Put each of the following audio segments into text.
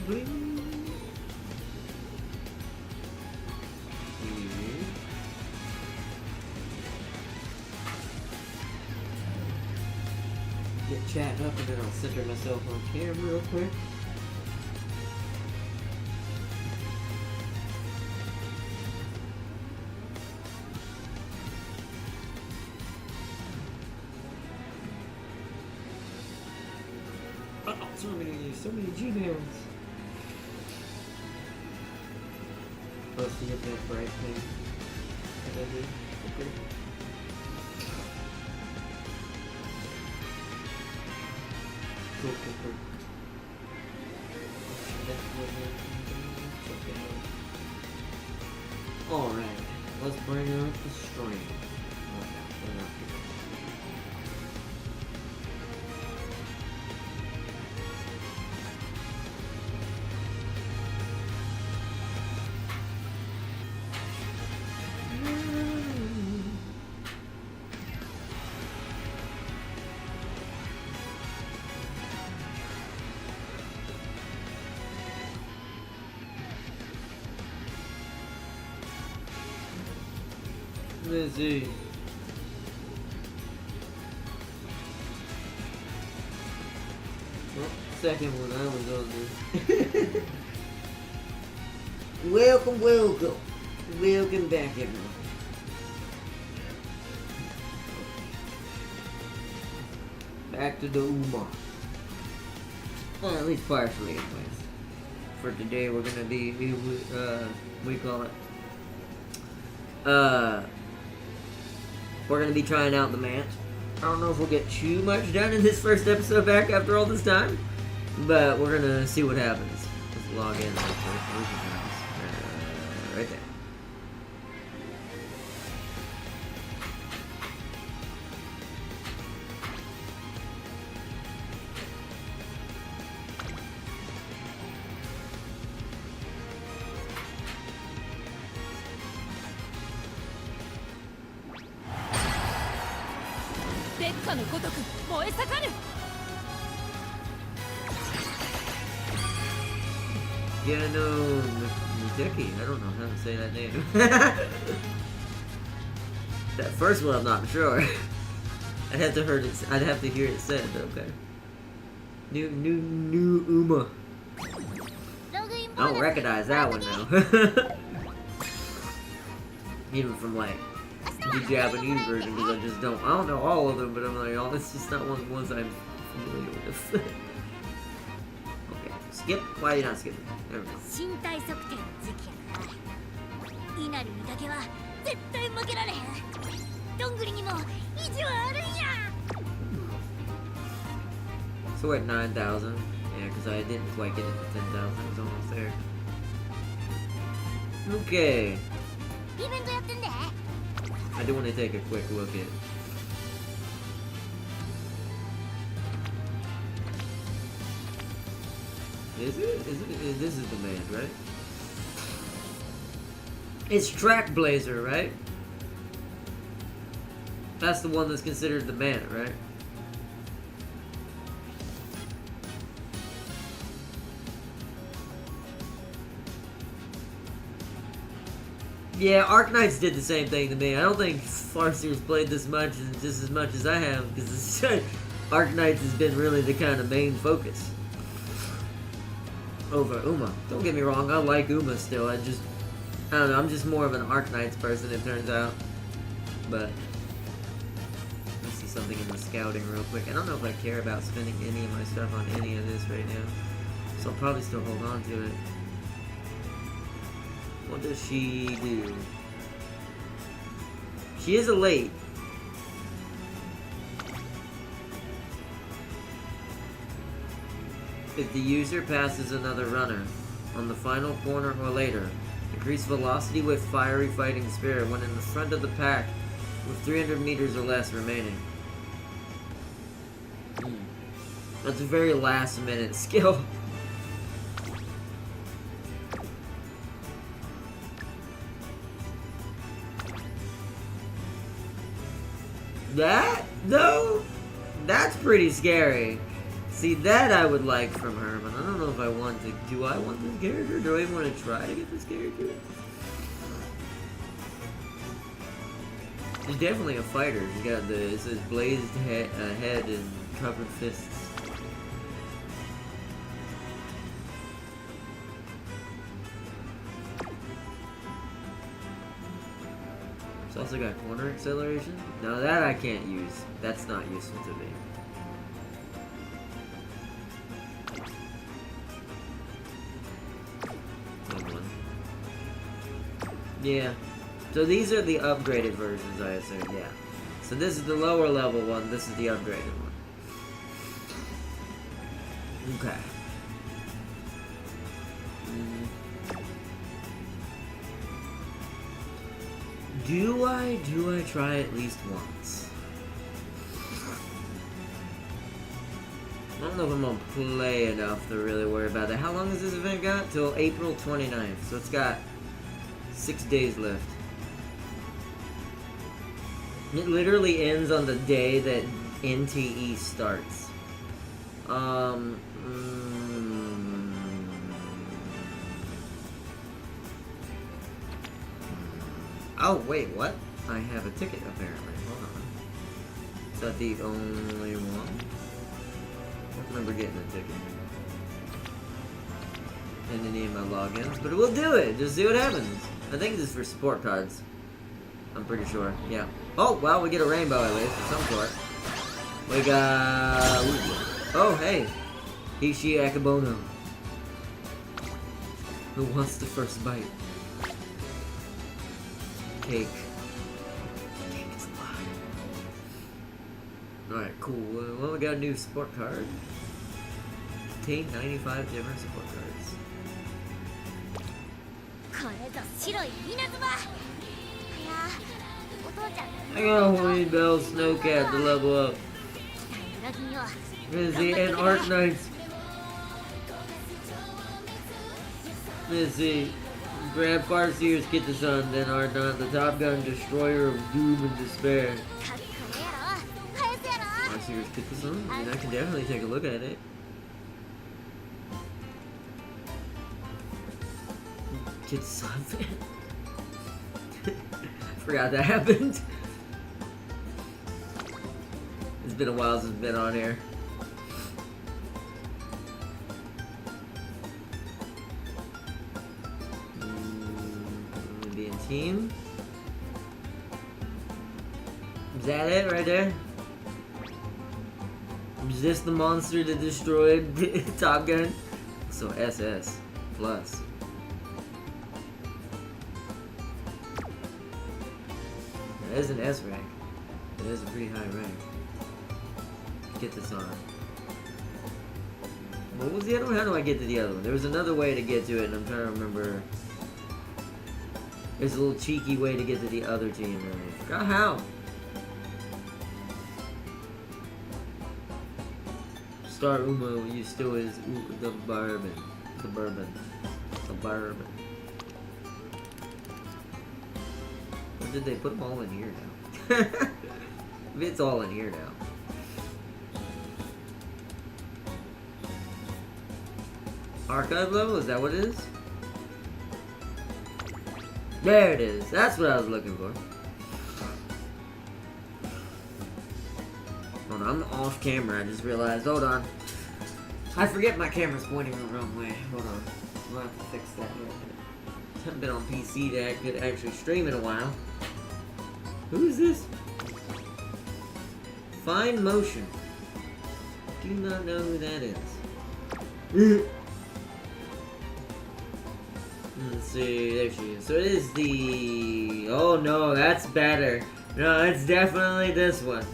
bling. Get chatting up and then I'll center myself on camera real quick. Oh, so many Gmails. Supposed to get that bright thing. Okay. Cool. Alright, let's bring up the stream. Let's see. Well, second one I was on there. Welcome back, everyone. Back to the Uma. Well, at least partially, anyways. For today, we're gonna be, we call it, we're going to be trying out the match. I don't know if we'll get too much done in this first episode back after all this time, but we're going to see what happens. Let's log in right there. かのごとく燃え盛る。Yano Muteki, I don't know how to say that name. That first one I'm not sure. I'd have to hear it said, okay. New Uma. I don't recognize that one now. Even from like the Japanese version, because I don't know all of them, but I'm like, oh, it's just not one of the ones I'm familiar with. Okay, skip? Why are you not skipping? Never mind. So we're at 9,000. Yeah, because I didn't quite get it to 10,000. It was almost there. Okay. I do want to take a quick look at. Is it? This is the man, right? It's Track Blazer, right? That's the one that's considered the man, right? Yeah, Arknights did the same thing to me. I don't think Farseer's played this much, just as much as I have, because Arknights has been really the kind of main focus over Uma. Don't get me wrong, I like Uma still. I don't know, I'm just more of an Arknights person, it turns out. But let's see something in the scouting real quick. I don't know if I care about spending any of my stuff on any of this right now, so I'll probably still hold on to it. What does she do? She is a late. If the user passes another runner on the final corner or later, increase velocity with fiery fighting spirit when in the front of the pack with 300 meters or less remaining. That's a very last minute skill. That, though, that's pretty scary. See, that I would like from her, but I don't know if I want to. Do I want this character? Do I even want to try to get this character? She's definitely a fighter. She's got the, it says blazed head and covered fists. It's also got corner acceleration. Now that I can't use. That's not useful to me. Yeah. So these are the upgraded versions, I assume, yeah. So this is the lower level one, this is the upgraded one. Okay. Do I try at least once? I don't know if I'm gonna play enough to really worry about that. How long has this event got? Till April 29th, so it's got 6 days left. It literally ends on the day that NTE starts. Oh, wait, what? I have a ticket, apparently. Hold on. Is that the only one? I don't remember getting a ticket. And any of my logins, but we'll do it. Just see what happens. I think this is for support cards. I'm pretty sure. Yeah. Oh, well, we get a rainbow at least of some sort. We got. Oh, hey, Ishi Akabono. Who wants the first bite? Cake. Cake is alive. All right, cool. Well, we got a new support card. 95 different support cards. I got a Horny Bell Snowcat to level up. Let's see, and Arc Knights. Let's see. Grab Farseer's Get the Sun, then Ardent, the Top Gun Destroyer of Doom and Despair. Farseer's Get the Sun? I mean, I can definitely take a look at it. Get the Sun. Forgot that happened. It's been a while since it's been on here. Be in team. Is that it right there? Is this the monster that destroyed Top Gun? So SS plus. That is an S rank. It is a pretty high rank. Get this on. What was the other one? How do I get to the other one? There was another way to get to it, and I'm trying to remember. There's a little cheeky way to get to the other team, and I forgot how. Star Uma, you still is the bourbon. The bourbon. The bourbon. Or did they put them all in here now? It's all in here now. Archive level? Is that what it is? There it is. That's what I was looking for. Hold on, I'm off camera. I just realized. Hold on. I forget my camera's pointing the wrong way. Hold on. I'll have to fix that here. I haven't been on PC that could actually stream in a while. Who is this? Fine Motion. Do not know who that is. Let's see, there she is. So it is the... Oh no, that's better. No, it's definitely this one.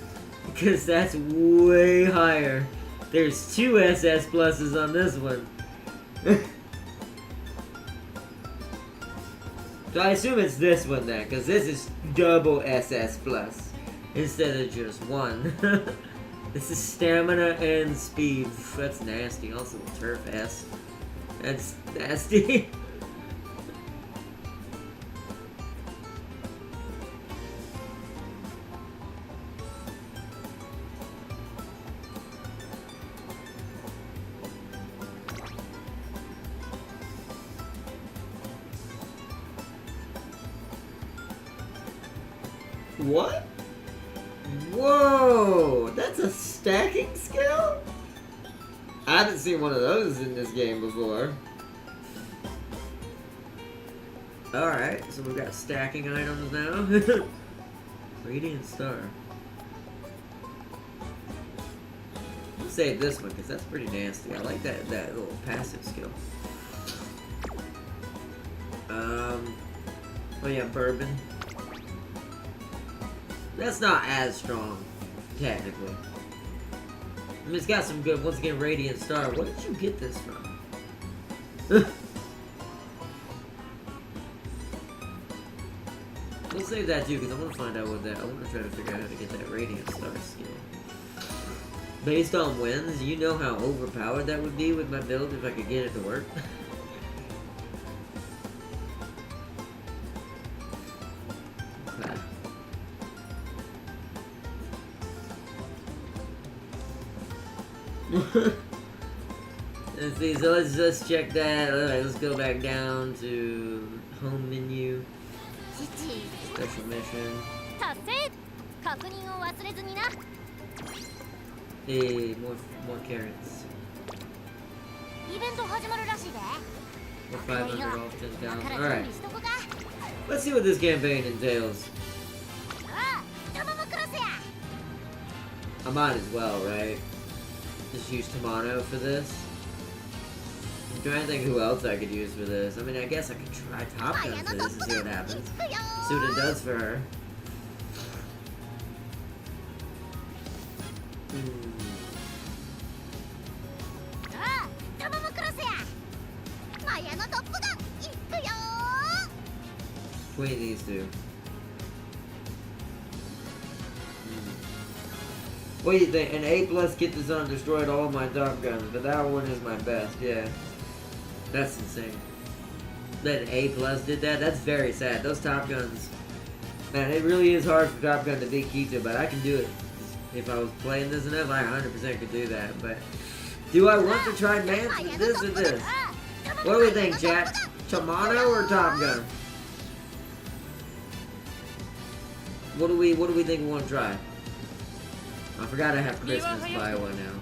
Because that's way higher. There's 2 SS pluses on this one. So I assume it's this one then, because this is double SS plus. Instead of just 1. This is stamina and speed. That's nasty. Also turf S. That's nasty. What? Whoa! That's a stacking skill? I haven't seen one of those in this game before. Alright, so we've got stacking items now. Radiant Star. I'll save this one because that's pretty nasty. I like that little passive skill. Oh yeah, bourbon. That's not as strong, technically. I mean, it's got some good, once again, Radiant Star. Where did you get this from? We'll save that too, because I want to find out what that, I want to try to figure out how to get that Radiant Star skill. Based on wins, you know how overpowered that would be with my build if I could get it to work. Let's see, so let's just check that. Alright, let's go back down to home menu. Special mission. Hey, more carrots. We're 500 off 10,000. Alright. Let's see what this campaign entails. I might as well, right? Just use Tamano for this. I'm trying to think who else I could use for this. I mean, I guess I could try Top Gun for this and see what happens. See what it does for her. Between these two. What do you think? An A+ Get This On destroyed all my Top Guns, but that one is my best, yeah. That's insane. That an A+ did that? That's very sad. Those Top Guns. Man, it really is hard for Top Gun to beat Kito, but I can do it. If I was playing this enough, I 100% could do that, but... Do I want to try Mance with this or this? What do we think, chat? Tamano or Top Gun? What do we think we want to try? I forgot I have Christmas by one now.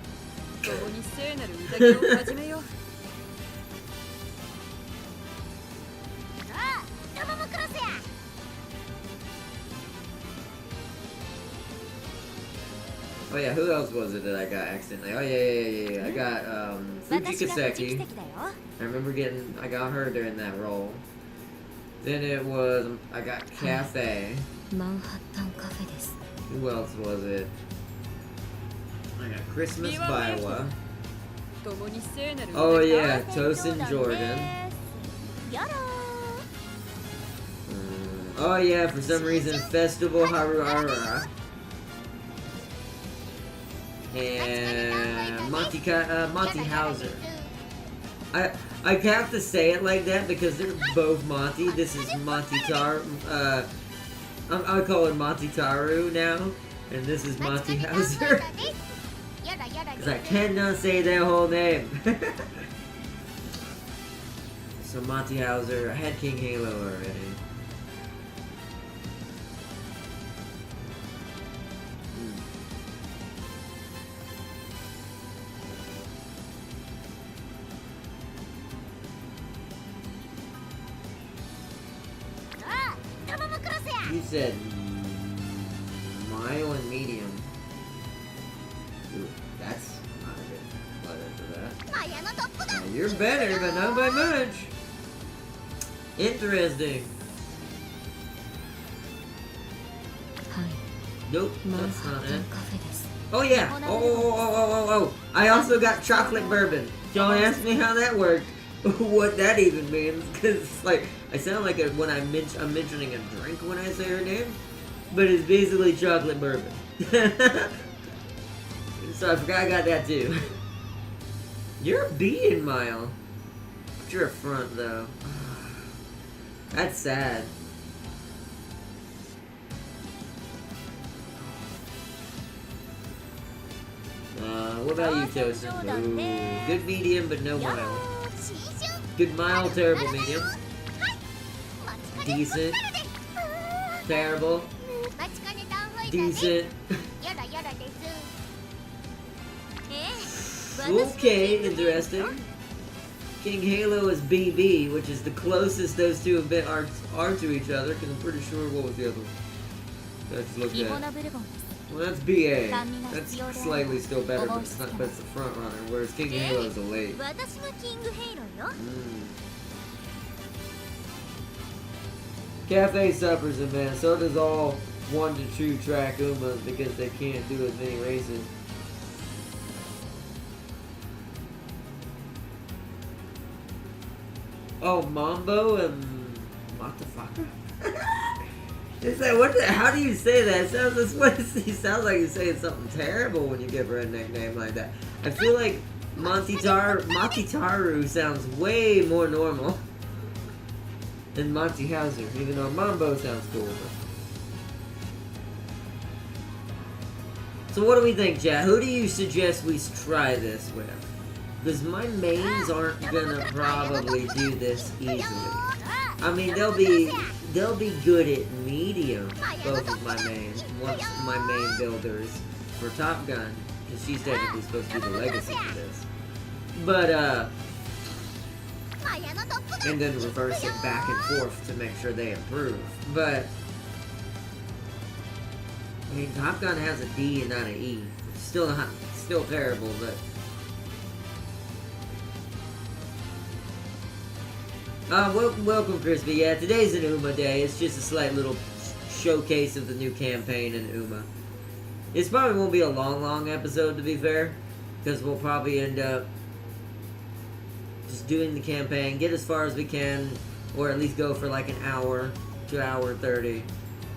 Oh yeah, who else was it that I got accidentally? Oh yeah. I got Fujikaseki. I remember I got her during that role. Then it was, I got Cafe. Who else was it? I got Christmas Baiwa. Oh yeah, Tosin Jordan. Oh yeah, for some reason Festival Haruara. And Monty Hauser. I have to say it like that because they're both Monty. This is Monty Taru. I call it Monty Taru now, and this is Monty Hauser. Because I cannot say their whole name. So Monty Hauser, I had King Halo already. You said mild and medium. Ooh, that's not a good letter for that. You're better, but not by much. Interesting. Nope, that's not it. Oh yeah. Oh. I also got chocolate bourbon. Don't ask me how that worked. What that even means, because like I sound like I'm mentioning a drink when I say her name, but it's basically chocolate bourbon. So I forgot I got that too. You're a B in Mile. But you're a front though. That's sad. What about you, Tosin? Ooh, good medium, but no Mile. Good mild, terrible medium. Decent. Terrible. decent. やだやだです。Okay, interesting. King Halo is BB, which is the closest those two have been are to each other. Because I'm pretty sure what was the other one? Let's look at. Well, that's BA. That's slightly still better, but it's not. But it's the front runner, whereas King Halo is a late. 私がキングヘイローよ。Cafe suffers it, man. So does all 1 to 2 track Umas because they can't do as many races. Oh, Mambo and motherfucker. Is that what? How do you say that? It sounds this way. It sounds like you're saying something terrible when you give her a nickname like that. I feel like Matitaru sounds way more normal than Monty Hauser, even though Mambo sounds cool. So what do we think, chat? Who do you suggest we try this with? Because my mains aren't gonna probably do this easily. I mean, they'll be good at medium, both of my mains, once my main builders for Top Gun, because she's technically supposed to be the legacy for this. But, and then reverse it back and forth to make sure they improve. But, I mean, Top Gun has a D and not an E. It's still terrible, but... welcome, Crispy. Yeah, today's an Uma day. It's just a slight little showcase of the new campaign in Uma. This probably won't be a long episode, to be fair, because we'll probably end up just doing the campaign, get as far as we can, or at least go for like an hour to hour 30.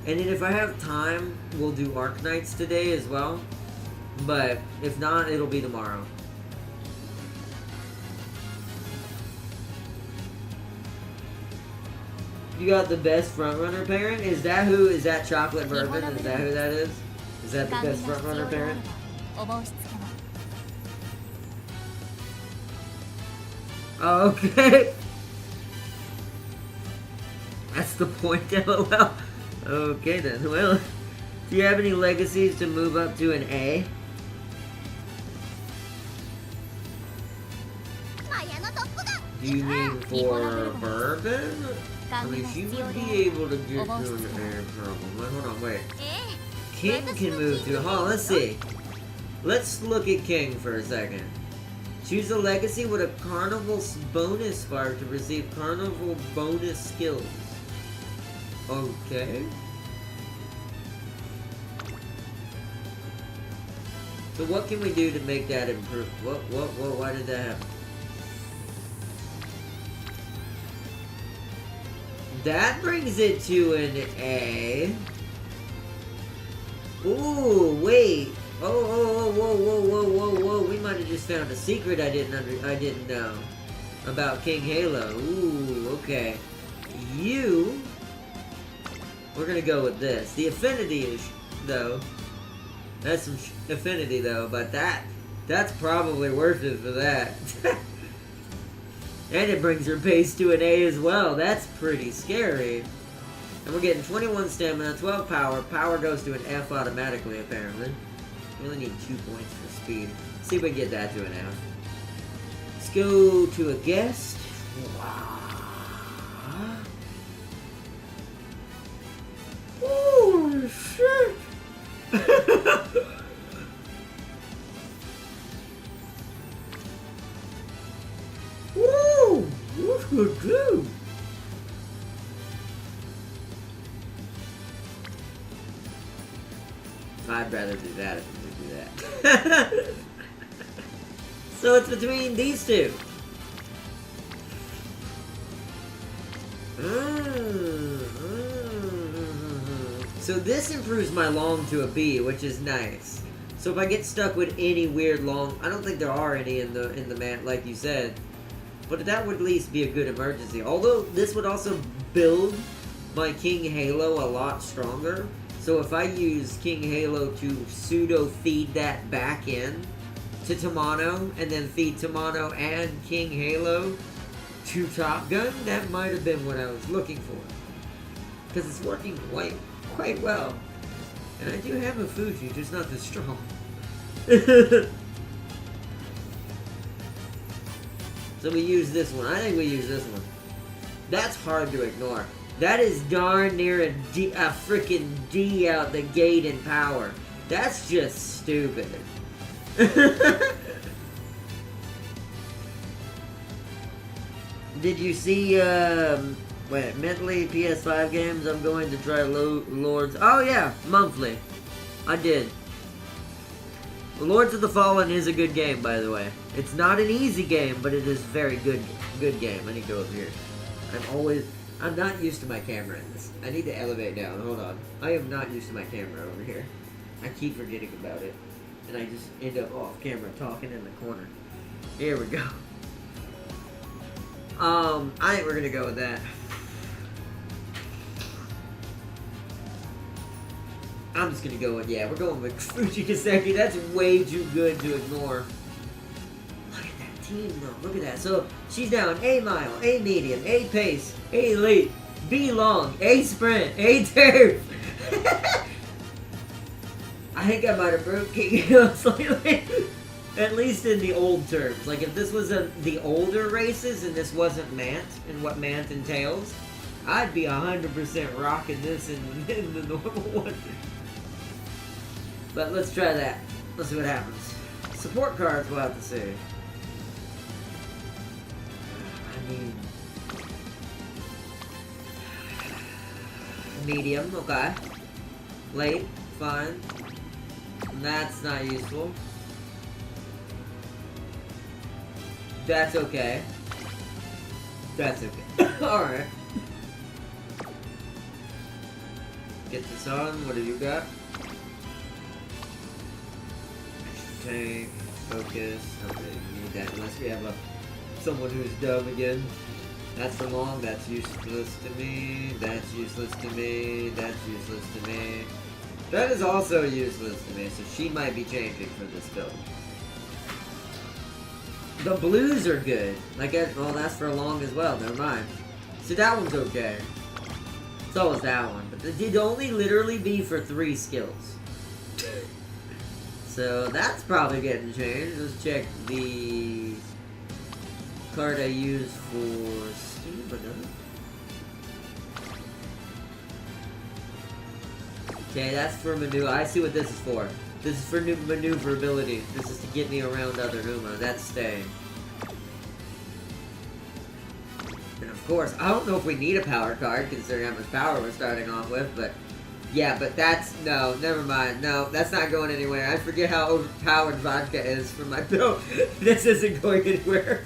And then if I have time, we'll do Arc Nights today as well. But if not, it'll be tomorrow. You got the best frontrunner parent? Is that Chocolate Bourbon? Is that who that is? Is that the best frontrunner parent? Okay. That's the point, LOL. Okay then, well, do you have any legacies to move up to an A? Do you mean for Bourbon? I mean, she would be able to get to an A probably. Hold on, wait. King can move to, hold on, let's see. Let's look at King for a second. Choose a legacy with a Carnival bonus spark to receive Carnival bonus skills. Okay. So what can we do to make that improve? Why did that happen? That brings it to an A. Ooh, wait. Whoa. We might have just found a secret I didn't know about King Halo. Ooh, okay. We're gonna go with this. The affinity is, though. That's some affinity, though, but that's probably worth it for that. And it brings her base to an A as well. That's pretty scary. And we're getting 21 stamina, 12 power. Power goes to an F automatically, apparently. We only need 2 points for speed. Let's see if we can get that to an F. Let's go to a guest. Wow. Oh, shit. Woo! What's good do? I'd rather do that if we do that. So it's between these two. So this improves my long to a B, which is nice. So if I get stuck with any weird long, I don't think there are any in the man, like you said. But that would at least be a good emergency. Although this would also build my King Halo a lot stronger. So if I use King Halo to pseudo feed that back in to Tamano, and then feed Tamano and King Halo to Top Gun, that might have been what I was looking for. Because it's working quite well. And I do have a Fuji, just not this strong. So we use this one. I think we use this one. That's hard to ignore. That is darn near a freaking D out the gate in power. That's just stupid. Did you see, mentally PS5 games? I'm going to try Lords. Oh yeah, monthly. I did. Lords of the Fallen is a good game, by the way. It's not an easy game, but it is a very good game. I need to go over here. I'm not used to my camera in this. I need to elevate down. Hold on. I am not used to my camera over here. I keep forgetting about it. And I just end up off camera talking in the corner. Here we go. I think we're gonna go with that. I'm just gonna go with, yeah, we're going with Fuji Kaseki. That's way too good to ignore. Look at that team though, look at that. So, she's down A mile, A medium, A pace, A elite, B long, A sprint, A turf. I think I might have broke King slightly. At least in the old terms. Like, if this was the older races and this wasn't Mant and what Mant entails, I'd be 100% rocking this in the normal one. But let's try that. Let's see what happens. Support cards we'll have to see. I mean... medium, okay. Late, fine. That's not useful. That's okay. That's okay. Alright. Get this on. What do you got? Tank. Focus. Okay, you need that unless we have someone who's dumb again. That's for long. That's useless to me. That's useless to me. That's useless to me. That is also useless to me, so she might be changing for this build. The blues are good. Well, that's for long as well. Never mind. So that one's okay. So is that one. But it'd only literally be for 3 skills. So that's probably getting changed. Let's check the card I use for Steam. Okay, that's for maneuver. I see what this is for. This is for maneuverability. This is to get me around other Uma. That's staying. And of course, I don't know if we need a power card considering how much power we're starting off with, but yeah, but that's, no, never mind. No, that's not going anywhere. I forget how overpowered vodka is for my build. This isn't going anywhere.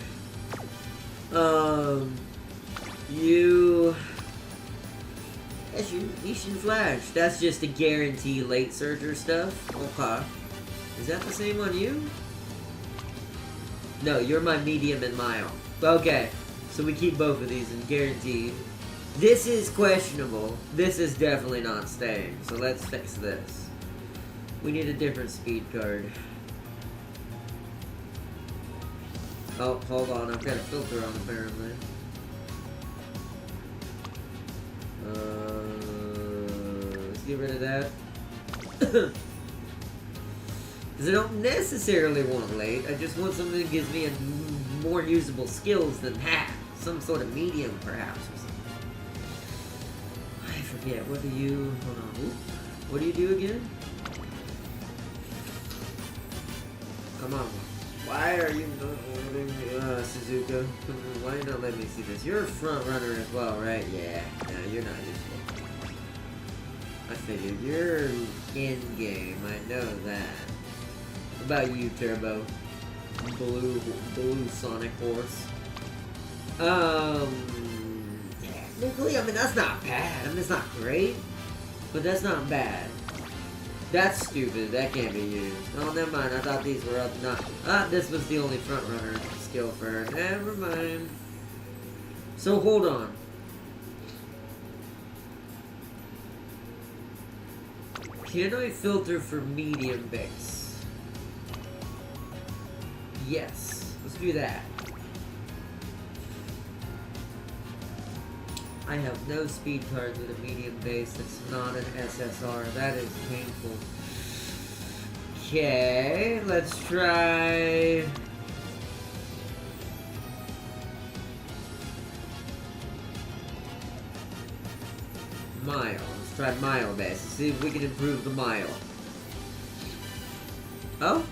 That's your Nishin Flash. That's just to guarantee late surger stuff. Okay. Is that the same on you? No, you're my medium and mile. Okay. So we keep both of these and guaranteed. This is questionable. This is definitely not staying. So let's fix this. We need a different speed card. Oh, hold on. I've got a filter on apparently. Let's get rid of that. Because I don't necessarily want late. I just want something that gives me more usable skills than that. Some sort of medium, perhaps, or something. I forget. What do you... Hold on. Ooh. What do you do again? Come on. Why are you not letting me... Suzuka. Why are you not letting me see this? You're a front runner as well, right? Yeah. No, you're not useful. I figured. You're in-game. I know that. What about you, Turbo? Blue Sonic Horse. Technically, I mean, that's not bad. I mean, it's not great, but that's not bad. That's stupid. That can't be used. Oh, never mind. I thought these were up. This was the only front runner skill for her. Never mind. So, hold on. Can I filter for medium base? Yes. Let's do that. I have no speed cards with a medium base that's not an SSR. That is painful. Okay, let's try... Mile. Let's try Mile base. Let's see if we can improve the Mile. Oh?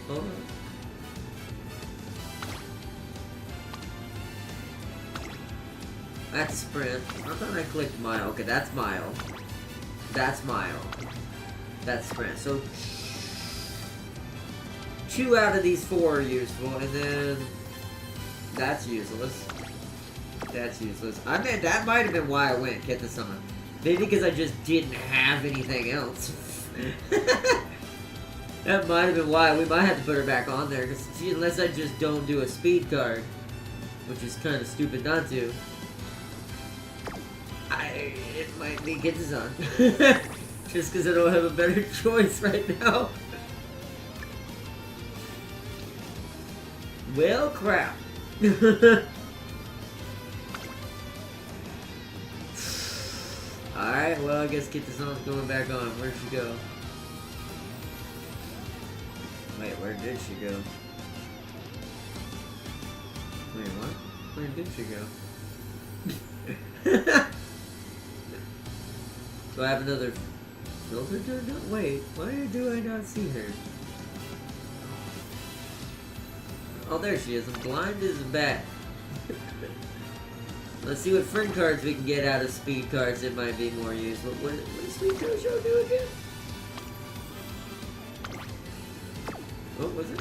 Hold on. That's Sprint. I thought I clicked Mile. Okay, that's Mile. That's Mile. That's Sprint. So 2 out of these 4 are useful, and then that's useless. That's useless. I mean, that might have been why I went Kitsune. Maybe because I just didn't have anything else. That might have been why. We might have to put her back on there, because unless I just don't do a speed card, which is kind of stupid not to, it might be Kitsune. Just because I don't have a better choice right now. Well, crap. Alright, well, I guess Kitsune's going back on. Where'd she go? Wait, where did she go? Wait, what? Where did she go? Do I have another filter turned on? Wait, why do I not see her? Oh, there she is. I'm blind as a bat. Let's see what friend cards we can get out of speed cards that might be more useful. What does Sweet Jojo do again? What was it?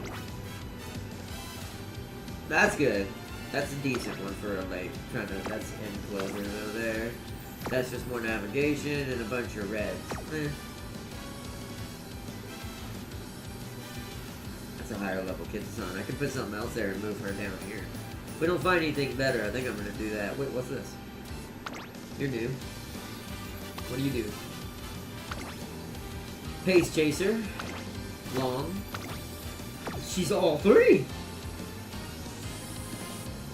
That's good. That's a decent one for a late kind of. That's enclosure over there. That's just more navigation and a bunch of reds. That's a higher level Kitsune. I could put something else there and move her down here. If we don't find anything better, I think I'm gonna do that. Wait, what's this? You're new. What do you do? Pace Chaser. Long. She's all 3!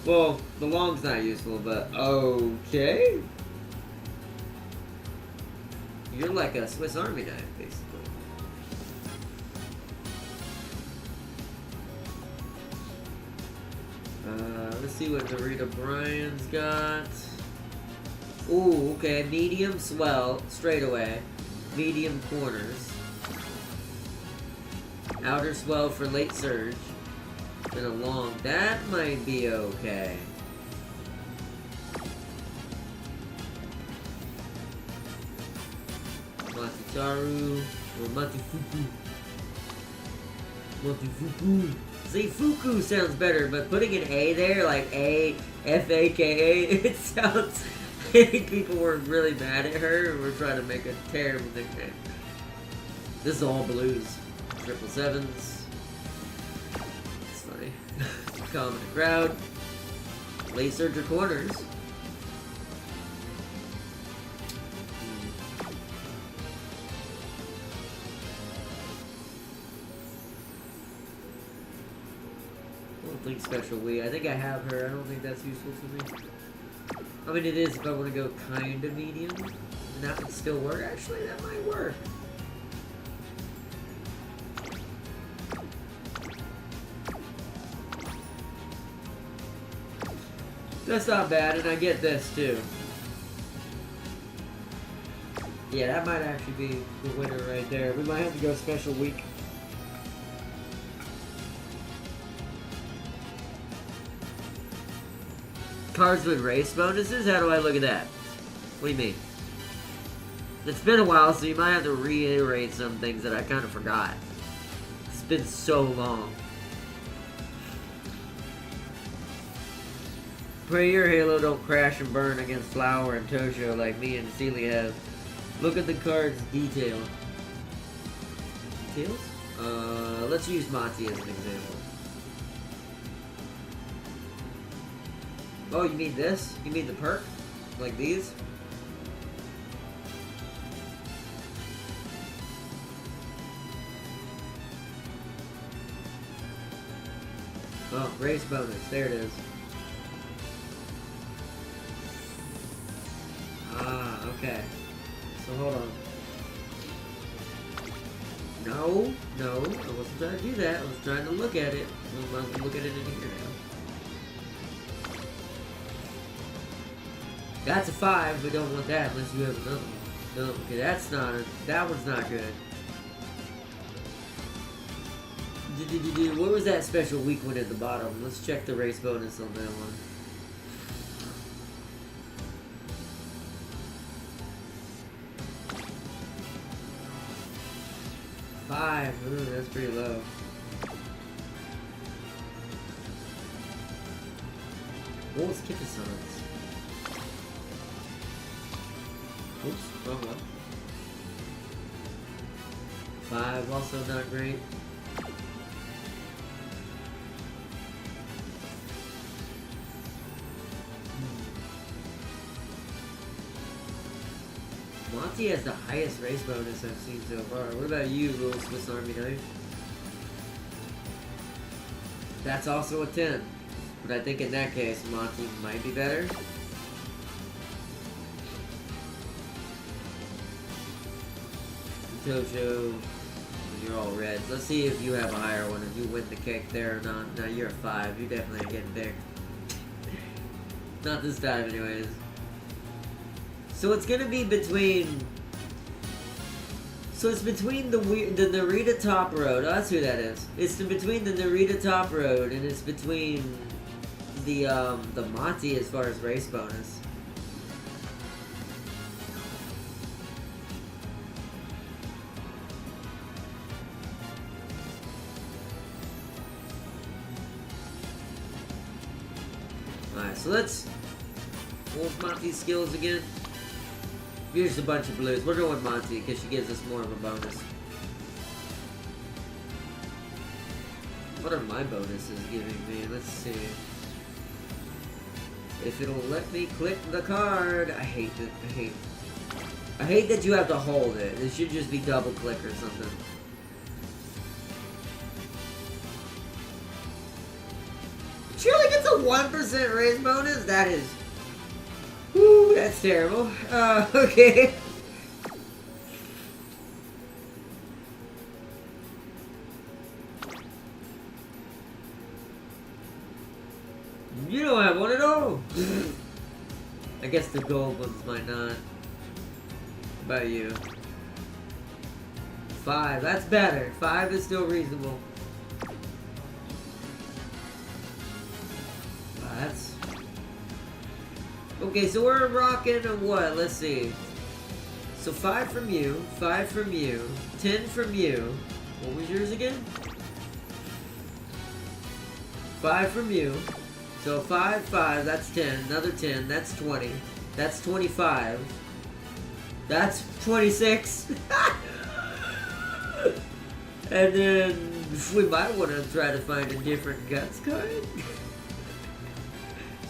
Well, the long's not useful, but okay. You're like a Swiss Army knife, basically. Let's see what Dorita Bryan's got. Ooh, okay. Medium swell, straight away. Medium corners. Outer swell for late surge. And a long. That might be okay. Matitaru or Matifuku. Matifuku. See, Fuku sounds better, but putting an A there, like A, F-A-K-A, it sounds... I think people were really mad at her and were trying to make a terrible nickname. This is all blues. 777s. It's funny. Calm the crowd. Late surge or corners. I don't think special Wii. I think I have her. I don't think that's useful for me. I mean, it is if I want to go kind of medium. And that would still work. Actually, that might work. That's not bad, and I get this too. Yeah, that might actually be the winner right there. We might have to go special week. Cards with race bonuses? How do I look at that? What do you mean? It's been a while, so you might have to reiterate some things that I kind of forgot. It's been so long. Pray your Halo don't crash and burn against Flower and Tosho like me and Celia have. Look at the card's detail. Details? Let's use Mati as an example. Oh, you mean this? You mean the perk? Like these? Oh, race bonus. There it is. Okay. So hold on. No, I wasn't trying to do that. I was trying to look at it. I'm about to look at it in here now. That's a 5. We don't want that unless you have another one. No, okay, that one's not good. What was that special weak one at the bottom? Let's check the race bonus on that one. Five. Ooh, that's pretty low. What was Kipason's? Oops, wrong one. 5, also not great. Monty has the highest race bonus I've seen so far. What about you, little Swiss Army knife? That's also a 10. But I think in that case, Monty might be better. Tojo, you're all reds. Let's see if you have a higher one, if you win the cake there or not. No, you're a 5. You definitely are getting picked. Not this time, anyways. So it's gonna be between. So it's between the Narita Top Road. Oh, that's who that is. It's between the Narita Top Road and it's between the Monty as far as race bonus. Alright, so let's. What's Monty's skills again? Here's a bunch of blues. We're going with Monty because she gives us more of a bonus. What are my bonuses giving me? Let's see. If it'll let me click the card. I hate it. I hate that you have to hold it. It should just be double click or something. Shirley gets a 1% raise bonus? That is... Ooh, that's terrible. Okay. You don't have one at all. I guess the gold ones might not. How about you? 5, that's better. 5 is still reasonable. That's... Okay, so we're rocking a what? Let's see. So 5 from you, 5 from you, 10 from you. What was yours again? 5 from you. So 5, 5, that's 10. Another 10, that's 20. That's 25. That's 26. And then we might want to try to find a different guts card.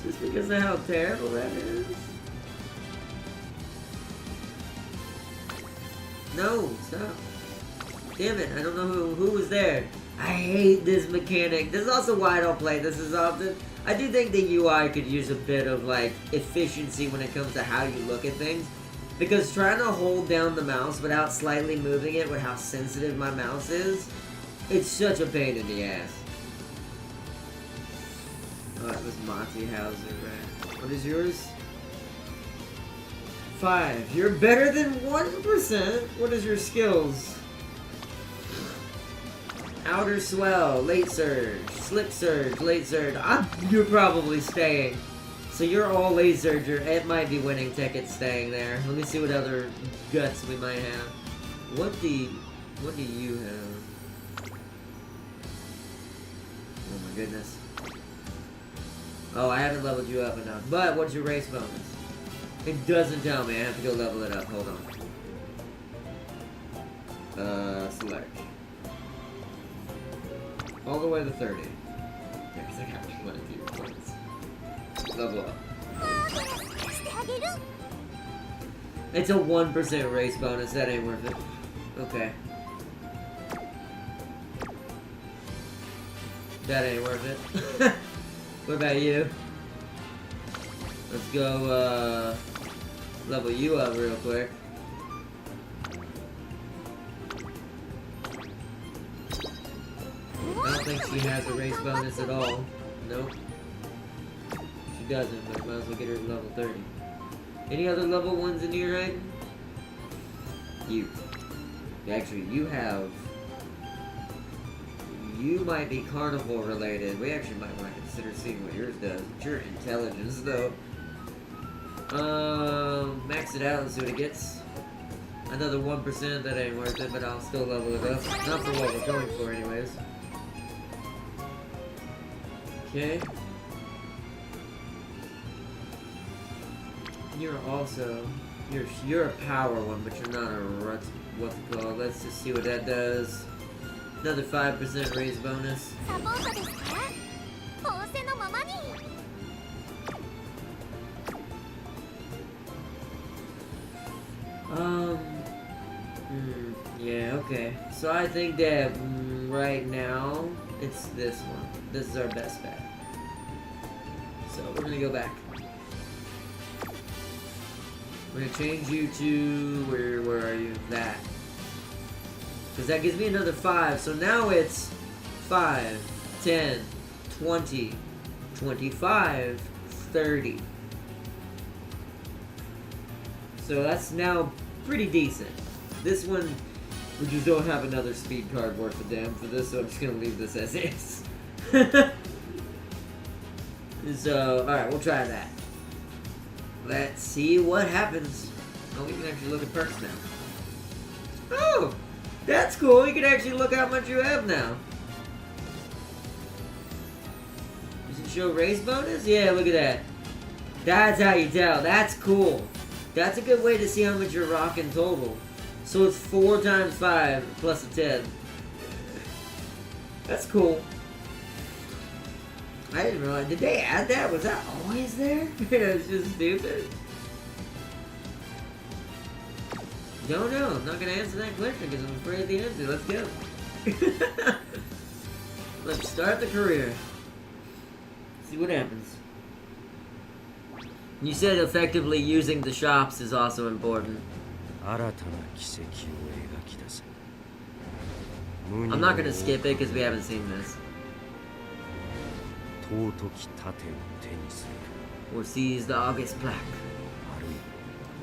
Just because of how terrible that is. No, stop. Damn it, I don't know who was there. I hate this mechanic. This is also why I don't play this as often. I do think the UI could use a bit of like efficiency when it comes to how you look at things. Because trying to hold down the mouse without slightly moving it with how sensitive my mouse is, it's such a pain in the ass. Oh, it was Monty Hauser, right? What is yours? 5. You're better than 1%? What is your skills? Outer Swell, Late Surge, Slip Surge, Late Surge. You're probably staying. So you're all Late Surger. It might be winning tickets staying there. Let me see what other guts we might have. What do you have? Oh my goodness. Oh, I haven't leveled you up enough. But what's your race bonus? It doesn't tell me. I have to go level it up. Hold on. Select. All the way to 30. Yeah, because I got plenty of points. Level up. It's a 1% race bonus. That ain't worth it. Okay. That ain't worth it. What about you? Let's go, level you up real quick. I don't think she has a race bonus at all. Nope. She doesn't, but I might as well get her to level 30. Any other level 1s in here, right? You. Actually, you have... You might be carnivore related. We actually might want to consider seeing what yours does. It's your intelligence, though. Max it out and see what it gets. Another 1%, that ain't worth it, but I'll still level it up. Not for what we're going for, anyways. Okay. You're also... You're a power one, but you're not a... What's it called? Let's just see what that does. Another 5% raise bonus. サポートですか？仰せのままに。Yeah, okay. So I think that right now, it's this one. This is our best bet. So we're gonna go back. We're gonna change you to, where are you? That. Because that gives me another 5. So now it's 5, 10, 20, 25, 30. So that's now pretty decent. This one, we just don't have another speed card worth a damn for this, so I'm just gonna leave this as is. So, alright, we'll try that. Let's see what happens. Oh, we can actually look at perks now. Oh! That's cool, you can actually look how much you have now. Does it show race bonus? Yeah, look at that. That's how you tell. That's cool. That's a good way to see how much you're rocking total. So it's 4 times 5 plus a 10. That's cool. I didn't realize. Did they add that? Was that always there? It's just stupid. Don't know. I'm not gonna answer that question because I'm afraid of the answer. Let's go. Let's start the career. See what happens. You said effectively using the shops is also important. I'm not gonna skip it because we haven't seen this. Or seize the August plaque.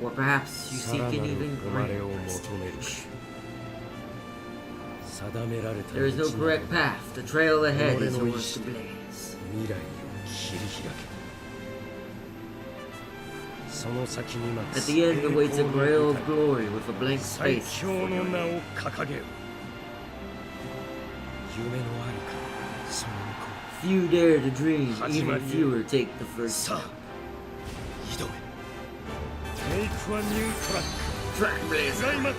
Or perhaps you seek an even greater prestige. There is no correct path. The trail ahead is yours to blaze. At the end awaits a grail of glory with a blank space. Few dare to dream, even fewer take the first step. Track blazer.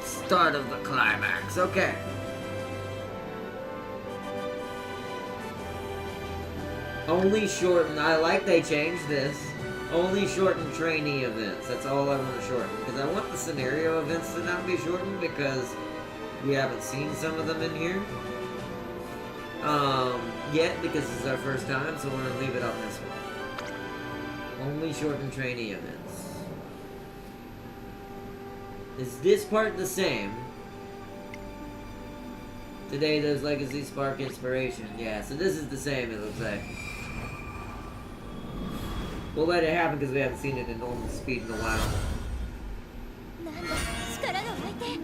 Start of the climax. Okay. Only shorten. I like they changed this. Only shorten trainee events. That's all I want to shorten. Because I want the scenario events to not be shortened because we haven't seen some of them in here. Yet, because this is our first time, so we're going to leave it on this one. Only shorten trainee events. Is this part the same? Today there's Legacy Spark Inspiration. Yeah, so this is the same, it looks like. We'll let it happen because we haven't seen it in normal speed in a while.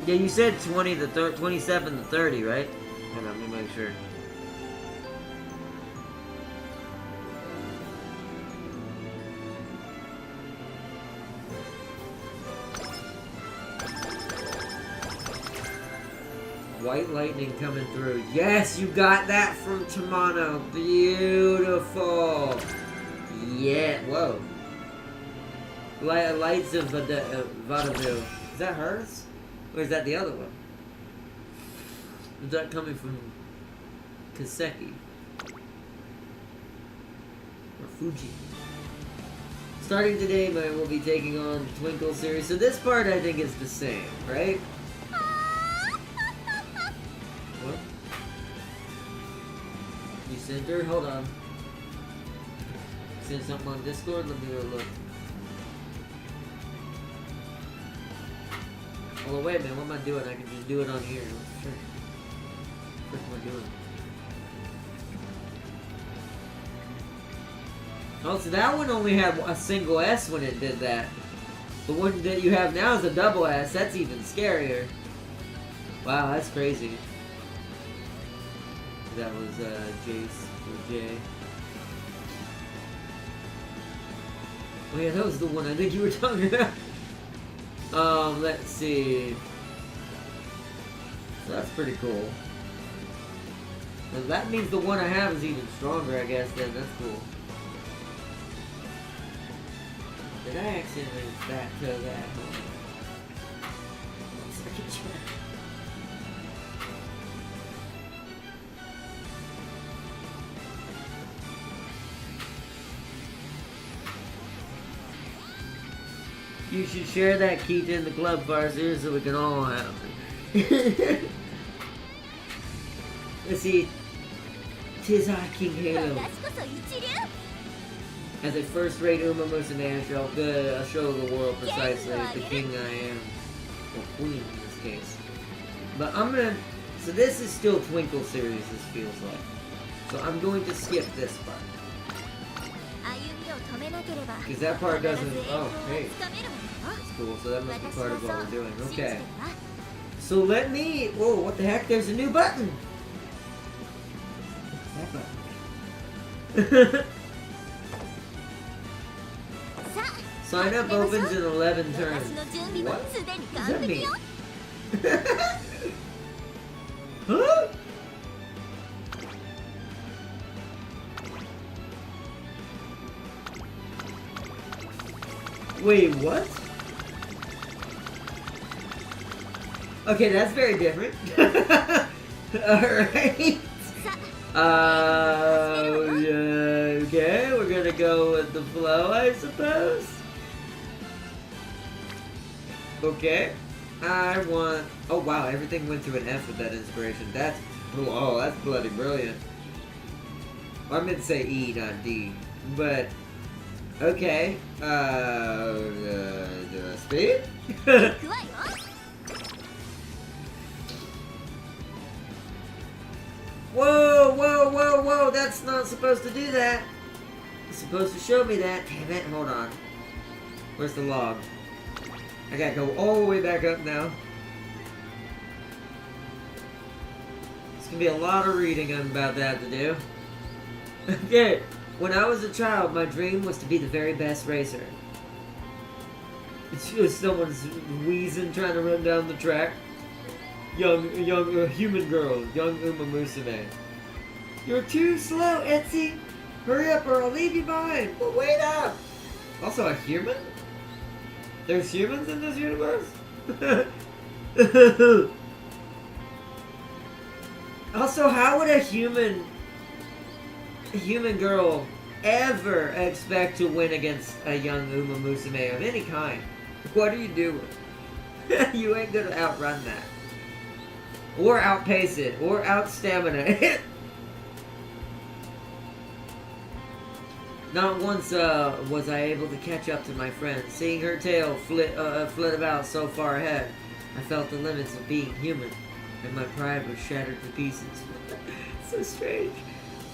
Yeah, you said 27 to 30, right? Hold on, let me make sure. White lightning coming through. Yes, you got that from Tamano. Beautiful. Yeah, whoa. Lights of Vaudeville. Is that hers? Or is that the other one? Is that coming from Kaseki? Or Fuji? Starting today, we'll be taking on the Twinkle series. So this part I think is the same, right? What? You sent her? Hold on. Send something on Discord? Let me go look. Well, wait a minute, what am I doing? I can just do it on here. Sure. What am I doing? Oh, so that one only had a single S when it did that. The one that you have now is a double S. That's even scarier. Wow, that's crazy. That was Jace or J. Oh yeah, that was the one I think you were talking about. Let's see. So that's pretty cool. And that means the one I have is even stronger, I guess, then. That's cool. Did I accidentally back to that? Second check. You should share that key in the club Farseer so we can all have it. Let's see. Tis I, King Halo. As a first-rate Umamusume, I shall show the world precisely the king I am. Or queen in this case. But I'm gonna... So this is still Twinkle series, this feels like. So I'm going to skip this part. Because that part doesn't... Oh, hey. That's cool, so that must be part of what we're doing. Okay. So let me... Whoa, what the heck? There's a new button! What's that button? Sign up opens in 11 turns. What does that mean? Huh? Wait, what? Okay, that's very different. Alright. Okay, we're gonna go with the flow, I suppose. Okay. I want... Oh, wow, everything went to an F with that inspiration. That's... Oh, that's bloody brilliant. I meant to say E, not D. But... Okay. Speed? Whoa, whoa, whoa, whoa! That's not supposed to do that. It's supposed to show me that. Damn it, hold on. Where's the log? I gotta go all the way back up now. It's gonna be a lot of reading I'm about to have to do. Okay, when I was a child, my dream was to be the very best racer. It's just someone's wheezing trying to run down the track. Young human girl, young Umamusume. You're too slow, Etsy! Hurry up or I'll leave you behind! But wait up! Also a human? There's humans in this universe? Also, how would a human girl ever expect to win against a young Umamusume of any kind? What are you doing? You ain't gonna outrun that. Or outpace it. Or outstamina it. Not once was I able to catch up to my friend. Seeing her tail flit about so far ahead, I felt the limits of being human, and my pride was shattered to pieces. So strange.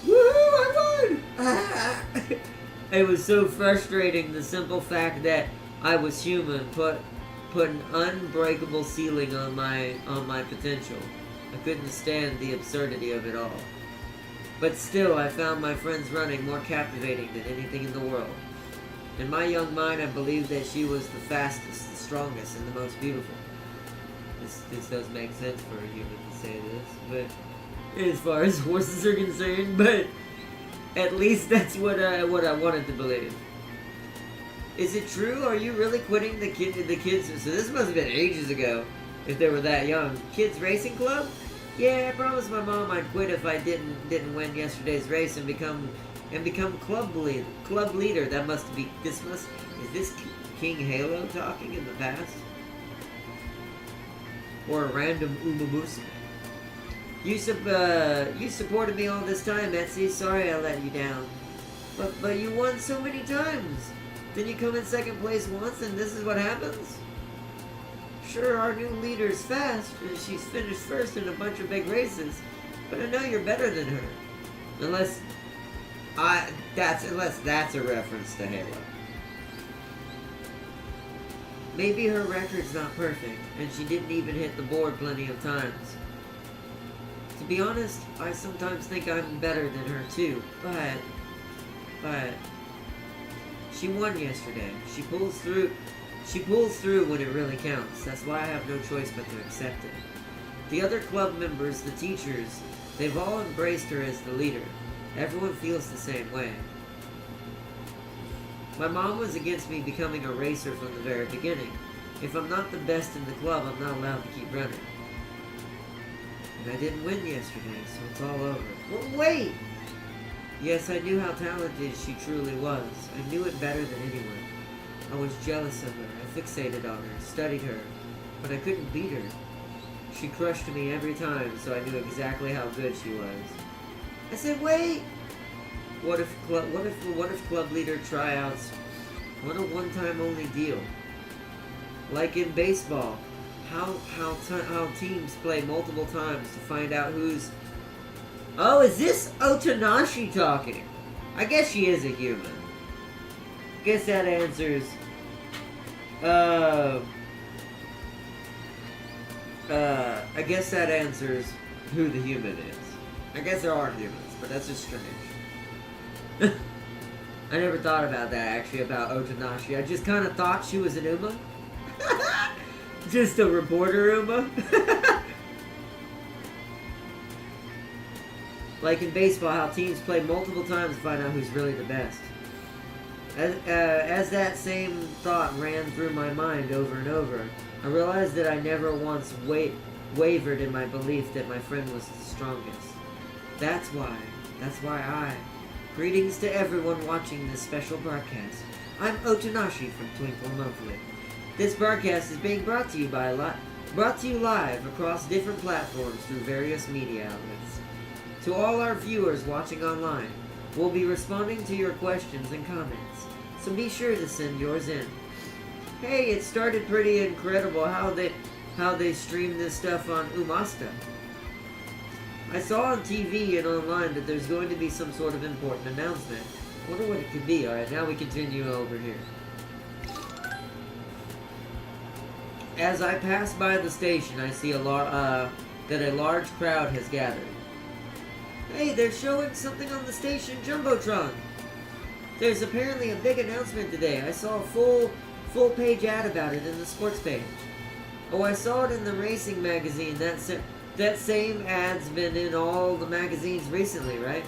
Woohoo! I won! It was so frustrating, the simple fact that I was human put an unbreakable ceiling on my potential. I couldn't stand the absurdity of it all. But still, I found my friend's running more captivating than anything in the world. In my young mind, I believed that she was the fastest, the strongest, and the most beautiful. This does make sense for a human to say this, but as far as horses are concerned, but at least that's what I wanted to believe. Is it true? Are you really quitting the kids? So this must have been ages ago, if they were that young. Kids Racing Club? Yeah, I promised my mom I'd quit if I didn't win yesterday's race and become club leader. That must be is this King Halo talking in the past? Or a random Umamusume? You supported me all this time, Etsy. Sorry I let you down. But you won so many times. Then you come in second place once and this is what happens? sure our new leader's fast, and she's finished first in a bunch of big races, but I know you're better than her. Unless that's a reference to Halo. Maybe her record's not perfect, and she didn't even hit the board plenty of times. To be honest, I sometimes think I'm better than her too, but she won yesterday. She pulls through when it really counts. That's why I have no choice but to accept it. The other club members, the teachers, they've all embraced her as the leader. Everyone feels the same way. My mom was against me becoming a racer from the very beginning. If I'm not the best in the club, I'm not allowed to keep running. And I didn't win yesterday, so it's all over. Well, wait! Yes, I knew how talented she truly was. I knew it better than anyone. I was jealous of her. I fixated on her, studied her, but I couldn't beat her. She crushed me every time, so I knew exactly how good she was. I said, wait! What if club leader tryouts? What a one-time only deal. Like in baseball, how teams play multiple times to find out who's... Oh, is this Otanashi talking? I guess she is a human. Guess that answers... I guess that answers who the human is. I guess there are humans, but that's just strange. I never thought about that, actually, about Otanashi. I just kind of thought she was an Uma. Just a reporter Uma. Like in baseball, how teams play multiple times to find out who's really the best. As that same thought ran through my mind over and over, I realized that I never once wavered in my belief that my friend was the strongest. That's why I... Greetings to everyone watching this special broadcast. I'm Otanashi from Twinkle Monthly. This broadcast is being brought to you live across different platforms through various media outlets. To all our viewers watching online, we'll be responding to your questions and comments, so be sure to send yours in. Hey, it started pretty incredible how they stream this stuff on Umasta. I saw on TV and online that there's going to be some sort of important announcement. I wonder what it could be. Alright, now we continue over here. As I pass by the station, I see that a large crowd has gathered. Hey, they're showing something on the station Jumbotron. There's apparently a big announcement today. I saw a full page ad about it in the sports page. Oh, I saw it in the racing magazine. That same ad's been in all the magazines recently, right?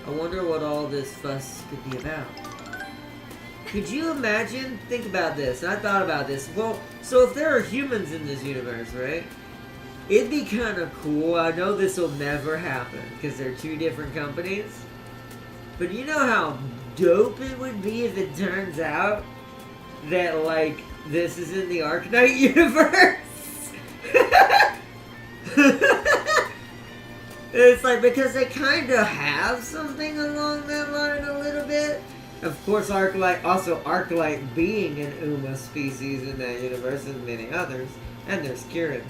I wonder what all this fuss could be about. Could you imagine? Think about this. I thought about this. Well, so if there are humans in this universe, right? It'd be kind of cool. I know this will never happen because they're two different companies. But you know how dope it would be if it turns out that, like, this is in the Arknight universe? It's like, because they kind of have something along that line a little bit. Of course, Arclight being an Uma species in that universe and many others. And there's Kirins.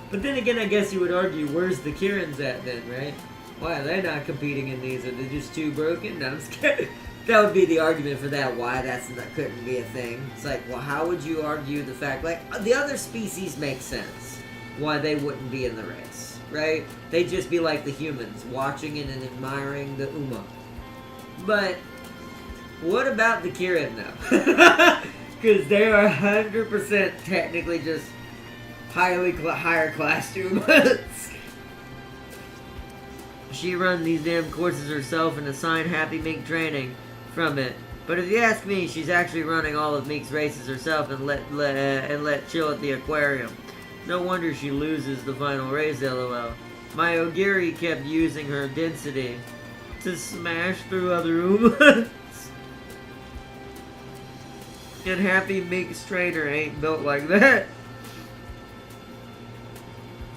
But then again, I guess you would argue, where's the Kirins at then, right? Why are they not competing in these? Are they just too broken? No, I'm scared. That would be the argument for that, why that couldn't be a thing. It's like, well, how would you argue the fact, like, the other species make sense, why they wouldn't be in the race, right? They'd just be like the humans, watching it and admiring the Uma. But, what about the Kirin, though? Because they are 100% technically just higher class Umas. She run these damn courses herself and assigned Happy Meek training from it. But if you ask me, she's actually running all of Meek's races herself and let Chill at the aquarium. No wonder she loses the final race, lol. My Ogiri kept using her density to smash through other Umas. And Happy Meek's trainer ain't built like that.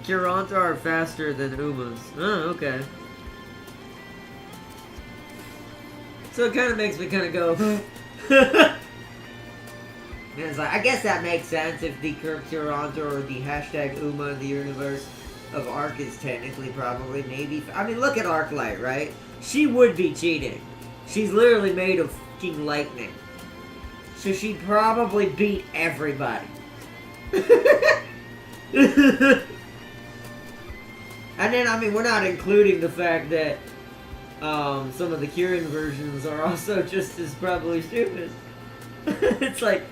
Kiranta are faster than Umas. Oh, okay. So it kind of makes me kind of go, And it's like, I guess that makes sense if the Kuranta or the hashtag Uma of the universe of Arc is technically probably maybe. I mean, look at Arclight, right? She would be cheating. She's literally made of fucking lightning. So she probably beat everybody. And then, I mean, we're not including the fact that some of the Kirin versions are also just as probably stupid. It's like,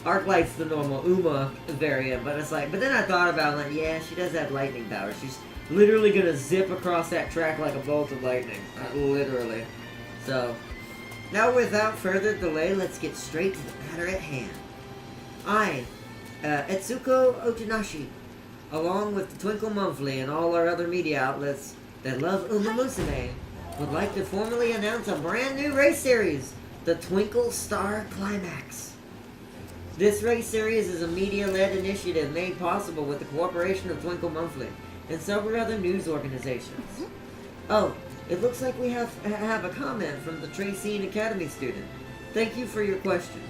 Arclight's the normal Uma variant, but it's like, but then I thought about it, like, yeah, she does have lightning power. She's literally gonna zip across that track like a bolt of lightning. Literally. So, now without further delay, let's get straight to the matter at hand. I, Etsuko Otanashi, along with the Twinkle Monthly and all our other media outlets that love Umamusume, would like to formally announce a brand new race series, the Twinkle Star Climax. This race series is a media-led initiative made possible with the cooperation of Twinkle Monthly and several other news organizations. Oh, it looks like we have a comment from the Tracine Academy student. Thank you for your question.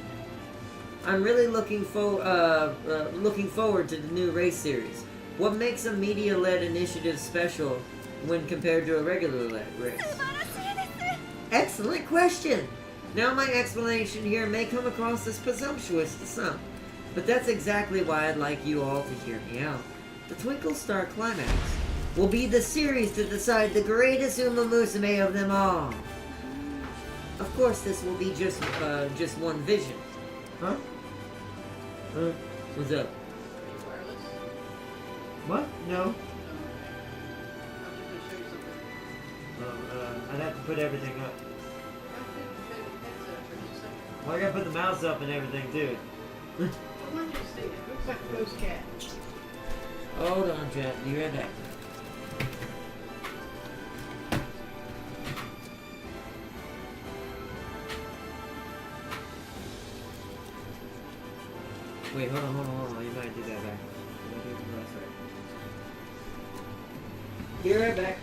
I'm really looking forward to the new race series. What makes a media-led initiative special when compared to a regular race? Excellent question! Now my explanation here may come across as presumptuous to some, but that's exactly why I'd like you all to hear me out. The Twinkle Star Climax will be the series to decide the greatest Umamusume of them all. Of course, this will be just one vision. Huh? What's up? What? No. I'd have to put everything up. Well, I gotta put the mouse up and everything too. Well, let me see. It looks like a ghost cat. Hold on, chat. You read that? Wait, hold on. You might do that back. You might do it from the left side. Be right back.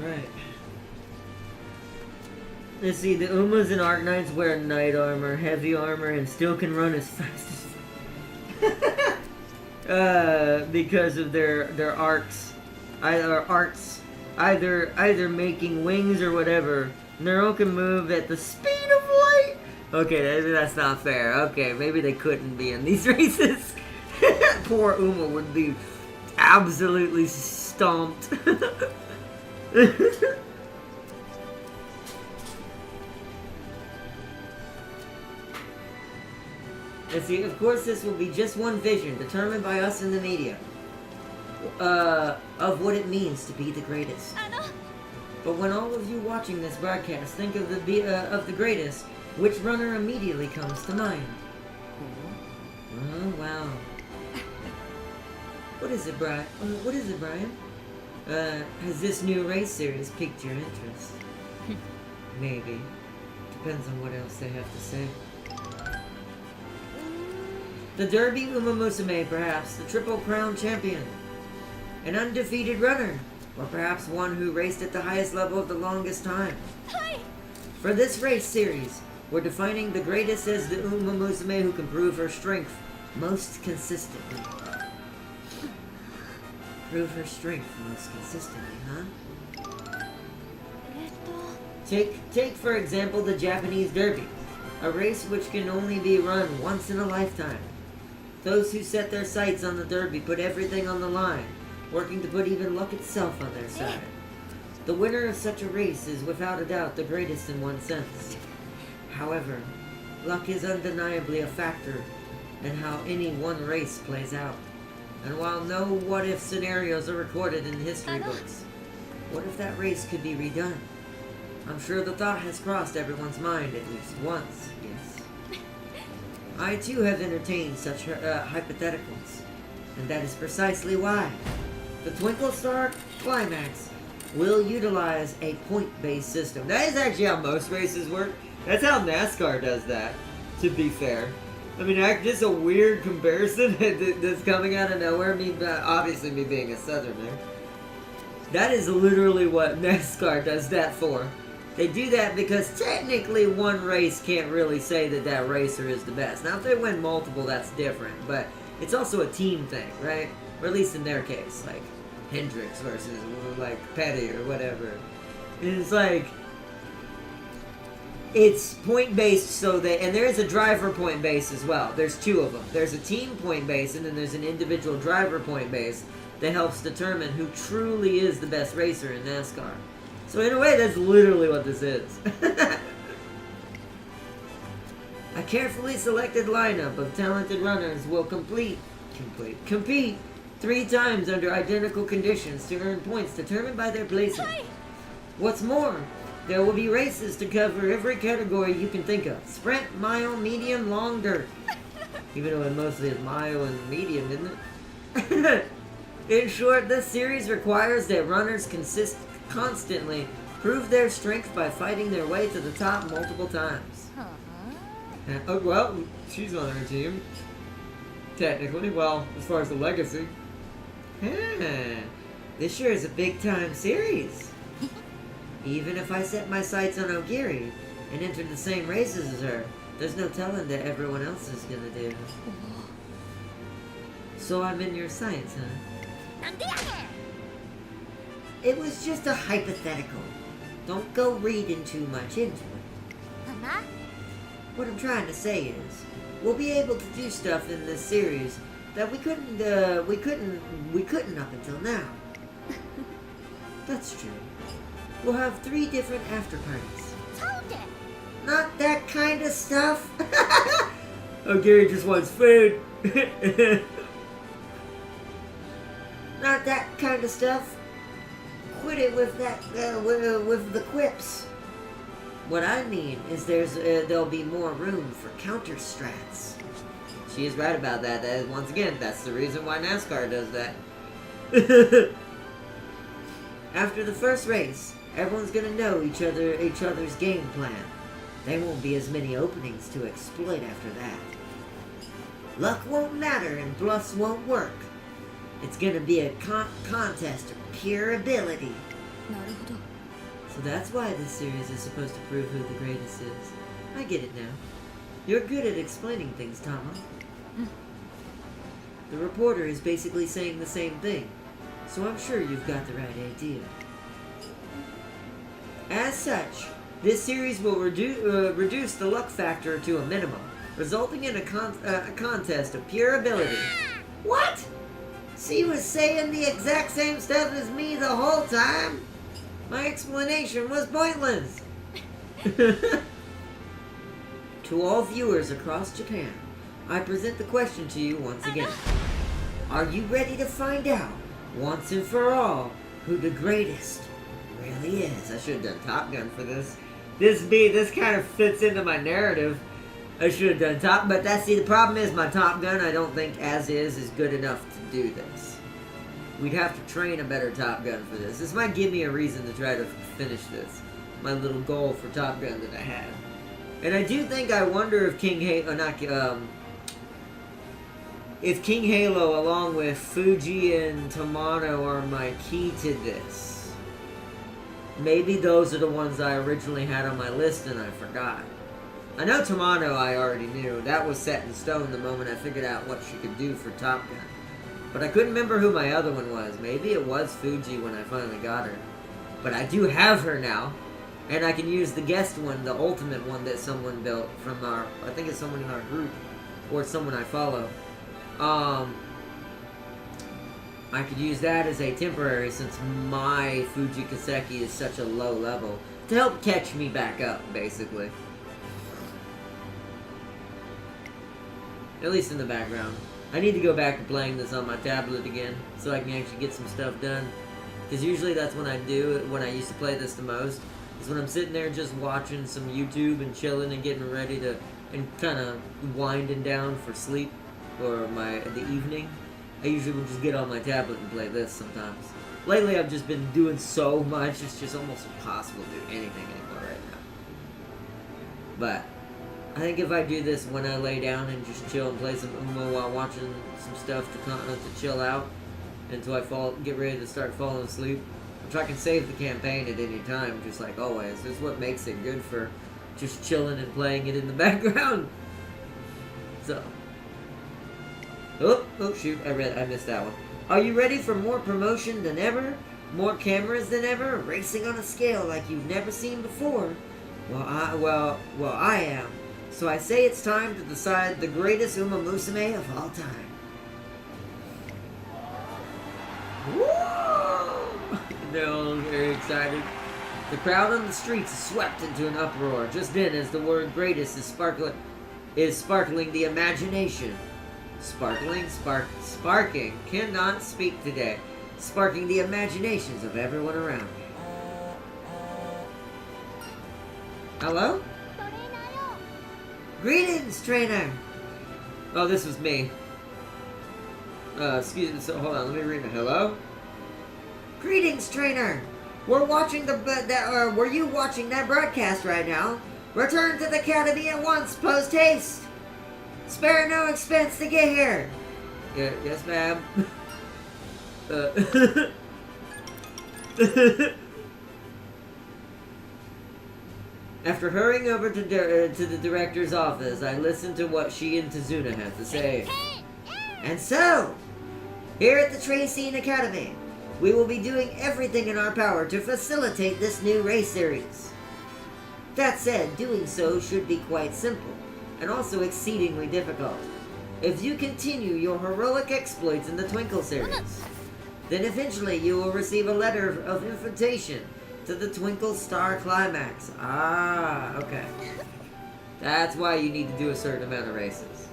Alright. Let's see, the Umas and Arknights wear knight armor, heavy armor, and still can run as fast as because of their arts. Either making wings or whatever. Neuro can move at the speed of light. Okay, maybe that's not fair. Okay, maybe they couldn't be in these races. Poor Uma would be absolutely stomped. Let's see, of course this will be just one vision, determined by us in the media, of what it means to be the greatest. But when all of you watching this broadcast think of the greatest, which runner immediately comes to mind? Oh, wow. What is it, Brian? Has this new race series piqued your interest? Maybe. Depends on what else they have to say. The Derby Umamusume, perhaps the Triple Crown champion. An undefeated runner. Or perhaps one who raced at the highest level of the longest time. For this race series, we're defining the greatest as the Umamusume who can prove her strength most consistently. Prove her strength most consistently, huh? Take for example the Japanese Derby, a race which can only be run once in a lifetime. Those who set their sights on the Derby put everything on the line, working to put even luck itself on their side. The winner of such a race is without a doubt the greatest in one sense. However, luck is undeniably a factor in how any one race plays out. And while no what-if scenarios are recorded in history books, what if that race could be redone? I'm sure the thought has crossed everyone's mind at least once, yes. I too have entertained such hypotheticals, and that is precisely why the Twinkle Star Climax will utilize a point-based system. That is actually how most races work. That's how NASCAR does that, to be fair. I mean, just a weird comparison that's coming out of nowhere. Obviously me being a Southerner. That is literally what NASCAR does that for. They do that because technically one race can't really say that that racer is the best. Now, if they win multiple, that's different. But it's also a team thing, right? Or at least in their case, like Hendricks versus like Petty or whatever. And it's like, it's point based, so that, and there is a driver point base as well. There's two of them. There's a team point base, and then there's an individual driver point base that helps determine who truly is the best racer in NASCAR. So in a way, that's literally what this is. A carefully selected lineup of talented runners will compete 3 times under identical conditions to earn points determined by their placing. What's more, there will be races to cover every category you can think of. Sprint, mile, medium, long, dirt. Even though it mostly is mile and medium, isn't it? In short, this series requires that runners constantly prove their strength by fighting their way to the top multiple times. Oh, well, she's on her team. Technically, well, as far as the legacy. This sure is a big-time series. Even if I set my sights on Ogiri and entered the same races as her, there's no telling that everyone else is gonna do. So I'm in your sights, huh? It was just a hypothetical. Don't go reading too much into it. What I'm trying to say is, we'll be able to do stuff in this series that we couldn't up until now. That's true. We'll have 3 different after parties. Not that kind of stuff. Oh, Gary just wants food. Not that kind of stuff. Quit it with that, with the quips. What I mean is there'll be more room for counter strats. She is right about that. Once again, that's the reason why NASCAR does that. After the first race, everyone's gonna know each other's game plan. There won't be as many openings to exploit after that. Luck won't matter and bluffs won't work. It's gonna be a contest of pure ability. So that's why this series is supposed to prove who the greatest is. I get it now. You're good at explaining things, Tama. The reporter is basically saying the same thing, so I'm sure you've got the right idea. As such, this series will reduce the luck factor to a minimum, resulting in a contest of pure ability. What? She was saying the exact same stuff as me the whole time? My explanation was pointless. To all viewers across Japan, I present the question to you once again. Are you ready to find out, once and for all, who the greatest really is? I should have done Top Gun for this. This kind of fits into my narrative. I should have done but the problem is my Top Gun, I don't think as is good enough to do this. We'd have to train a better Top Gun for this. This might give me a reason to try to finish this. My little goal for Top Gun that I had. And I do think, I wonder if if King Halo along with Fuji and Tamano are my key to this. Maybe those are the ones I originally had on my list and I forgot. I know Tamano I already knew. That was set in stone the moment I figured out what she could do for Top Gun. But I couldn't remember who my other one was. Maybe it was Fuji when I finally got her. But I do have her now. And I can use the guest one, the ultimate one that someone built from I think it's someone in our group. Or someone I follow. I could use that as a temporary since my Fuji Kaseki is such a low level to help catch me back up, basically. At least in the background. I need to go back to playing this on my tablet again so I can actually get some stuff done. Because usually that's when I do it, when I used to play this the most, is when I'm sitting there just watching some YouTube and chilling and getting ready to, and kind of winding down for sleep, or the evening. I usually will just get on my tablet and play this sometimes. Lately I've just been doing so much, it's just almost impossible to do anything anymore right now. But I think if I do this when I lay down and just chill and play some Umo while watching some stuff to chill out until I get ready to start falling asleep, which I can save the campaign at any time, just like always. This is what makes it good for just chilling and playing it in the background. So, oh shoot, I missed that one. Are you ready for more promotion than ever? More cameras than ever? Racing on a scale like you've never seen before? Well, I am. So I say it's time to decide the greatest Umamusume of all time. Woo! They're all very excited. The crowd on the streets is swept into an uproar just then as the word greatest is sparkling the imagination. Sparking. Cannot speak today. Sparking the imaginations of everyone around me. Hello? Greetings, trainer! Oh, this was me. Excuse me, so hold on, let me read it. Hello? Greetings, trainer! Were you watching that broadcast right now? Return to the academy at once, post haste! Spare no expense to get here! Yes, ma'am. After hurrying over to the director's office, I listened to what she and Tazuna had to say. And so, here at the Tracine Academy, we will be doing everything in our power to facilitate this new race series. That said, doing so should be quite simple, and also exceedingly difficult. If you continue your heroic exploits in the Twinkle series, then eventually you will receive a letter of invitation to the Twinkle Star Climax. Ah, okay. That's why you need to do a certain amount of races.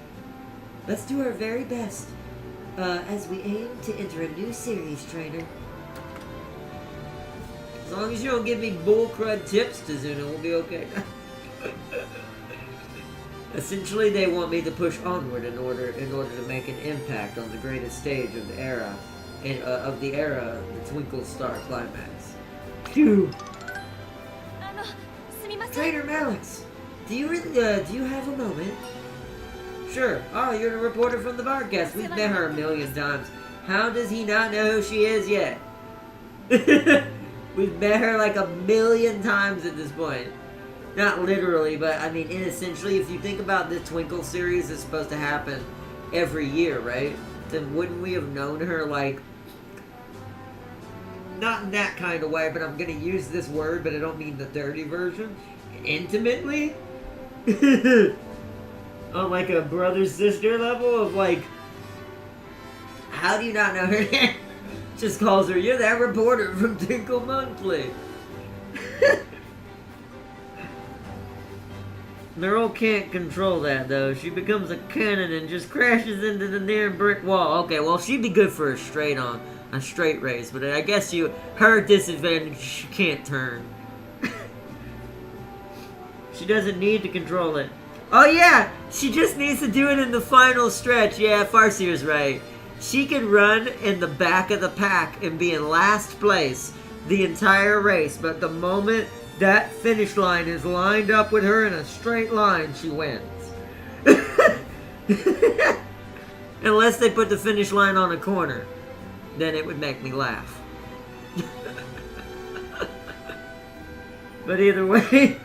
Let's do our very best, as we aim to enter a new series, trainer. As long as you don't give me bullcrud tips, Tazuna, we'll be okay. Essentially, they want me to push onward in order to make an impact on the greatest stage of the era, the Twinkle Star Climax. Phew. Trainer Malix, do you have a moment? Sure. Oh, you're a reporter from the broadcast. We've met her a million times. How does he not know who she is yet? We've met her like a million times at this point. Not literally, but I mean, essentially, if you think about the Twinkle series is supposed to happen every year, right? Then wouldn't we have known her, like, not in that kind of way, but I'm gonna use this word, but I don't mean the dirty version. Intimately? On like a brother-sister level of like, how do you not know her name? Just calls her, you're that reporter from Tinkle Monthly. Meryl can't control that though. She becomes a cannon and just crashes into the near brick wall. Okay, well she'd be good for a straight race, but I guess her disadvantage, she can't turn. She doesn't need to control it. Oh yeah, she just needs to do it in the final stretch. Yeah, Farseer's right. She can run in the back of the pack and be in last place the entire race, but the moment that finish line is lined up with her in a straight line, she wins. Unless they put the finish line on a corner. Then it would make me laugh. But either way...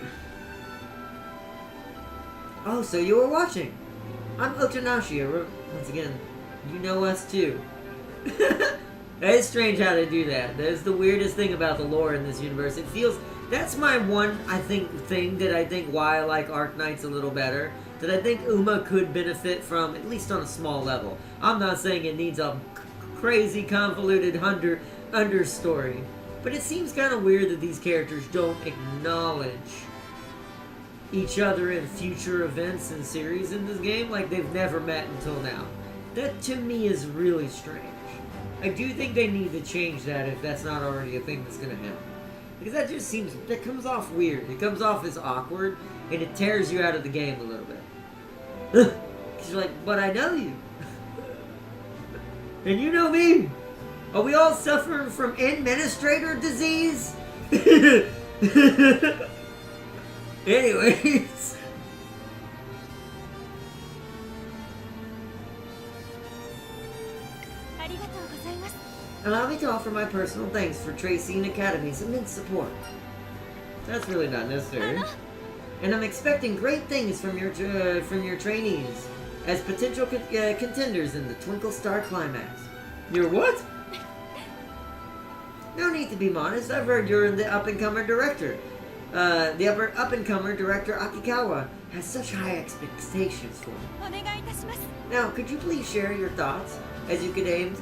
Oh, so you were watching. I'm Otanashi. Once again, you know us too. It's strange how they do that. That's the weirdest thing about the lore in this universe. It feels... That's my one, thing that I think why I like Arknights a little better. That I think Uma could benefit from, at least on a small level. I'm not saying it needs a crazy, convoluted understory. But it seems kind of weird that these characters don't acknowledge each other in future events and series in this game, like they've never met until now. That to me is really strange. I do think they need to change that if that's not already a thing that's gonna happen. Because that just seems, that comes off weird. It comes off as awkward, and it tears you out of the game a little bit. Because you're like, but I know you. And you know me. Are we all suffering from administrator disease? Anyways. Allow me to offer my personal thanks for Tracy and Academy's immense support. That's really not necessary. And I'm expecting great things from your trainees as potential contenders in the Twinkle Star Climax. You're what? No need to be modest. I've heard you're the up-and-comer director. The up-and-comer director Akikawa has such high expectations for me. Now, could you please share your thoughts as you aim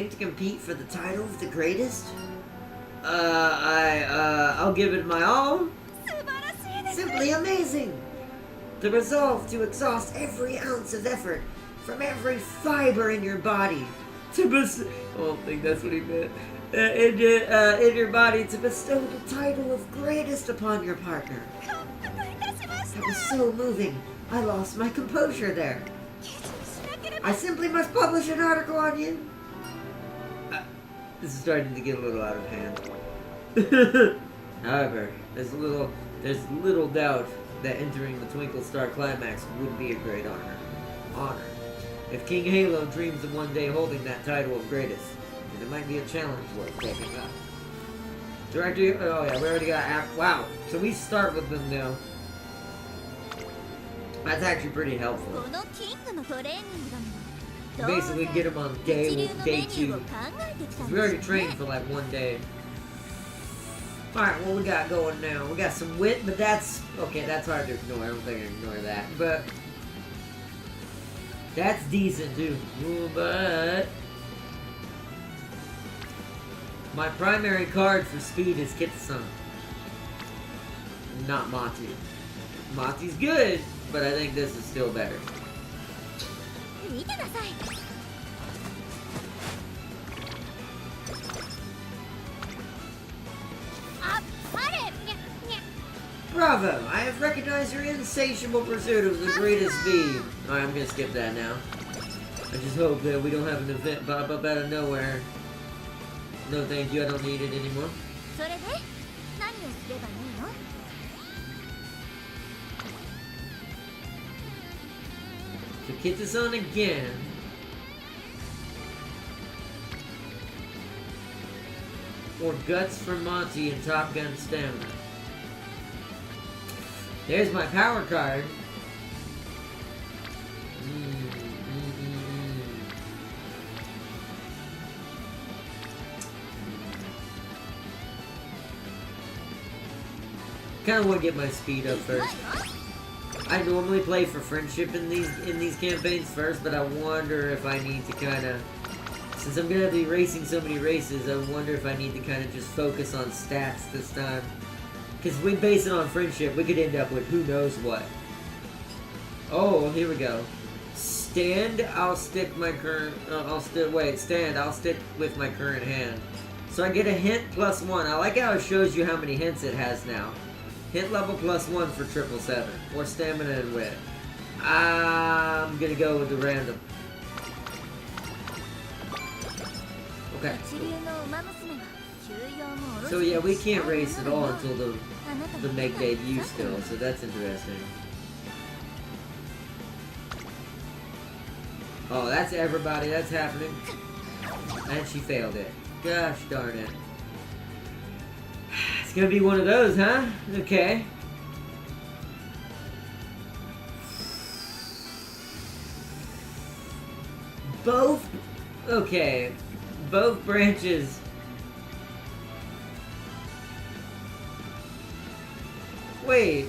to compete for the title of the greatest? I'll give it my all. Simply amazing. The resolve to exhaust every ounce of effort from every fiber in your body to I don't think that's what he meant. In your body to bestow the title of greatest upon your partner. That was so moving. I lost my composure there. I simply must publish an article on you. This is starting to get a little out of hand. However, there's little doubt that entering the Twinkle Star Climax would be a great honor. If King Halo dreams of one day holding that title of greatest, then it might be a challenge worth taking up. Director, oh yeah, we already got wow. So we start with them now. That's actually pretty helpful. Basically get him on day 2. We already trained for like 1 day. Alright, what we got going now? We got some wit, but that's... Okay, that's hard to ignore. I don't think I can ignore that. But... that's decent, too. Ooh, but... my primary card for speed is Kitsu-san. Not Mati. Mati's good, but I think this is still better. Bravo! I have recognized your insatiable pursuit of the greatest speed. Alright, I'm gonna skip that now. I just hope that we don't have an event pop up out of nowhere. No thank you, I don't need it anymore. So Kitsu-san again. Or Guts for Monty and Top Gun Stamina. There's my power card. Kind of want to get my speed up first. I normally play for friendship in these campaigns first, but I wonder if I need to kind of, since I'm gonna be racing so many races, I wonder if I need to kind of just focus on stats this time. Because if we base it on friendship, we could end up with who knows what. Oh, here we go. Stand, I'll stick my current... stand, I'll stick with my current hand. So I get a hint +1. I like how it shows you how many hints it has now. Hint level +1 for 777. Or stamina and wit. I'm gonna go with the random. Okay. So yeah, we can't race at all until the make debut still, so that's interesting. Oh, that's everybody, that's happening. And she failed it. Gosh darn it. It's gonna be one of those, huh? Okay. Both branches. Wait.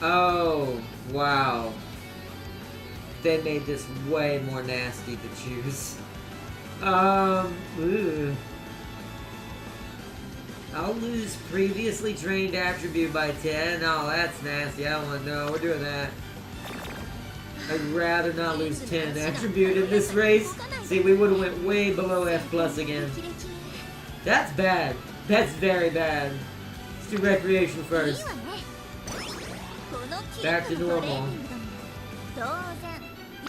Oh, wow. they made this way more nasty to choose. Ooh. I'll lose previously trained attribute by 10. Oh, that's nasty. I don't want to know. We're doing that. I'd rather not lose 10 attribute in this race. See, we would have went way below F plus again. That's bad. That's very bad. Let's do recreation first. Back to normal.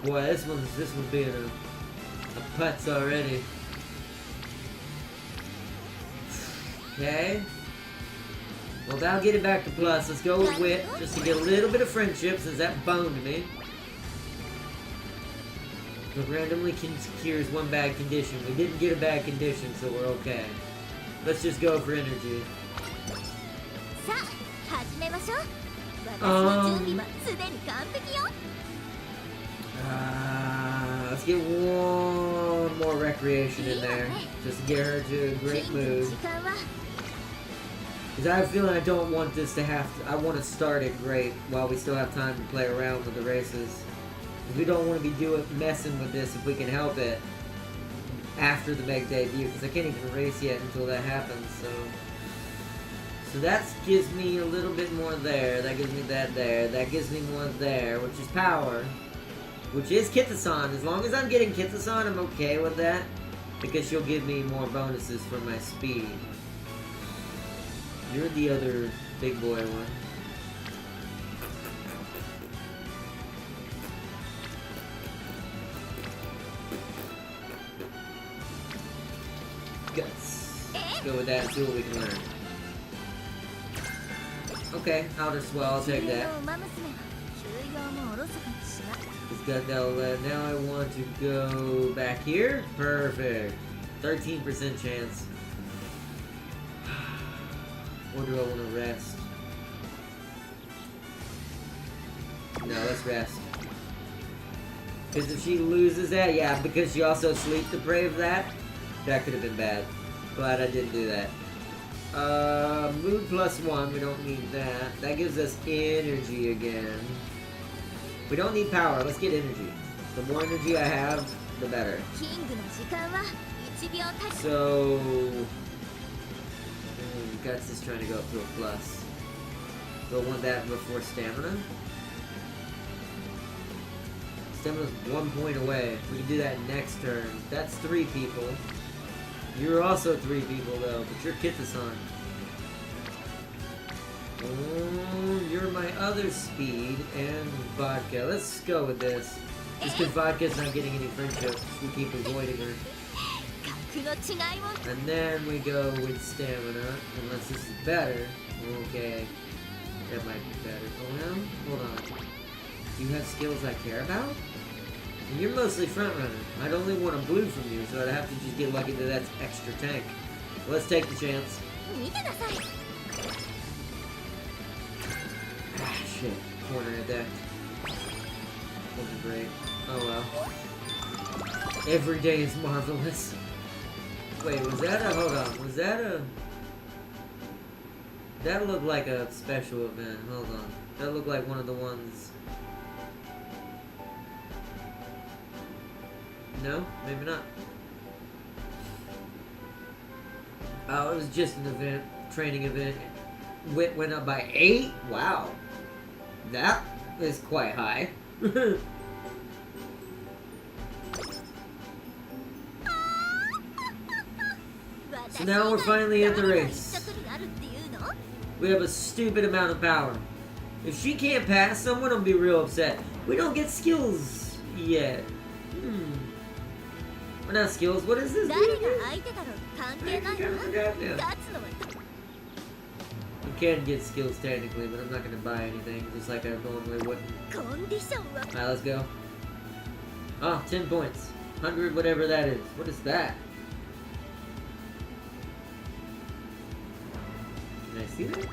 Boy, this one's being a putz already. Okay. Well, that'll get it back to plus. Let's go with wit, just to get a little bit of friendship, since that boned me. It randomly cures one bad condition. We didn't get a bad condition, so we're okay. Let's just go for energy. Let's get one more recreation in there, just to get her to a great mood. Because I have a feeling I don't want this to have to, I want to start it great while we still have time to play around with the races. We don't want to be messing with this if we can help it after the Meg debut, because I can't even race yet until that happens, so that gives me a little bit more there, that gives me that there, that gives me more there, which is power, which is Kitasan. As long as I'm getting Kitasan, I'm okay with that, because she'll give me more bonuses for my speed. You're the other big boy one. Guts. Let's go with that and see what we can learn. Okay, outer swell, I'll take that. It's got that. Now I want to go back here. Perfect. 13% chance. Or do I want to rest? No, let's rest. Because if she loses that, yeah, because she also sleep deprived that could have been bad. Glad I didn't do that. Mood +1, we don't need that. That gives us energy again. We don't need power, let's get energy. The more energy I have, the better. So... Guts is trying to go up to a plus. We'll want that before stamina. Stamina's 1 point away. We can do that next turn. That's 3 people. You're also 3 people though, but you're Kitasan. Oh, you're my other speed and vodka. Let's go with this. Just because vodka's not getting any friendship, we keep avoiding her. And then we go with stamina, unless this is better. Okay, that might be better. Oh no, hold on. Do you have skills I care about? And you're mostly front runner. I'd only want a blue from you, so I'd have to just get lucky that that's extra tank. Let's take the chance. Ah, shit. Corner attack. Wasn't great. Oh well. Every day is marvelous. Wait, was that a... Hold on. Was that a... That looked like a special event. Hold on. That looked like one of the ones... No? Maybe not. Oh, it was just an event. Training event. Wit went up by 8? Wow. That is quite high. So now we're finally at the race. We have a stupid amount of power. If she can't pass, someone will be real upset. We don't get skills yet. We're not skills. What is this? I forgot now. You can get skills technically, but I'm not going to buy anything, just like I normally wouldn't. Alright, let's go. Oh, 10 points. 100, whatever that is. What is that? Can I see that?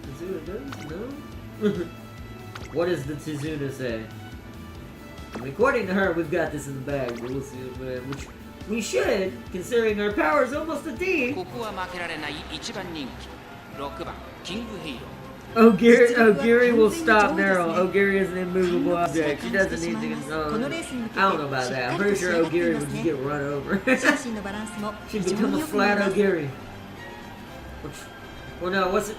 Tizuna does? No? What does the Tizuna say? I mean, according to her, we've got this in the bag, but we'll see which we should, considering our power is almost a D. Ogiri will stop Daryl. Ogiri is an immovable object. She doesn't need to. I don't know about that. I'm pretty sure Ogiri would just get run over. She'd become a flat Ogiri. Well, no, what's it?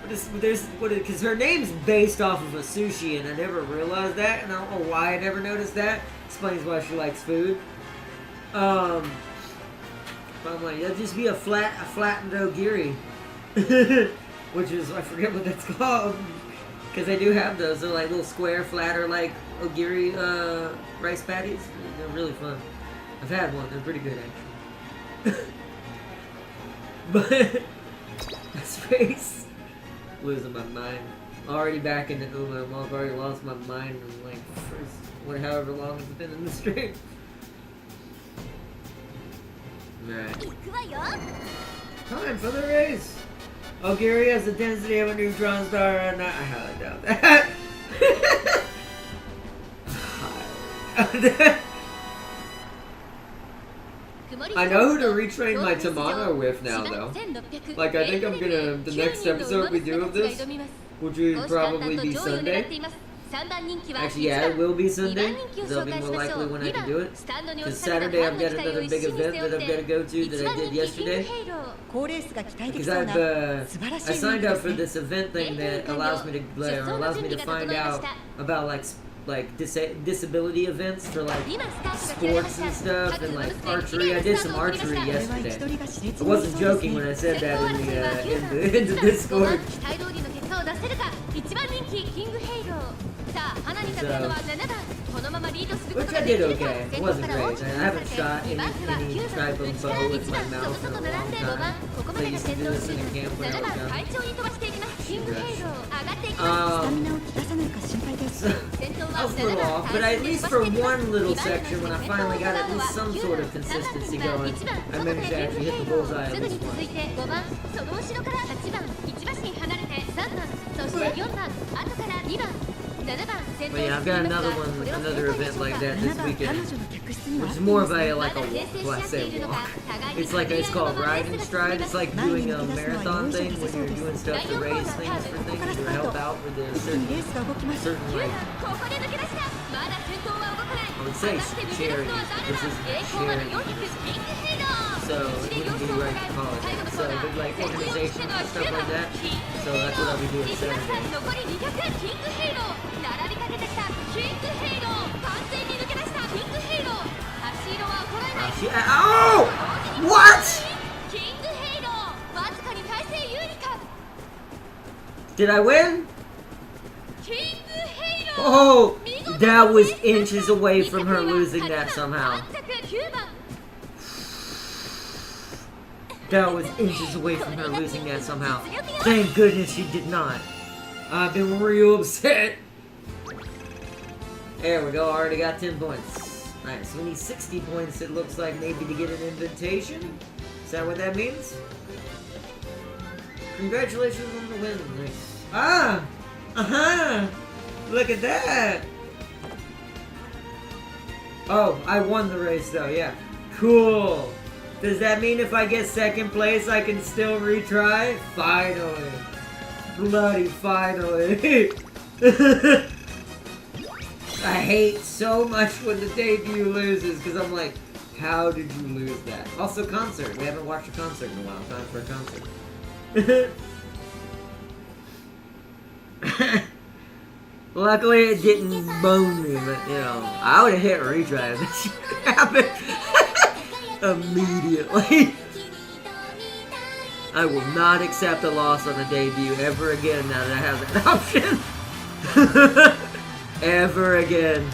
Because her name's based off of a sushi, and I never realized that, and I don't know why I never noticed that. Explains why she likes food. But I'm like, that'd just be a flattened Ogiri. Which is, I forget what that's called. Because they do have those. They're like little square, flatter, like Ogiri rice patties. They're really fun. I've had one. They're pretty good, actually. But, this face. Losing my mind. Already back into Uma. I've already lost my mind in like however long it's been in the stream. Alright. Time for the race! Ogiri has the density of a neutron star and I highly doubt that. I know who to retrain my Tamano with now, though. Like, I think I'm gonna, the next episode we do of this, which would probably be Sunday. Actually, yeah, it will be Sunday. That'll be more likely when I can do it. Because Saturday I've got another big event that I've got to go to that I did yesterday. Because I signed up for this event thing that allows me to find out about like disability events for like sports and stuff and like archery. I did some archery yesterday. I wasn't joking when I said that in the Discord. Which I did okay. It wasn't great. I haven't shot any type of bow with my mouth in a long time. I used to do this in a camp when I was young. I was a little off, but at least for one little section, when I finally got at least some sort of consistency going, I managed to actually hit the bullseye on this one. But yeah, I've got another event like that this weekend, which is more of a walk. Well, I say walk. It's called Ride and Stride. It's like doing a marathon thing when you're doing stuff to raise things for things or help out with a certain like, I would say charity. This is charity. So it wouldn't be right to call it that. So there's like organizations and stuff like that. So that's what I'll be doing Saturday. Oh! What? Did I win? Oh! That was inches away from her losing that somehow. That was inches away from her losing that somehow. Thank goodness she did not. I've been real upset. There we go, already got 10 points. Nice, we need 60 points, it looks like, maybe to get an invitation? Is that what that means? Congratulations on the win. Nice. Ah! Uh-huh! Look at that! Oh, I won the race though, yeah. Cool! Does that mean if I get second place, I can still retry? Finally! Bloody finally! I hate so much when the debut loses, because I'm like, how did you lose that? Also, concert. We haven't watched a concert in a while. Time for a concert. Luckily, it didn't bone me, but, you know, I would have hit retry if this happened. Immediately. I will not accept a loss on a debut ever again now that I have that option. Ever again.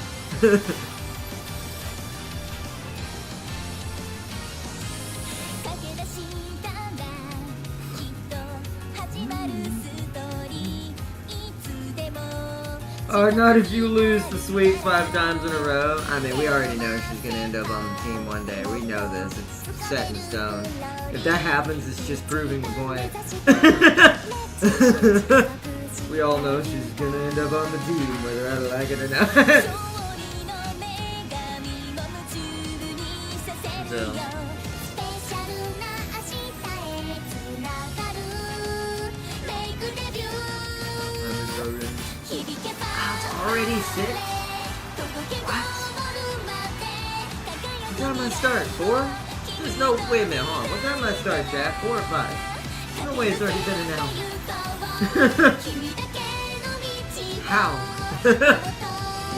Or not if you lose the sweep 5 times in a row. I mean, we already know she's gonna end up on the team one day. We know this. It's set in stone. If that happens, it's just proving the point. We all know she's gonna end up on the team, whether I like it or not. So. 6? What? What time am I start? 4? There's no, wait a minute, hold on. What time am I start, Jack? 4 or 5? There's no way it's already been an hour. How?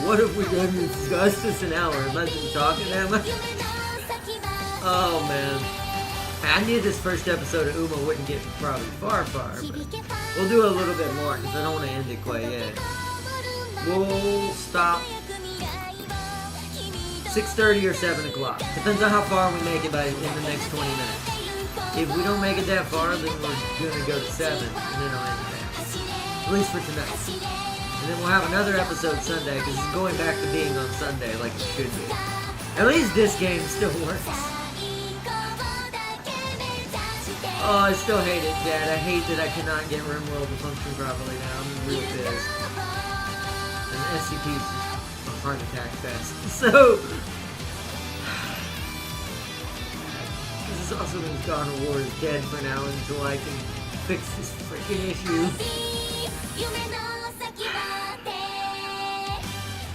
What have we done to discuss this an hour? Have I been talking that much? Oh man. I knew this first episode of Uma wouldn't get probably far, but we'll do a little bit more because I don't want to end it quite yet. We'll stop 6:30 or 7 o'clock. Depends on how far we make it in the next 20 minutes. If we don't make it that far, then we're gonna go to 7 and then I'll end it there. At least for tonight. And then we'll have another episode Sunday because it's going back to being on Sunday like it should be. At least this game still works. Oh, I still hate it, Dad. I hate that I cannot get RimWorld to function properly now. I'm real pissed. And SCP's a heart attack fest. So, this is also means God of War is dead for now until I can fix this freaking issue.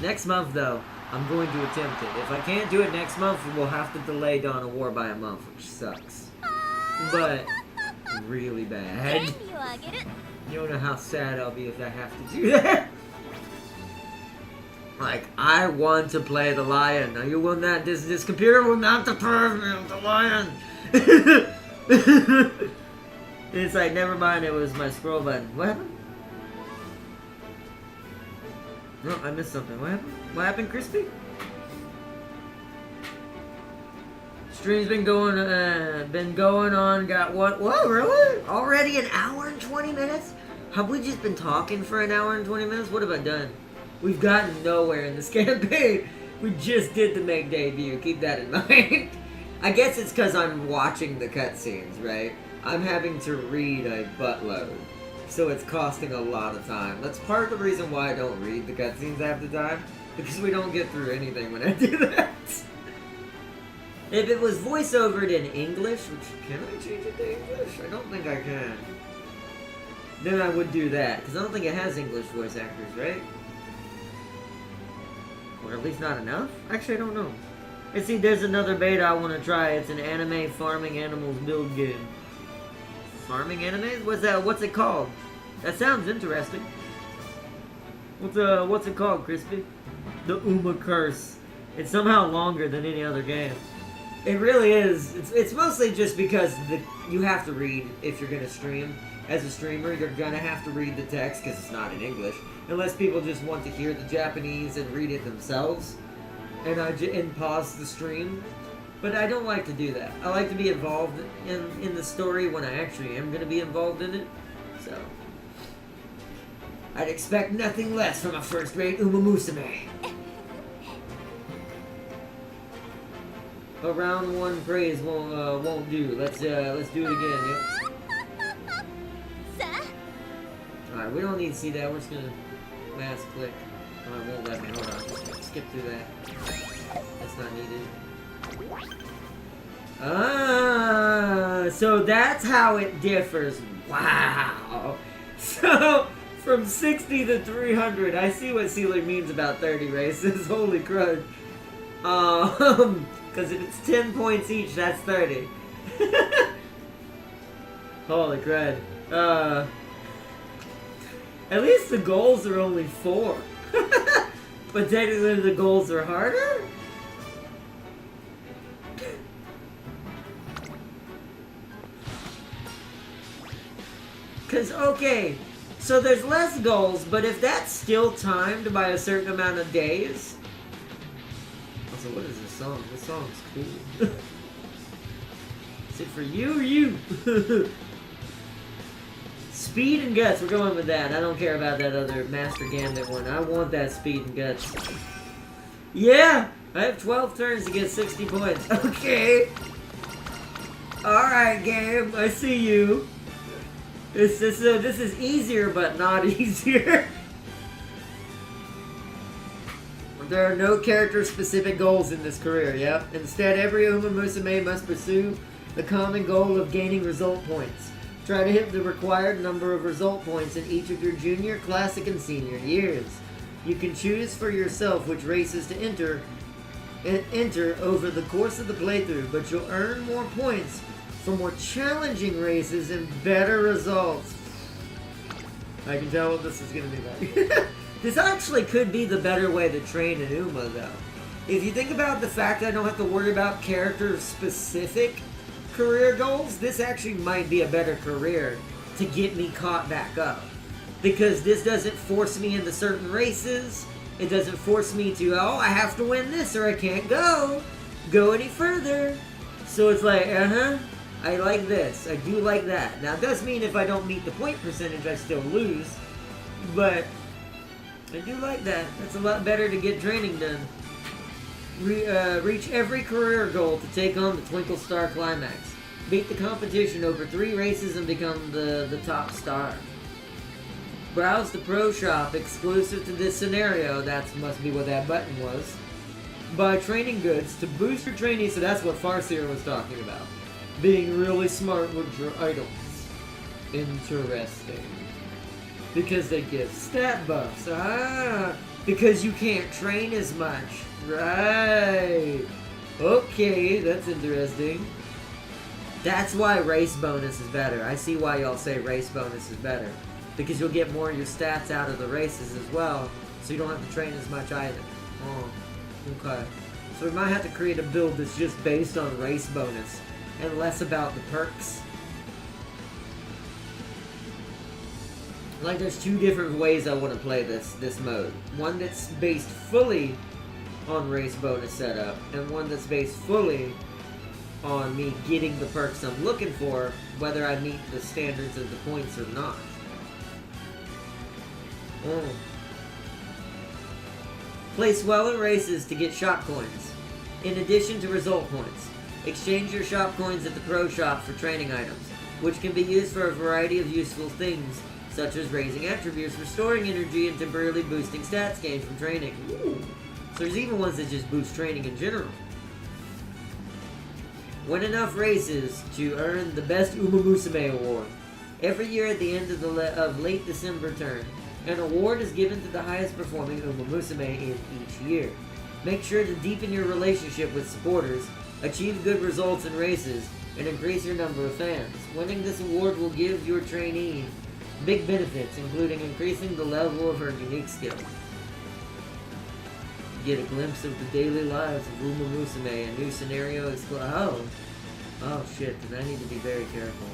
Next month, though, I'm going to attempt it. If I can't do it next month, we'll have to delay Dawn of War by a month, which sucks. But really bad. You don't know how sad I'll be if I have to do that. Like, I want to play the lion. Now you will not, this computer will not approve me of the lion. It's like, never mind, it was my scroll button. What happened? No, I missed something. What happened? What happened, Crispy? Stream's been going on, got what? What, really? Already an hour and 20 minutes? Have we just been talking for an hour and 20 minutes? What have I done? We've gotten nowhere in this campaign. We just did the Meg debut. Keep that in mind. I guess it's because I'm watching the cutscenes, right? I'm having to read a buttload. So it's costing a lot of time. That's part of the reason why I don't read the cutscenes half the time. Because we don't get through anything when I do that. If it was voiceovered in English, which, can I change it to English? I don't think I can. Then I would do that, because I don't think it has English voice actors, right? Or at least not enough? Actually, I don't know. And see, there's another beta I want to try. It's an anime farming animals build game. Farming animes? What's it called? That sounds interesting. What's it called, Crispy? The Uma Curse. It's somehow longer than any other game. It really is. It's mostly just because you have to read if you're gonna stream. As a streamer, you're gonna have to read the text because it's not in English. Unless people just want to hear the Japanese and read it themselves, and pause the stream. But I don't like to do that. I like to be involved in the story when I actually am gonna be involved in it. So I'd expect nothing less from a first-rate Umamusume. A round one praise won't do. Let's do it again. Yep. Alright, we don't need to see that. We're just gonna mass click. Oh, it won't let me. Hold on. Just skip through that. That's not needed. Ah, so that's how it differs. Wow. So from 60 to 300, I see what Sealer means about 30 races. Holy crud. Because if it's 10 points each, that's 30. Holy crud. At least the goals are only 4. But technically the goals are harder? Because, okay, so there's less goals, but if that's still timed by a certain amount of days... Also, what is this song? This song's cool. Is it for you or you? Speed and Guts, we're going with that. I don't care about that other Master Gambit one. I want that Speed and Guts. Yeah! I have 12 turns to get 60 points. Okay! Alright, game. I see you. This is easier, but not easier. There are no character-specific goals in this career, yep. Instead, every Umamusume must pursue the common goal of gaining result points. Try to hit the required number of result points in each of your junior, classic, and senior years. You can choose for yourself which races to enter over the course of the playthrough, but you'll earn more points for more challenging races and better results. I can tell what this is going to be like. This actually could be the better way to train an Uma, though. If you think about the fact that I don't have to worry about character-specific career goals, this actually might be a better career to get me caught back up. Because this doesn't force me into certain races. It doesn't force me to, oh, I have to win this or I can't go any further. So it's like, I like this. I do like that. Now, it does mean if I don't meet the point percentage, I still lose. But I do like that. That's a lot better to get training done. Reach every career goal to take on the Twinkle Star Climax. Beat the competition over 3 races and become the top star. Browse the Pro Shop exclusive to this scenario. That must be what that button was. Buy training goods to boost your training. So that's what Farseer was talking about. Being really smart with your items. Interesting. Because they give stat buffs. Because you can't train as much. Right. Okay, that's interesting. That's why race bonus is better. I see why y'all say race bonus is better. Because you'll get more of your stats out of the races as well. So you don't have to train as much either. Oh, okay. So we might have to create a build that's just based on race bonus. And less about the perks. Like, there's 2 different ways I want to play this mode. One that's based fully on race bonus setup, and one that's based fully on me getting the perks I'm looking for, whether I meet the standards of the points or not. Place well in races to get shop coins, in addition to result points. Exchange your shop coins at the Pro Shop for training items, which can be used for a variety of useful things, such as raising attributes, restoring energy, and temporarily boosting stats gained from training. Ooh. So there's even ones that just boost training in general. Win enough races to earn the Best Umamusume Award. Every year at the end of late December term, an award is given to the highest performing Umamusume in each year. Make sure to deepen your relationship with supporters, achieve good results in races, and increase your number of fans. Winning this award will give your trainee big benefits, including increasing the level of her unique skill. Get a glimpse of the daily lives of Umamusume, a new scenario Oh shit, then I need to be very careful.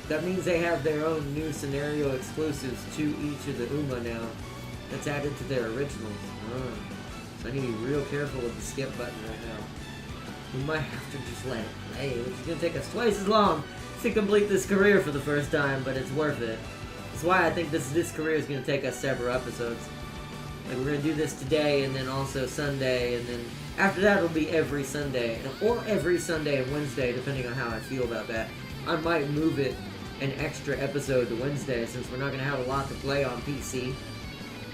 That means they have their own new scenario exclusives to each of the Uma now. That's added to their originals. So I need to be real careful with the skip button right now. We might have to just let it play, which is going to take us twice as long to complete this career for the first time, but it's worth it. That's why I think this career is going to take us several episodes. Like, we're going to do this today, and then also Sunday, and then after that it'll be every Sunday, or every Sunday and Wednesday, depending on how I feel about that. I might move it an extra episode to Wednesday, since we're not going to have a lot to play on PC.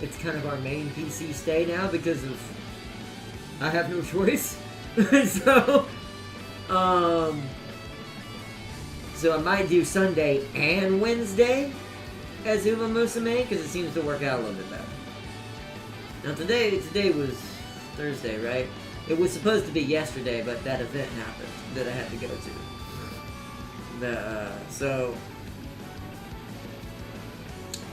It's kind of our main PC stay now, because of I have no choice. So I might do Sunday and Wednesday as Umamusume, because it seems to work out a little bit better. Now today was Thursday, right? It was supposed to be yesterday, but that event happened that I had to go to. So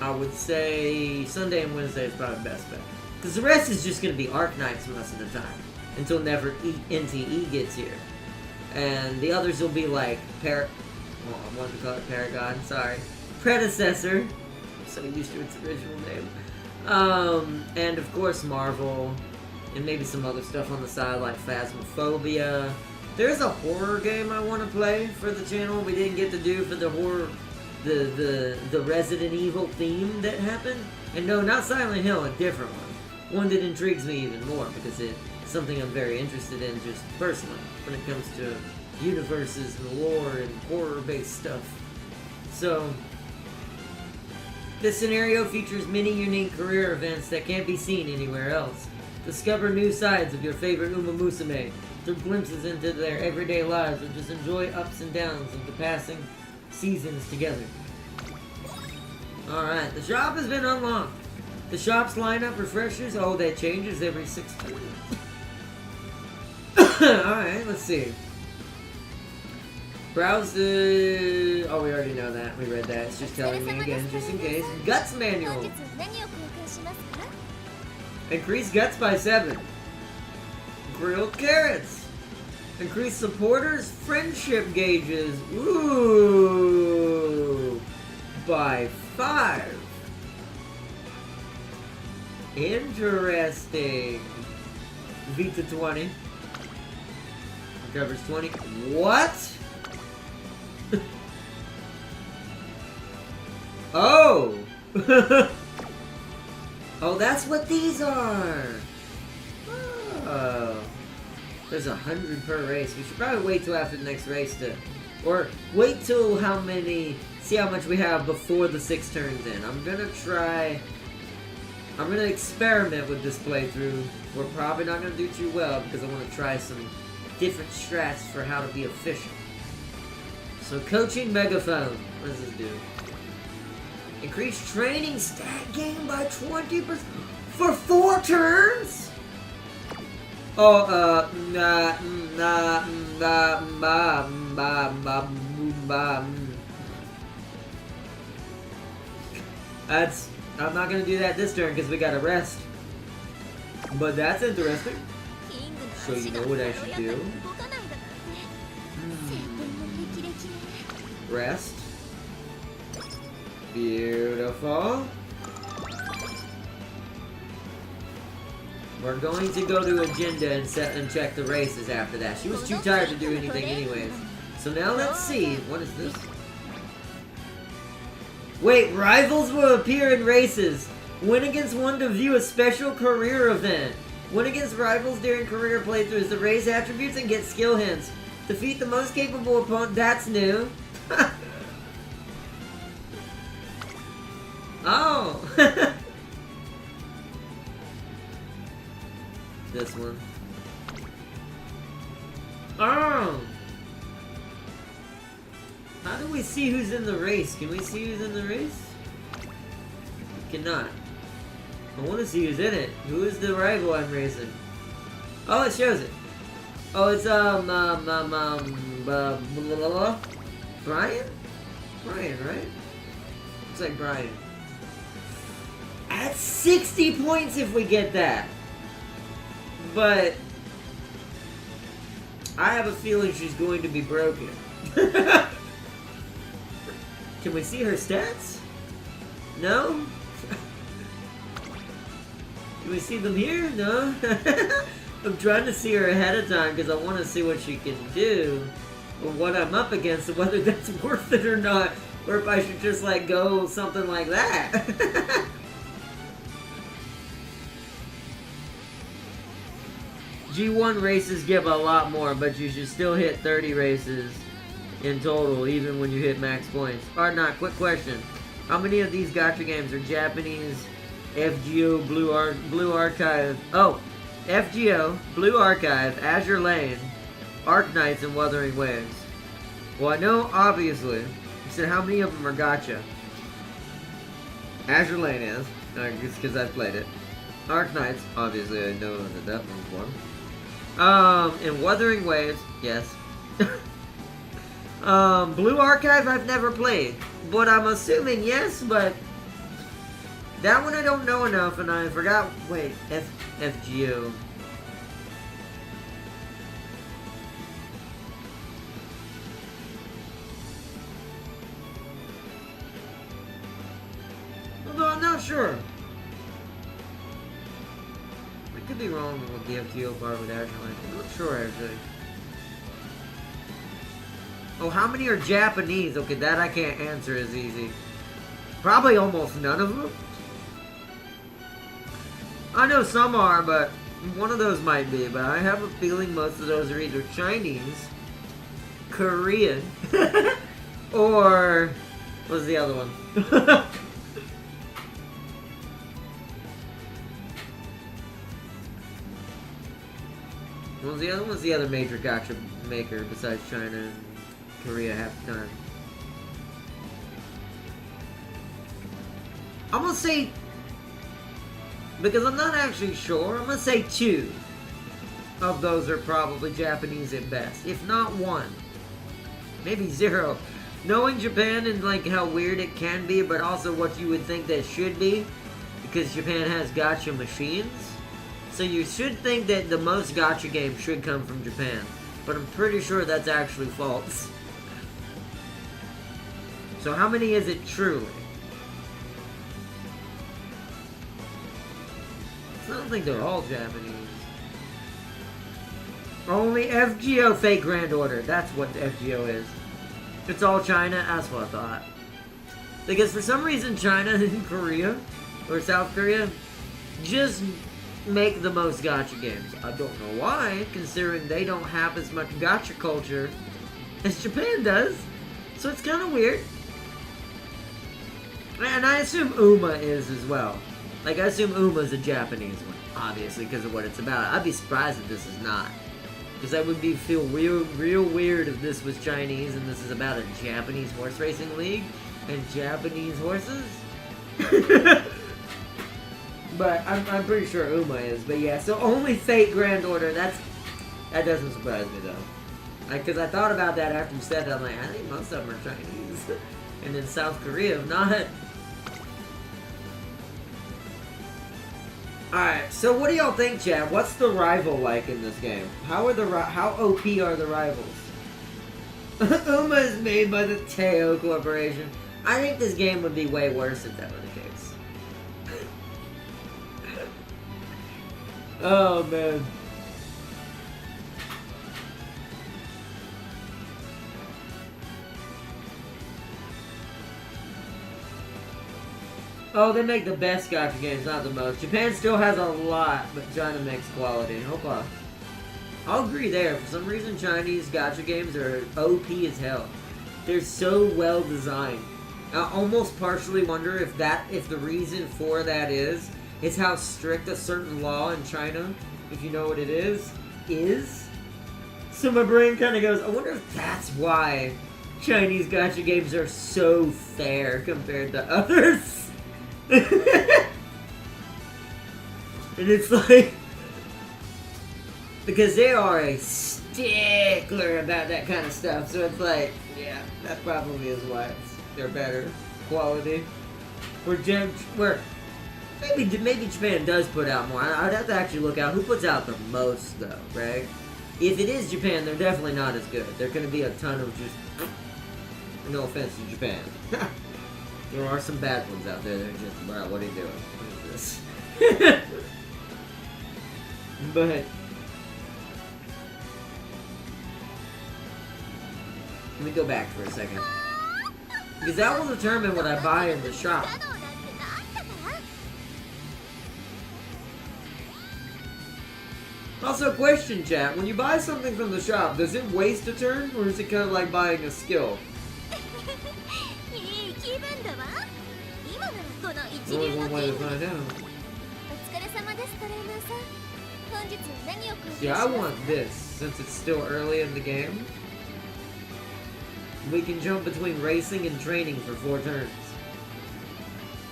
I would say Sunday and Wednesday is probably the best bet. Because the rest is just going to be Arc Nights most of the time. Until NTE gets here. And the others will be like I wanted to call it Paragon, sorry. Predecessor. I'm so used to its original name. And of course Marvel. And maybe some other stuff on the side like Phasmophobia. There's a horror game I want to play for the channel we didn't get to do for the horror, the Resident Evil theme that happened. And no, not Silent Hill, a different one. One that intrigues me even more because it's something I'm very interested in just personally when it comes to universes and lore and horror-based stuff. So, this scenario features many unique career events that can't be seen anywhere else. Discover new sides of your favorite Umamusume through glimpses into their everyday lives, or just enjoy ups and downs of the passing seasons together. Alright, the shop has been unlocked. The shop's lineup refreshers. Oh, that changes every 6 turns. Alright, let's see. Browse the... Oh, we already know that. We read that. It's just telling me again, just in case. Guts 本 manual. 日何を交換しますか？ Increase guts by 7. Grilled carrots. Increase supporters' friendship gauges. Ooh. By 5. Interesting. Vita 20. Recovers 20. What? Oh! Oh, that's what these are! Oh. There's 100 per race. We should probably wait till after the next race to... Or wait till how many... See how much we have before the 6 turns in. I'm gonna try... I'm gonna experiment with this playthrough. We're probably not gonna do too well because I want to try some different strats for how to be efficient. So, coaching megaphone. What does this do? Increase training stat gain by 20% for 4 turns? Oh, That's... I'm not gonna do that this turn because we gotta rest. But that's interesting. キングの So you 足が know what I 軽 should やか do? に動かないんだからね。晴天の霹靂ね。 Rest. Beautiful. We're going to go to agenda and set and check the races after that. She was too tired to do anything anyways. So now let's see. What is this? Wait, rivals will appear in races. Win against one to view a special career event. Win against rivals during career playthroughs to raise attributes and get skill hints. Defeat the most capable opponent. That's new. Oh! This one. Oh! How do we see who's in the race? Can we see who's in the race? We cannot. I want to see who's in it. Who is the rival I'm racing? Oh, it shows it. Oh, it's, blah, blah, blah. Brian? Brian, right? Looks like Brian. At 60 points if we get that. But I have a feeling she's going to be broken. Can we see her stats? No? Can we see them here? No? I'm trying to see her ahead of time because I want to see what she can do. Or what I'm up against and whether that's worth it or not. Or if I should just like go something like that. G1 races give a lot more, but you should still hit 30 races in total, even when you hit max points. Or not, quick question. How many of these gacha games are Japanese, FGO, Blue Archive? Oh, FGO, Blue Archive, Azure Lane, Arknights, and Wuthering Waves. Well, I know, obviously. You said how many of them are gacha? Azure Lane is, because I've played it. Arknights, obviously I know that one's one. And Wuthering Waves, yes. Blue Archive I've never played, but I'm assuming yes, but that one I don't know enough, and I forgot, wait, FGO. Although I'm not sure. I could be wrong with the FGO part with Azure Lane. I'm not sure actually. Oh, how many are Japanese? Okay, that I can't answer as easy. Probably almost none of them. I know some are, but one of those might be. But I have a feeling most of those are either Chinese, Korean, or what was the other one? What was the other one? What's the other major gacha maker besides China and Korea half the time? I'm gonna say Because I'm not actually sure. I'm gonna say 2 of those are probably Japanese at best, if not 1. Maybe 0. Knowing Japan and like how weird it can be, but also what you would think that should be, because Japan has gacha machines. So you should think that the most gacha games should come from Japan. But I'm pretty sure that's actually false. So how many is it truly? I don't think they're all Japanese. Only FGO Fake Grand Order. That's what FGO is. It's all China. That's what I thought. Because for some reason China and Korea, or South Korea, just make the most gacha games. I don't know why, considering they don't have as much gacha culture as Japan does. So it's kind of weird. And I assume Uma is as well. Like, I assume Uma's a Japanese one, obviously, because of what it's about. I'd be surprised if this is not. Because that would feel real weird if this was Chinese and this is about a Japanese horse racing league and Japanese horses. But I'm pretty sure Uma is. But yeah, so only Fate Grand Order. That doesn't surprise me though. Because I thought about that after you said that. I'm like, I think most of them are Chinese. And then South Korea, if not. Alright, so what do y'all think, chat? What's the rival like in this game? How OP are the rivals? Uma is made by the Teo Corporation. I think this game would be way worse if that were the case. Oh, man. Oh, they make the best gacha games, not the most. Japan still has a lot, but China makes quality. Okay. I'll agree there. For some reason, Chinese gacha games are OP as hell. They're so well designed. I almost partially wonder if the reason for that is how strict a certain law in China, if you know what it is. So my brain kind of goes, I wonder if that's why Chinese gacha games are so fair compared to others. And it's like, because they are a stickler about that kind of stuff, so it's like, yeah, that probably is why they're better quality. Where maybe Japan does put out more. I'd have to actually look out who puts out the most though, right? If it is Japan, they're definitely not as good. They're going to be a ton of just, no offense to Japan. There are some bad ones out there that are just, bro, what are you doing? What is this? But let me go back for a second. Because that will determine what I buy in the shop. Also, question, chat. When you buy something from the shop, does it waste a turn? Or is it kind of like buying a skill? Only one way to find out. Yeah, I want this, since it's still early in the game. We can jump between racing and training for 4 turns.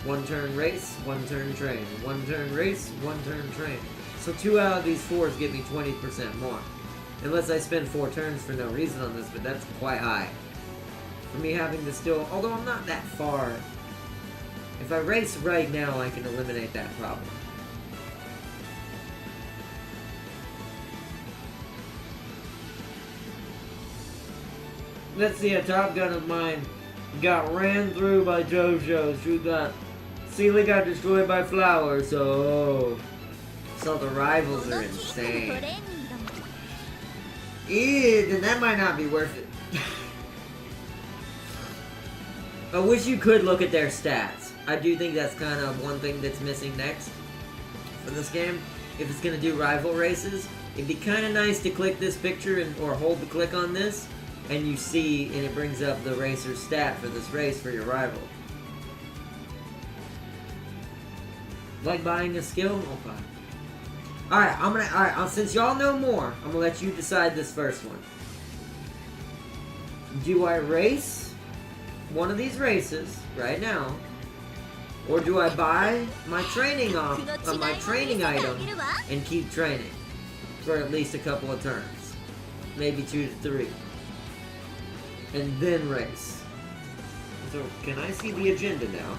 1 turn race, 1 turn train. 1 turn race, 1 turn train. So 2 out of these 4s get me 20% more. Unless I spend 4 turns for no reason on this, but that's quite high. For me having to still, although I'm not that far. If I race right now, I can eliminate that problem. Let's see, a Top Gun of mine got ran through by JoJo. Sealy got destroyed by Flower, so the rivals are insane. Ew, then that might not be worth it. I wish you could look at their stats. I do think that's kind of one thing that's missing next for this game. If it's going to do rival races, it'd be kind of nice to click this picture or hold the click on this, and you see, and it brings up the racer's stat for this race for your rival. Like buying a skill? Okay. Alright, since y'all know more, I'm gonna let you decide this first one. Do I race one of these races right now, Or do I buy my training my training item and keep training for at least a couple of turns, maybe 2 to 3, and then race? So can I see the agenda now?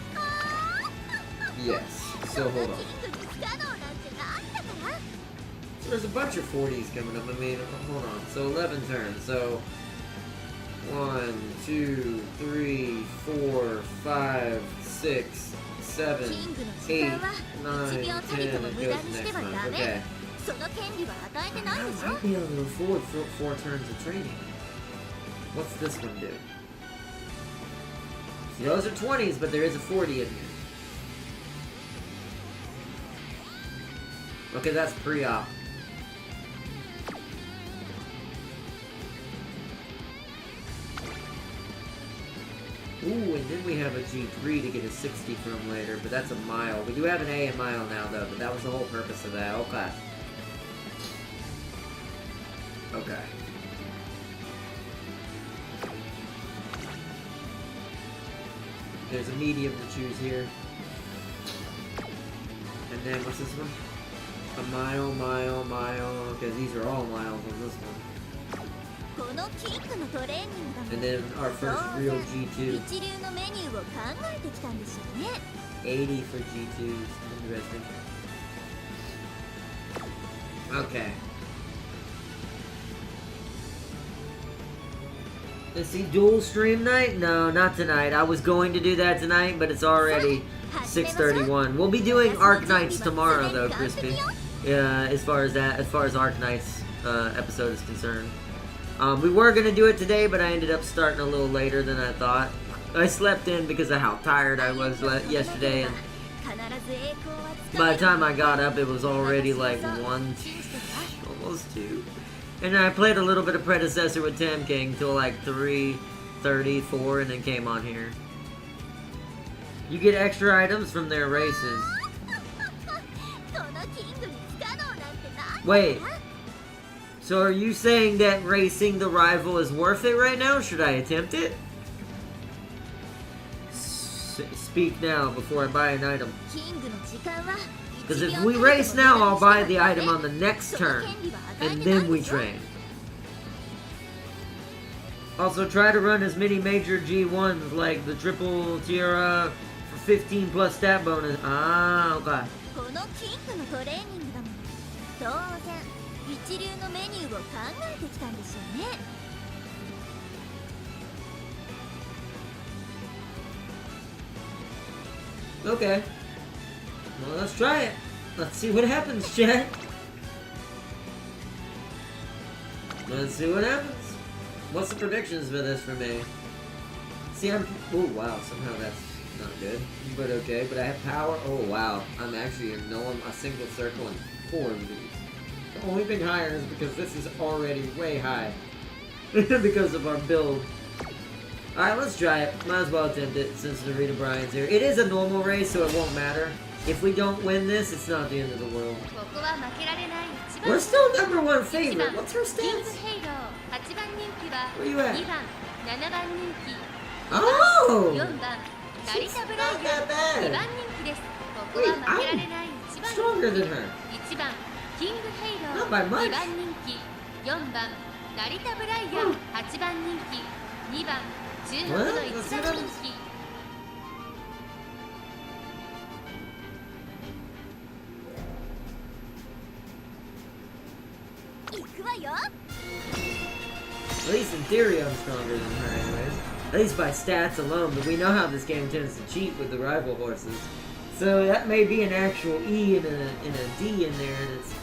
Yes. So hold on. So there's a bunch of 40s coming up. I mean, hold on. So 11 turns. So 1, 2, 3, 4, 5, 6, 7, 8, 9, 10. It goes next month. Okay. I might be able to afford 4 turns of training. What's this one do? See, those are 20s, but there is a 40 in here. Okay, that's pre-op. Ooh, and then we have a G3 to get a 60 from later, but that's a mile. We do have an A in mile now, though, but that was the whole purpose of that. Okay. Okay. There's a medium to choose here. And then, what's this one? A mile, mile, mile. Okay, these are all miles on this one. And then our first real G2. 80 for G2s. Interesting. Okay. Let's see, dual stream night? No, not tonight. I was going to do that tonight, but it's already 6:31. We'll be doing Arc Nights tomorrow, though, Crispy. As far as Arc Nights episode is concerned. We were gonna do it today, but I ended up starting a little later than I thought. I slept in because of how tired I was yesterday, and by the time I got up, it was already like 1, almost 2. And I played a little bit of Predecessor with Tam King till like 3:34, and then came on here. You get extra items from their races. Wait. So are you saying that racing the rival is worth it right now? Should I attempt it? Speak now before I buy an item. Because if we race now, I'll buy the item on the next turn. And then we train. Also, try to run as many major G1s like the triple tiara for 15 plus stat bonus. Ah, okay. Okay. Well, let's try it. Let's see what happens, chat. Let's see what happens. What's the predictions for this for me? See, oh wow, somehow that's not good. But okay, but I have power. Oh wow, I'm actually in a single circle in 4 of these. The only thing higher is because this is already way high. Because of our build. Alright, let's try it. Might as well attempt it since Narita Bryan's here. It is a normal race, so it won't matter. If we don't win this, it's not the end of the world. We're still #1 favorite. What's her stance? Where you at? Oh! She's not that bad. Wait, I'm stronger than her. Not by much. What? Let's see what happens. At least in theory I'm stronger than her anyways. At least by stats alone, but we know how this game tends to cheat with the rival horses. So that may be an actual E and a D in there that's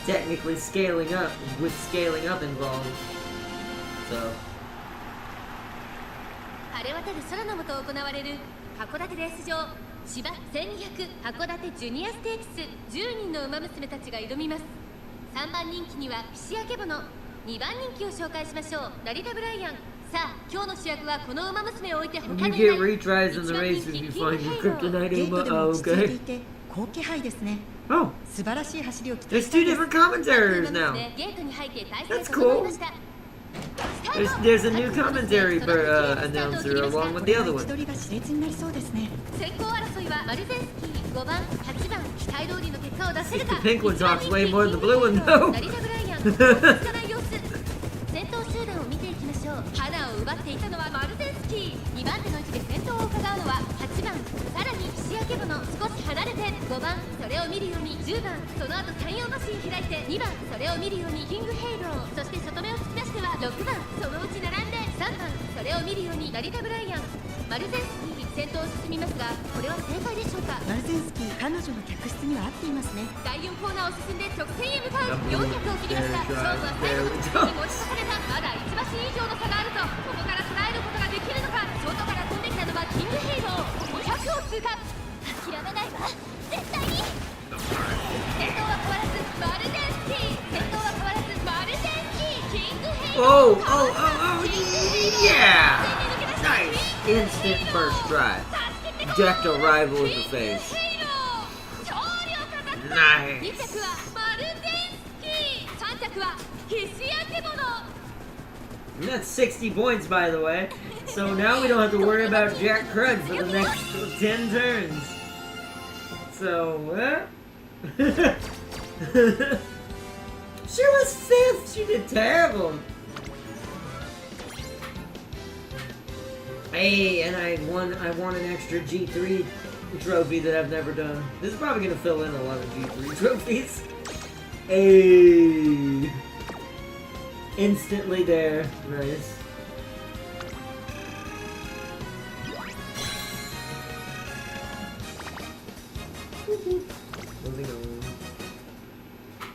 technically scaling up, with scaling up involved. So. 晴れ渡る空の下行われる函館レース場芝1200函館ジュニアステークス10人の馬娘たちが挑みます。3番人気にはピシアケボの2番人気を紹介しましょう。成田ブライアン。さあ今日の主役はこの馬娘を置いて他にいない。You get retries in the race if you find your kryptonite Uma. Oh, okay. 好気配ですね。 Oh, 素晴らしい走りを期待 there's したい two です。 different commentators now. ゲートに入って体勢 That's 整いま cool. した。There's a new commentary announcer along with the other 位 one. 取りが熾烈になりそうですね。先行争いはマルゼンスキー5番8番期待通りの結果を出せるか The pink one talks way more than the blue one, though. 成田ブライアン落ち着かない様子先頭集団を見ていきましょう花を奪っていたのはマルゼンスキー2番手の位置で先頭を伺うのは8番さらに岸焼けボの少し離れて5番それを見るように10番その後太陽マシン開いて2番それを見るようにキングヘイローそして外目を突き出しては6番そのうち並んで3番それを見るように成田ブライアンマルゼンスキー先頭を進みますがこれは正解でしょうかマルゼンスキー、彼女の客室には合っていますね。第4コーナーを進んで直線へ向かう400を切りました勝負は最後の地点に持ち越されたまだ1馬身以上の差があるとここから捉えることができるのか外から飛んできたのはキングヘイロー200を通過諦めないわ絶対に先頭は変わらずマルゼンスキー先頭は変わらずマルゼンスキーキングヘイロ Oh, ー oh, oh, oh, yeah! Nice! Instant first try. Decked a rival in the face. 勝利を飾った Nice. 2着はマルゼンスキー3着は岸焼けボノ And that's 60 points, by the way. So now we don't have to worry about Jack Crud for the next 10 turns. So, she was 5th. She did terrible. Hey, and I won an extra G3 trophy that I've never done. This is probably gonna fill in a lot of G3 trophies. Hey. Instantly there. Nice. Moving on.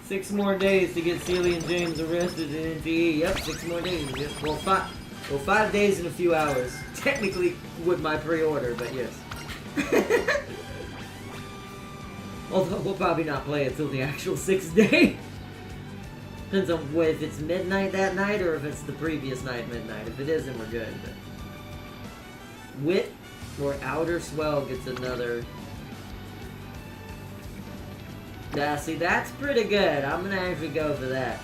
6 more days to get Celie and James arrested in NTE. Yep, 6 more days. Yep. Well, 5 days and a few hours. Technically with my pre-order, but yes. Although we'll probably not play it till the actual 6th day. Depends on if it's midnight that night or if it's the previous night midnight. If it is, then we're good. But Wit or Outer Swell gets another. Yeah, see, that's pretty good. I'm gonna actually go for that.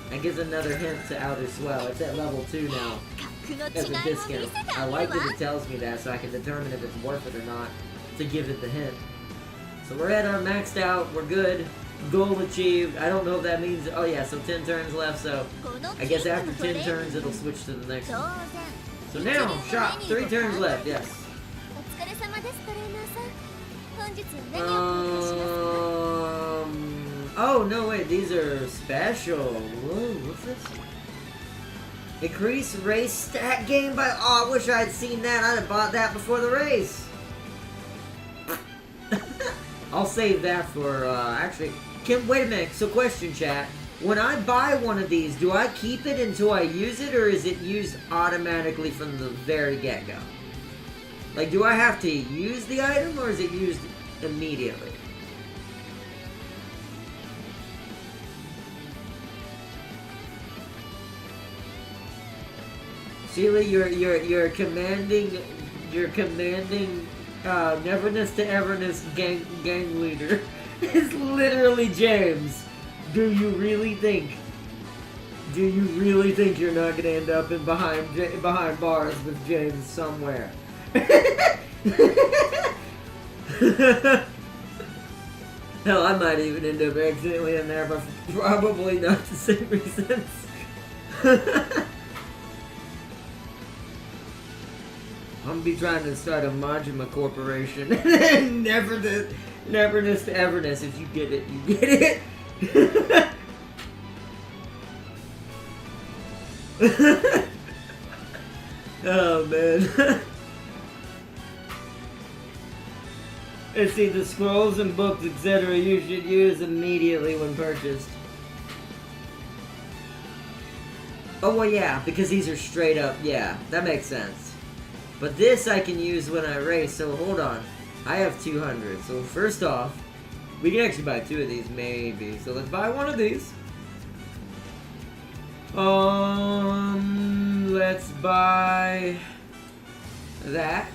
That gives another hint to Outer Swell. It's at level 2 now. 格の As 違い a を見 discount. せて I あげ like る that わ it tells me that so I can determine if it's worth it or not to give it the hint. So we're at our maxed out. We're good. Goal achieved. I don't know if that means... Oh yeah, so 10 turns left, so この I guess キング after のトレ 10 ーニン turns グ it'll switch to the next 当 one. 然 So now, shop. 3 turns left, yes. お疲れ様ですトレーナーさん本日何をお願いしますか Oh, no, wait, these are special. Whoa, what's this? Increase race stat gain by... Oh, I wish I had seen that. I'd have bought that before the race. I'll save that for, actually... Wait a minute, so question, chat. When I buy one of these, do I keep it until I use it, or is it used automatically from the very get-go? Like, do I have to use the item, or is it used immediately? Sheila, you're commanding Neverness to Everness gang leader. It's literally James. Do you really think you're not gonna end up in behind bars with James somewhere? Hell, I might even end up accidentally in there, but probably not the same reasons. I'm gonna be trying to start a Majima corporation. Neverness to Everness. If you get it, you get it. Oh man. Let's see, the scrolls and books, etc. you should use immediately when purchased. Oh well, yeah, because these are straight up, yeah, that makes sense. But this I can use when I race, so hold on. I have 200, so first off, we can actually buy 2 of these, maybe. So let's buy 1 of these. Let's buy that.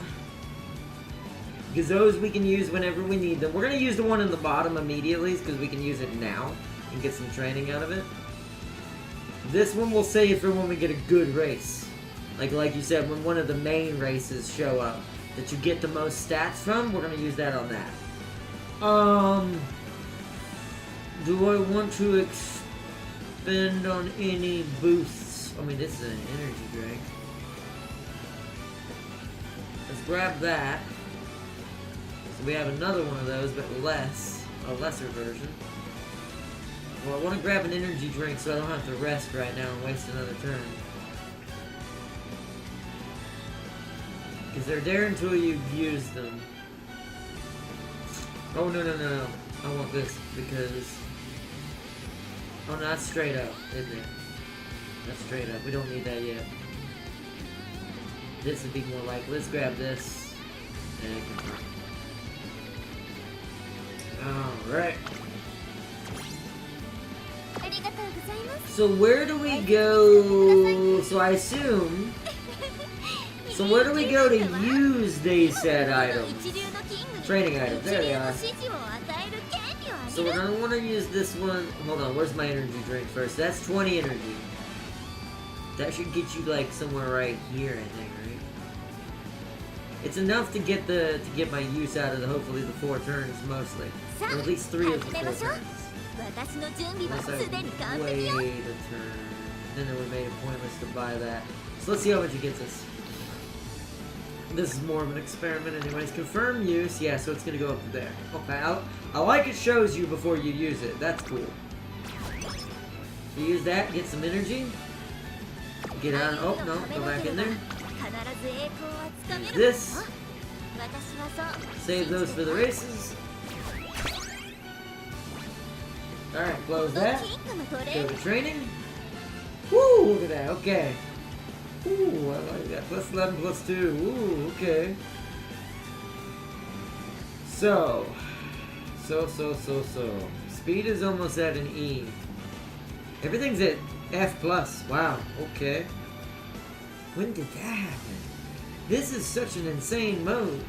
Because those we can use whenever we need them. We're going to use the one in the bottom immediately, because we can use it now and get some training out of it. This one we'll save for when we get a good race. Like you said, when one of the main races show up that you get the most stats from, we're gonna use that on that. Do I want to expend on any boosts? I mean, this is an energy drink. Let's grab that. So we have another one of those, but a lesser version. Well, I want to grab an energy drink so I don't have to rest right now and waste another turn. Because they're there until you've used them. Oh, no. I want this because... Oh, no, that's straight up, isn't it? That's straight up. We don't need that yet. This would be more like, let's grab this. And confirm. Alright. So where do we go? So I assume... So where do we go to use these said items? Training items, there they are. So we're gonna want to use this one. Hold on, where's my energy drink first? That's 20 energy. That should get you like somewhere right here, I think, right? It's enough to get my use out of hopefully the 4 turns mostly. Or at least 3 of the 4 turns. Unless I wait a turn. Then it would make it pointless to buy that. So let's see how much it gets us. This is more of an experiment anyways. Confirm use. Yeah, so it's going to go up to there. Okay, I like it shows you before you use it. That's cool. So use that, get some energy. Get out. Oh, no. Go back in there. Use this. Save those for the races. Alright, close that. Go to training. Woo, look at that. Okay. Ooh, I like that. Plus 11, plus 2. Ooh, okay. So. Speed is almost at an E. Everything's at F+. Wow, okay. When did that happen? This is such an insane mode.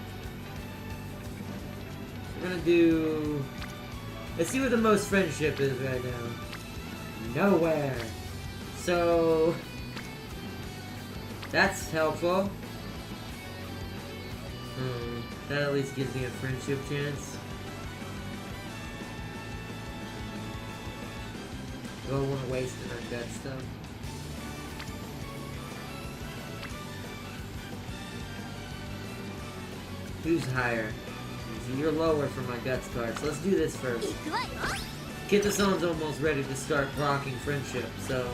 We're gonna do... Let's see what the most friendship is right now. Nowhere. So... That's helpful. That at least gives me a friendship chance. Do I want to waste it on that stuff? Who's higher? So you're lower for my guts card, so let's do this first. Kitasan's almost ready to start rocking friendship, so...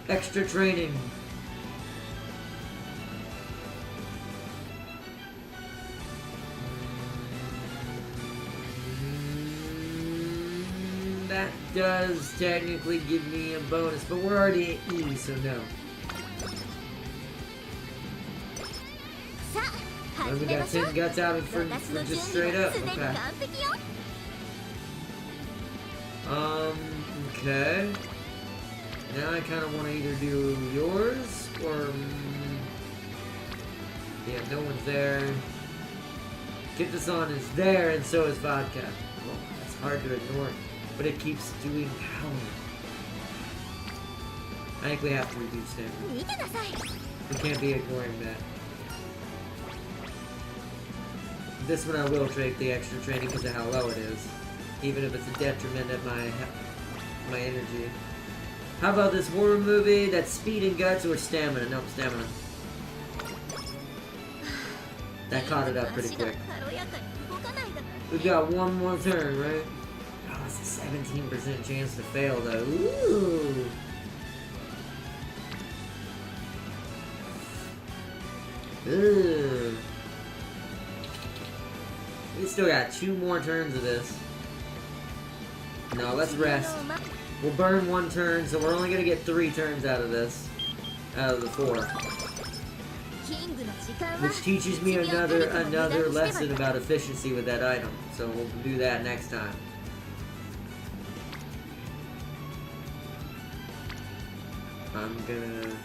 Extra training. That does technically give me a bonus, but we're already at E, so no. And we got 10 guts out of for just straight up. Okay. Okay. Now I kind of want to either do yours or... yeah, no one's there. Kitasan is there, and so is Vodka. Well, that's hard to ignore, but it keeps doing power. I think we have to reduce damage. We can't be ignoring that. This one I will take the extra training because of how low it is. Even if it's a detriment of my energy. How about this horror movie? That's speed and guts or stamina? Nope, stamina. That caught it up pretty quick. We've got one more turn, right? Oh, it's a 17% chance to fail though. Ooh. Ugh. We still got 2 more turns of this. No, let's rest. We'll burn 1 turn, so we're only gonna get 3 turns out of this. Out of the 4. Which teaches me another lesson about efficiency with that item. So we'll do that next time. I'm gonna...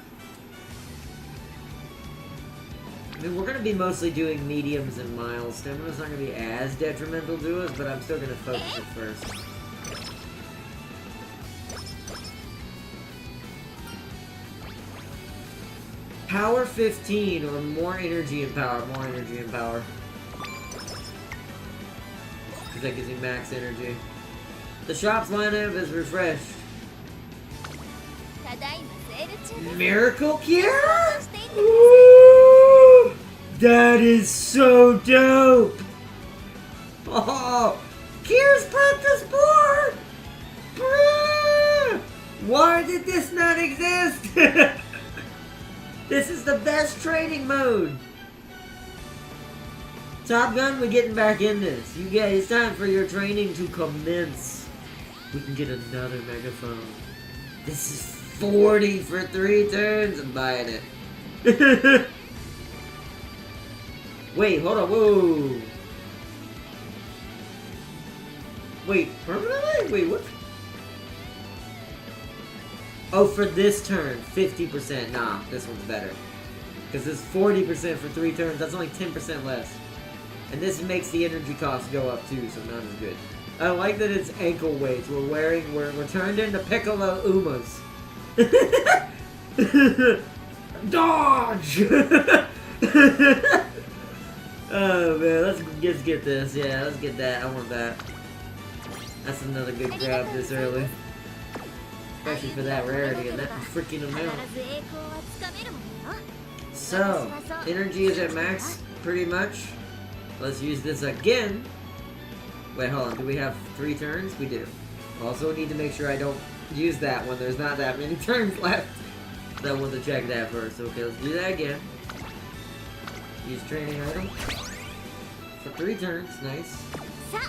I mean, we're gonna be mostly doing mediums and miles. Stamina's not gonna be as detrimental to us, but I'm still gonna focus it first. Power 15 or more energy and power. More energy and power. Because that gives me max energy. The shop's lineup is refreshed. ただいまセール中です。 Miracle Cure? していってください。 Ooh, that is so dope! Oh, Cure's practice board! Bruh! Why did this not exist? This is the best training mode! Top Gun, we're getting back in this. You guys, it's time for your training to commence. We can get another megaphone. This is 40 for 3 turns. I'm buying it. Wait, hold on. Whoa. Wait, permanently? Wait, what? Oh, for this turn, 50%. Nah, this one's better. Because it's 40% for 3 turns. That's only 10% less. And this makes the energy cost go up too, so not as good. I like that it's ankle weights. We're turned into Piccolo Umas. Dodge! Oh man, let's get this. Yeah, let's get that. I want that. That's another good grab this early. Especially for that rarity and that freaking amount. 必ず栄光はつかめるものよ。 So, energy is at max, pretty much. Let's use this again. Wait, hold on. Do we have 3 turns? We do. Also need to make sure I don't use that when there's not that many turns left. So I want to check that first. Okay, let's do that again. Use training item. For 3 turns. Nice. さ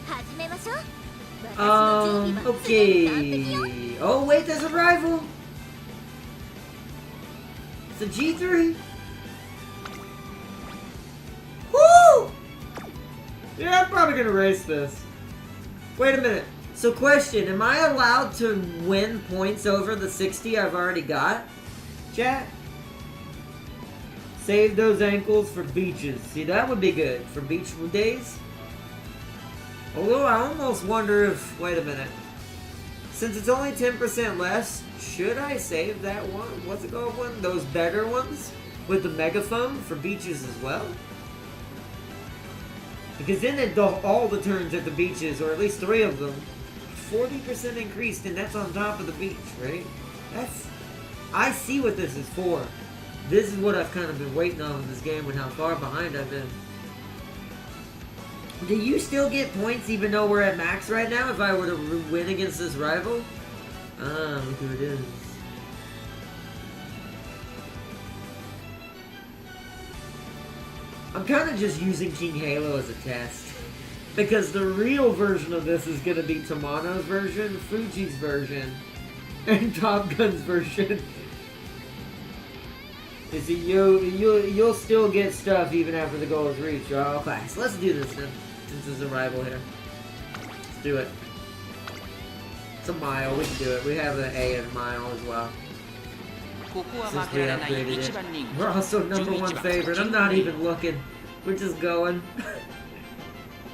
あ、始めましょう。私の準備は常に完璧よ。 Okay. Oh, wait, there's a rival. It's a G3. Woo! Yeah, I'm probably gonna race this. Wait a minute. So question, am I allowed to win points over the 60 I've already got? Chat? Save those ankles for beaches. See, that would be good for beach days. Although I almost wonder if... Wait a minute. Since it's only 10% less, should I save that one? What's it called one? Those better ones? With the megaphone for beaches as well? Because then all the turns at the beaches, or at least 3 of them, 40% increased, and that's on top of the beach, right? I see what this is for. This is what I've kind of been waiting on with this game and how far behind I've been. Do you still get points even though we're at max right now if I were to win against this rival? Ah, look who it is. I'm kind of just using King Halo as a test. Because the real version of this is going to be Tamano's version, Fuji's version, and Top Gun's version. You see, you'll still get stuff even after the goal is reached. Okay, so let's do this then, since there's a rival here. Let's do it. It's a mile, we can do it. We have an A in mile as well. Since we upgraded it. We're also #1 favorite. I'm not even looking. We're just going.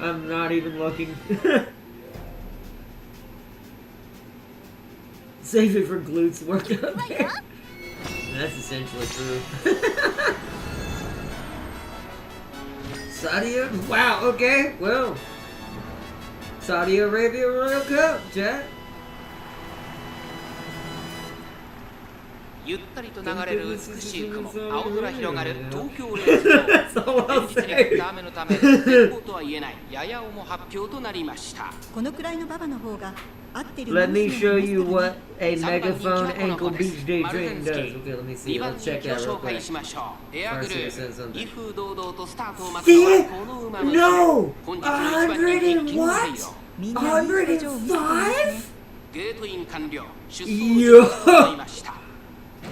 I'm not even looking. Save it for glutes workout there. That's essentially true. Saudi Arabia? Wow, okay, well. Saudi Arabia Royal Cup, chat. ゆったりと流れる美しい雲、青空広がる東京レース場。連日に降った雨のため、絶好とは言えないやや重発表となりました。このくらいのババの方が合ってる。 Let me show you what a megaphone ankle beach day training does. Okay, let me see. Let's check that real quick. First, it says something. 威風堂々とスタートを待つのはこの馬娘。 No! 本日の一番人気 100 and キング what? ヘイロー。みんないい表情を見せてますね。ゲートイン完了。出走を行いました。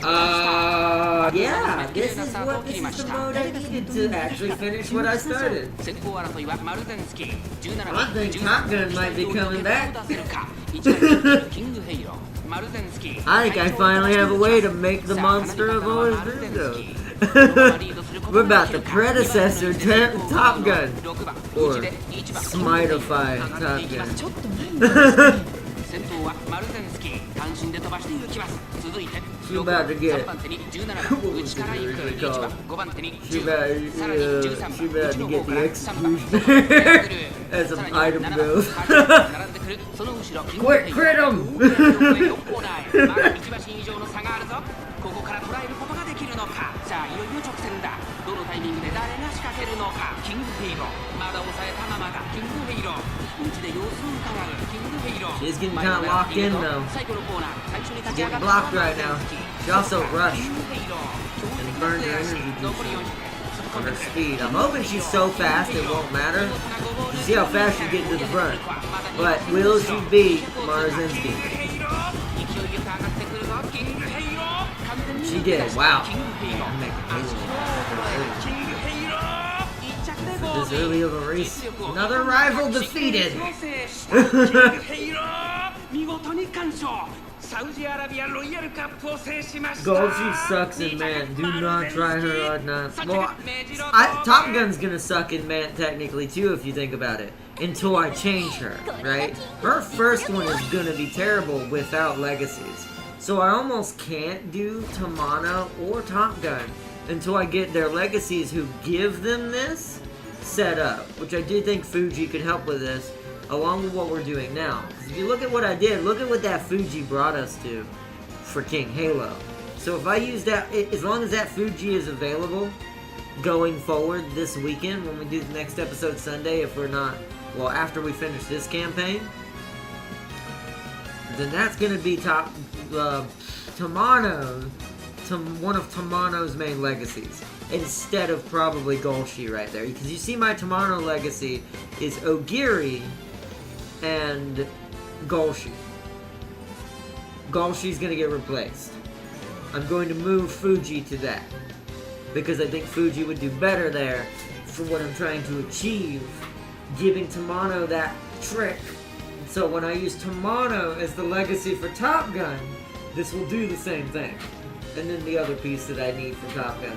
yeah, this is the mode I needed to actually finish what I started. I think Top Gun might be coming back. I think I finally have a way to make the monster of always dreamed of. We're about the predecessor to Top Gun. Or Smitify Top Gun. 先頭はマルゼンスキー、単半身で飛ばして行きます。続いて She 6 about 番 to get 3番手に17番内から行く1番5番手に She 10番 about, さらに13番 she about 内 to の get 方か the ら3番 executioner さ as ら an に item 7番 goes. 並んでくるその後ろ Quick, crit him! 4コーナーへまだ1馬身以上の差があるぞ。ここから捉えることができるのか。さあいよいよ直線だ。どのタイミングで誰が仕掛けるのか。キングフェイロまだ抑えたままだ。キングフェイロ内で様子を伺うキングフェイロ She's getting kind of locked in though. 最後のコーナー最初に立ち She's 上が getting った blocked right now. She also rushed キングフェイロ and burned her energy 残り juice 400 on her speed. I'm hoping she's so fast it won't matter. You see how fast she's getting to the front. But will she beat Marzinski? 勢いよく上がってくるぞキングフェイロ She did. Wow. キングフェイロ I'm making 足 Halo. キングフェイロ1着でゴー This ル early of a race. Another rival defeated. キングフェイロ見事に完勝サウジアラビアロイヤルカップを制しました Gold, she sucks in man. Do not try her on not. Well, Top Gun's gonna suck in man technically too if you think about it. Until I change her, right? Her first one is gonna be terrible without legacies. So I almost can't do Tamana or Top Gun until I get their legacies who give them this set up. Which I do think Fuji could help with this, along with what we're doing now. 'Cause if you look at what I did, look at what that Fuji brought us to for King Halo. So if I use that, as long as that Fuji is available going forward this weekend when we do the next episode Sunday, if we're not, well, after we finish this campaign, then that's going to be Tamano, one of Tamano's main legacies, instead of probably Golshi right there. Because you see my Tamano legacy is Ogiri and Golshi. Golshi's going to get replaced. I'm going to move Fuji to that, because I think Fuji would do better there for what I'm trying to achieve, giving Tamano that trick. So when I use Tamano as the legacy for Top Gun, this will do the same thing. And then the other piece that I need for Top Gun,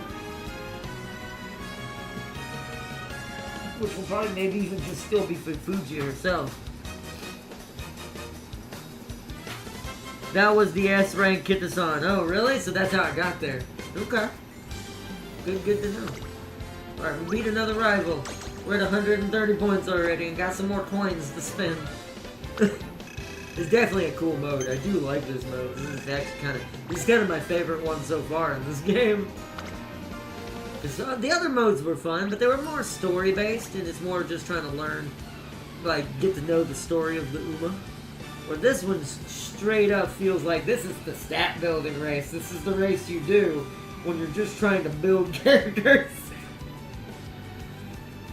which will probably maybe even just still be for Fuji herself. That was the S rank Kitasan. Oh, really? So that's how I got there. Okay. Good to know. Alright, we beat another rival. We're at 130 points already and got some more coins to spend. It's definitely a cool mode. I do like this mode. This is actually kind of my favorite one so far in this game. The other modes were fun, but they were more story based, and it's more just trying to learn, like, get to know the story of the Uma. Where this one straight up feels like this is the stat building race. This is the race you do when you're just trying to build characters.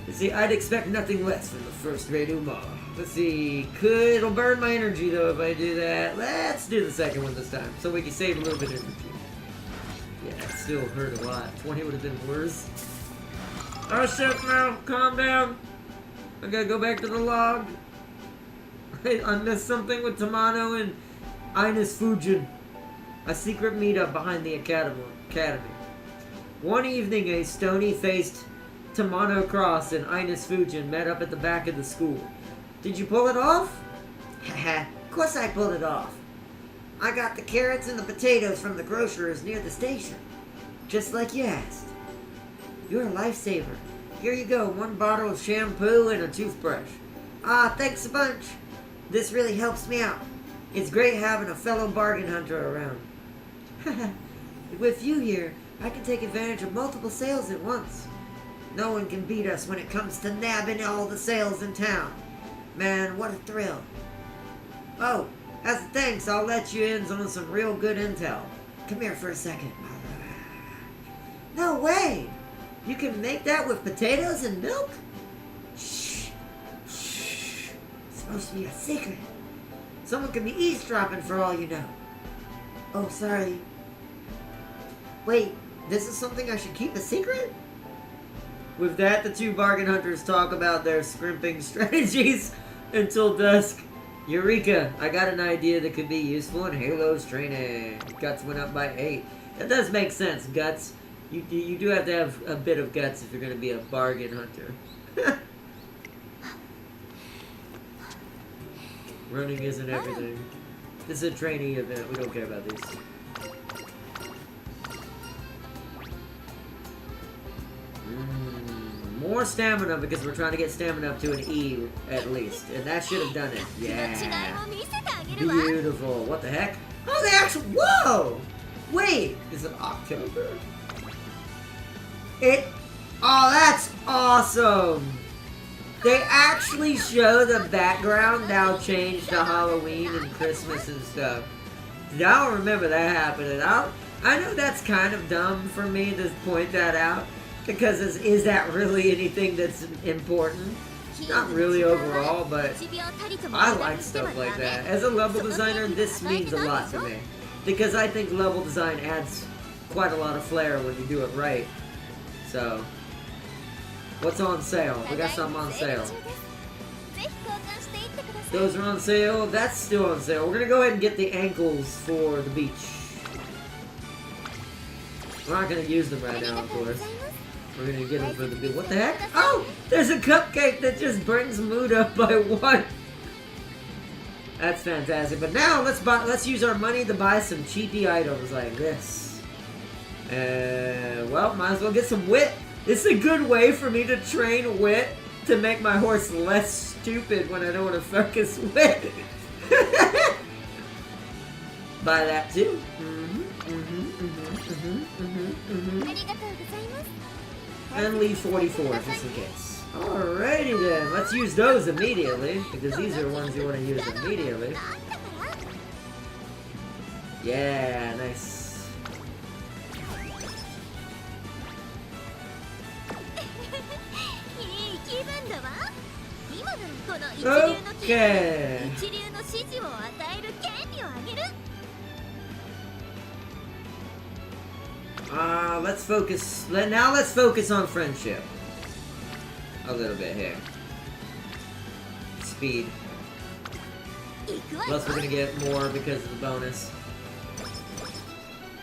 You see, I'd expect nothing less from the first rate Uma. Let's see, it'll burn my energy though if I do that. Let's do the second one this time, so we can save a little bit of energy. Yeah, it still hurt a lot. 20 would have been worse. Oh shit, no, calm down. I gotta go back to the log. I missed something with Tamano and Ines Fujin. A secret meetup behind the academy. One evening, a stony-faced Tamano Cross and Ines Fujin met up at the back of the school. Did you pull it off? Haha, of course I pulled it off. I got the carrots and the potatoes from the grocer's near the station. Just like you asked. You're a lifesaver. Here you go, 1 bottle of shampoo and a toothbrush. Ah, thanks a bunch. This really helps me out. It's great having a fellow bargain hunter around. With you here, I can take advantage of multiple sales at once. No one can beat us when it comes to nabbing all the sales in town. Man, what a thrill. Oh, as a thanks, I'll let you in on some real good intel. Come here for a second. No way! You can make that with potatoes and milk? Shh. Shh. It's supposed to be a secret. Someone could be eavesdropping for all you know. Oh, sorry. Wait, this is something I should keep a secret? With that, the two bargain hunters talk about their scrimping strategies until dusk. Eureka! I got an idea that could be useful in Halo's training. Guts went up by 8. That does make sense, Guts. You do have to have a bit of guts if you're going to be a bargain hunter. Running isn't everything. This is a trainee event. We don't care about these. More stamina because we're trying to get stamina up to an E at least. And that should have done it. Yeah. Beautiful. What the heck? Oh, they actually... Whoa! Wait. Is it October? Oh, that's awesome! They actually show the background now changed to Halloween and Christmas and stuff. I don't remember that happening. I know that's kind of dumb for me to point that out. Because is that really anything that's important? Not really overall, but I like stuff like that. As a level designer, this means a lot to me. Because I think level design adds quite a lot of flair when you do it right. So, what's on sale? We got something on sale. Those are on sale. That's still on sale. We're gonna go ahead and get the ankles for the beach. We're not gonna use them right now, of course. We're gonna get them for the beach. What the heck? Oh! There's a cupcake that just brings mood up by 1. That's fantastic. But now let's use our money to buy some cheapy items like this. Well, might as well get some wit. This is a good way for me to train wit to make my horse less stupid when I don't want to focus wit. Buy that too. And leave 44 just in case. Alrighty then, let's use those immediately, because these are ones you want to use immediately. Yeah, nice. Okay. Let's focus. Now let's focus on friendship. A little bit here. Speed. Plus we're gonna get more because of the bonus.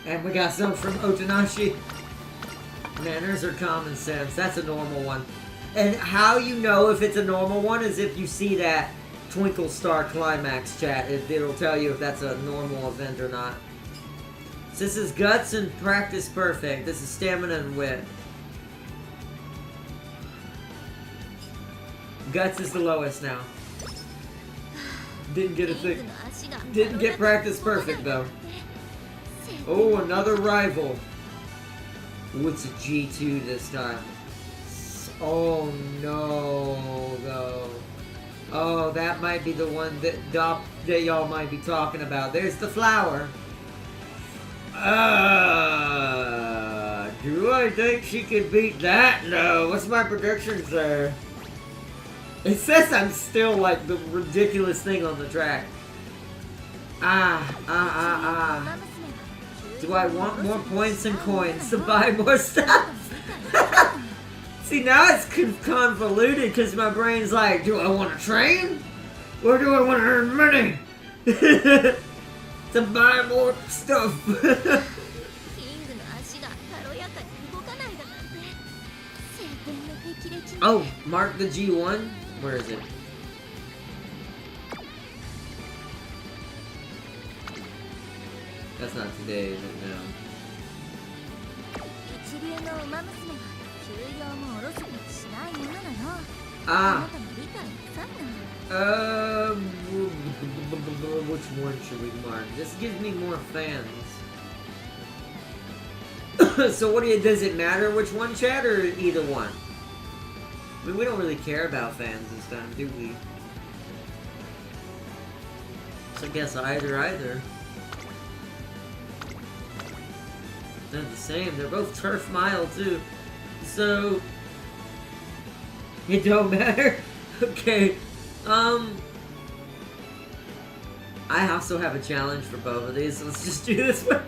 And we got some from Otanashi. Manners or common sense. That's a normal one. And how you know if it's a normal one is if you see that Twinkle Star Climax chat. It'll tell you if that's a normal event or not. So this is Guts and Practice Perfect. This is Stamina and Wit. Guts is the lowest now. Didn't get a thing. Didn't get Practice Perfect though. Oh, another rival. Ooh, it's a G2 this time. Oh no, though. Oh, that might be the one that y'all might be talking about. There's the flower. Do I think she can beat that? No. What's my predictions there? It says I'm still like the ridiculous thing on the track. Do I want more points and coins to buy more stuff? See, now it's convoluted because my brain's like, do I want to train? Or do I want to earn money? To buy more stuff. Oh, mark the G1? Where is it? That's not today, is it? No. Which one should we mark? This gives me more fans. So what does it matter which one, chat, or either one? I mean, we don't really care about fans this time, do we? So I guess either. They're the same. They're both turf mile too. So it don't matter. Okay. I also have a challenge for both of these. So let's just do this one.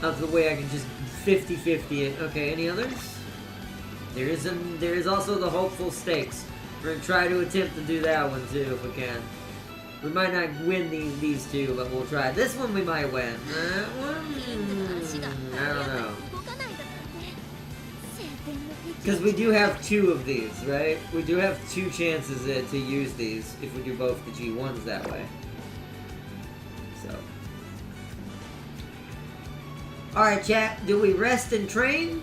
That's the way I can just 50-50 it. Okay, any others? There is also the hopeful stakes. We're gonna try to attempt to do that one too if we can. We might not win these two, but we'll try. This one we might win. That one? I don't know. Because we do have 2 of these, right? We do have 2 chances to use these if we do both the G1s that way. So. Alright, chat. Do we rest and train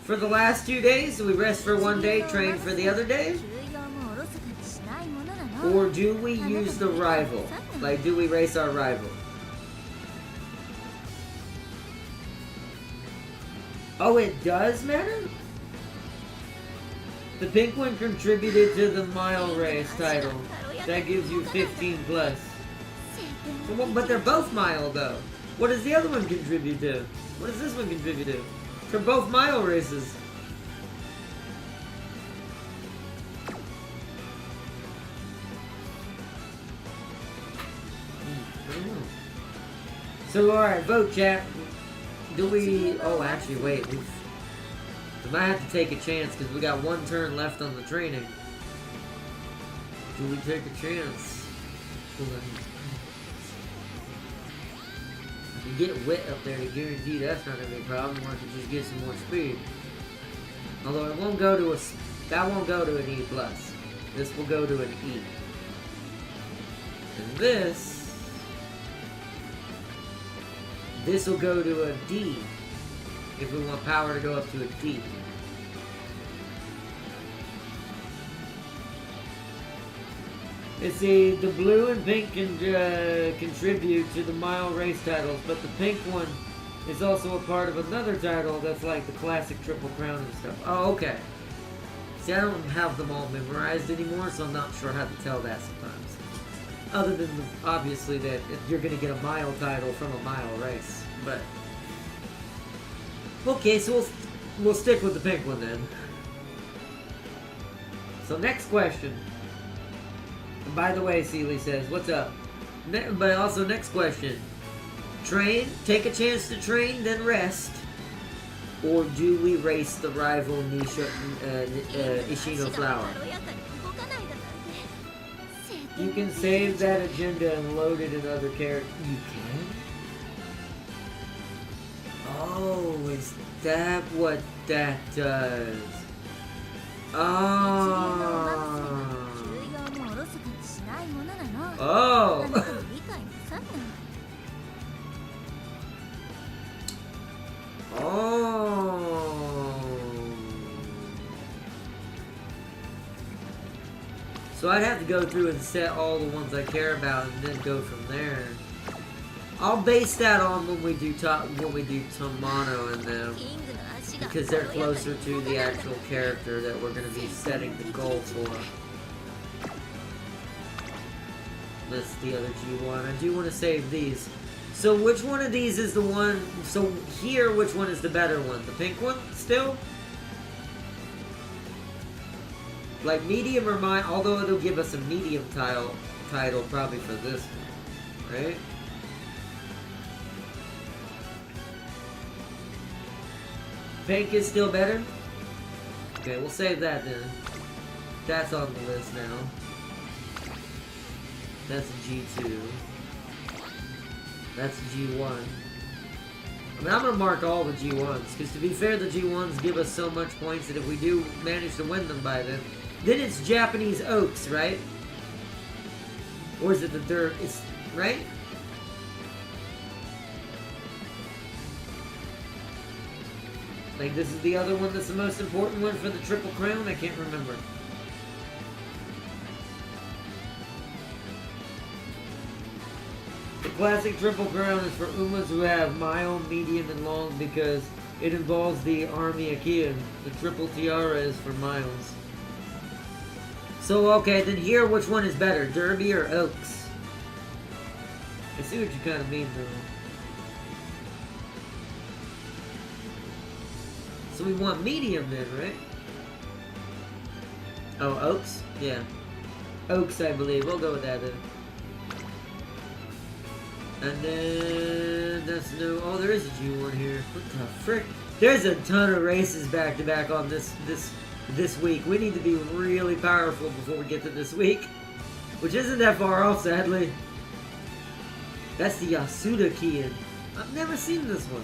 for the last 2 days? Do we rest for 1 day, train for the other day? 休養もおろそかにしないものなの。 Or do we use the rival? Like, do we race our rival? Oh, it does matter? The pink one contributed to the mile race title. That gives you 15 plus. But they're both mile though. What does the other one contribute to? What does this one contribute to? For both mile races. So alright, vote chat. Do we... Oh, actually, wait. We might have to take a chance because we got 1 turn left on the training. Do we take a chance? If you get wet up there, to guarantee that's not gonna be a problem. Or I could just get some more speed. Although it won't go to a... That won't go to an E+. This will go to an E. And this will go to a D. If we want power to go up to a D. Let's see, the blue and pink can contribute to the mile race titles, but the pink one is also a part of another title that's like the classic Triple Crown and stuff. Oh, okay. See, I don't have them all memorized anymore, so I'm not sure how to tell that sometimes. Other than, obviously, that you're going to get a mile title from a mile race. But okay, so we'll stick with the pink one then. So next question. And by the way, Seeley says, what's up? But also next question. Train, take a chance to train, then rest. Or do we race the rival Ishino Flower? You can save that agenda and load it in other characters. You can? Oh, is that what that does? Oh. Oh. Oh. So I'd have to go through and set all the ones I care about and then go from there. I'll base that on when we do Tamano and them, because they're closer to the actual character that we're going to be setting the goal for. That's the other G1. I do want to save these. So which one of these is the one? So here, which one is the better one? The pink one still? Like medium or mine? Although it'll give us a medium title probably for this one, right? Pink is still better? Okay, we'll save that then. That's on the list now. That's a G2. That's a G1. I mean, I'm gonna mark all the G1s, because to be fair, the G1s give us so much points that if we do manage to win them by then it's Japanese Oaks, right? Or is it the dirt? It's, right? Like, this is the other one that's the most important one for the Triple Crown? I can't remember. The classic Triple Crown is for Umas who have mile, medium, and long because it involves the Army Achaean. The Triple Tiara is for miles. So, okay, then here, which one is better? Derby or Oaks? I see what you kind of mean, though. So we want medium then, right? Oh, Oaks? Yeah. Oaks, I believe. We'll go with that then. And then that's no. Oh, there is a G1 here. What the frick? There's a ton of races back to back on this week. We need to be really powerful before we get to this week, which isn't that far off, sadly. That's the Yasuda Kian. I've never seen this one.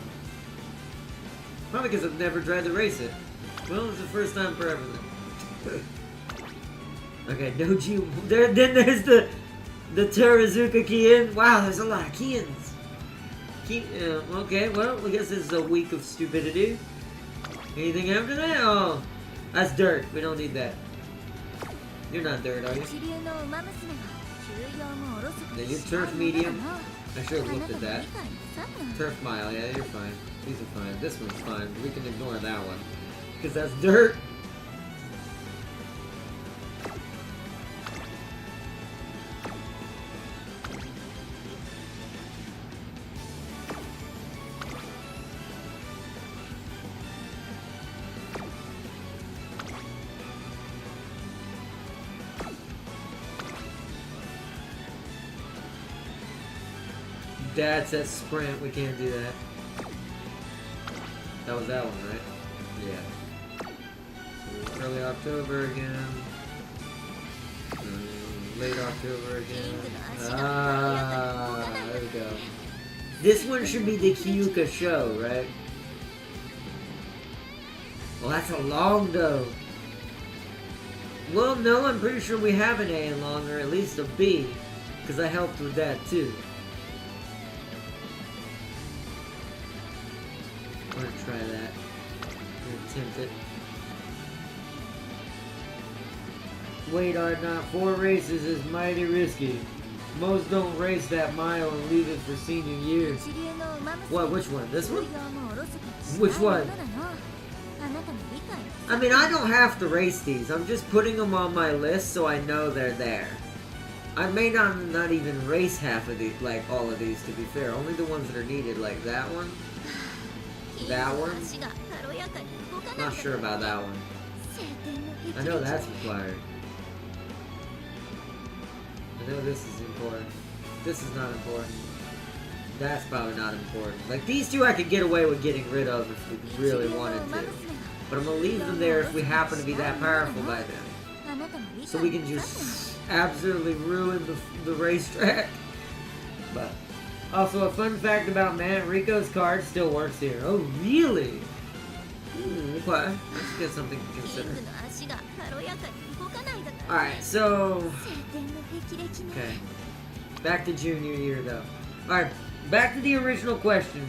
Probably because I've never tried to race it. Well, it's the first time for everything. Okay, Doji. Then there's the Teruzuka Kiin. Wow, there's a lot of Kiins. Okay, well, I guess this is a week of stupidity. Anything after that? Oh, that's dirt. We don't need that. You're not dirt, are you? 一流の馬娘が休養もおろそか Yeah, に you're しない turf ものだ medium. な I should have あな looked た at も that. 理解なさんな Turf mile, yeah, you're fine. These are fine. This one's fine. We can ignore that one. Because that's dirt. Dad says sprint, we can't do that. That was that one, right? Yeah. Early October again. Late October again. Ah, there we go. This one should be the Kyuka show, right? Well, that's a long though. Well, no, I'm pretty sure we have an A in long, or at least a B. Because I helped with that too. I'm gonna try that. I'm gonna attempt it. Wait, not 4 races is mighty risky. Most don't race that mile and leave it for senior year. 一流の馬娘 What, which one? This 休 one? 養もおろそかにし Which ないも one? のだなあなたも理解なさ I mean, I don't have to race these. I'm just putting them on my list so I know they're there. I may not even race half of these, like all of these, to be fair. Only the ones that are needed, like that one. い That one? 足が軽やかに動かない Not sure about that one. 晴天の霹 I know 靂 that's required. I know this is important. This is not important. That's probably not important. Like, these two I could get away with getting rid of if we really wanted to. But I'm gonna leave them there if we happen to be that powerful by then. あなたも理 So 解 we can なさんな just absolutely ruin the racetrack. But also, a fun fact about Matt, Rico's card still works here. Oh, really? Okay, let's get something to キン consider. グの足が軽やかに動かないだから Alright, so... 晴天の霹靂ね Okay. Back to junior year, though. Alright, back to the original question.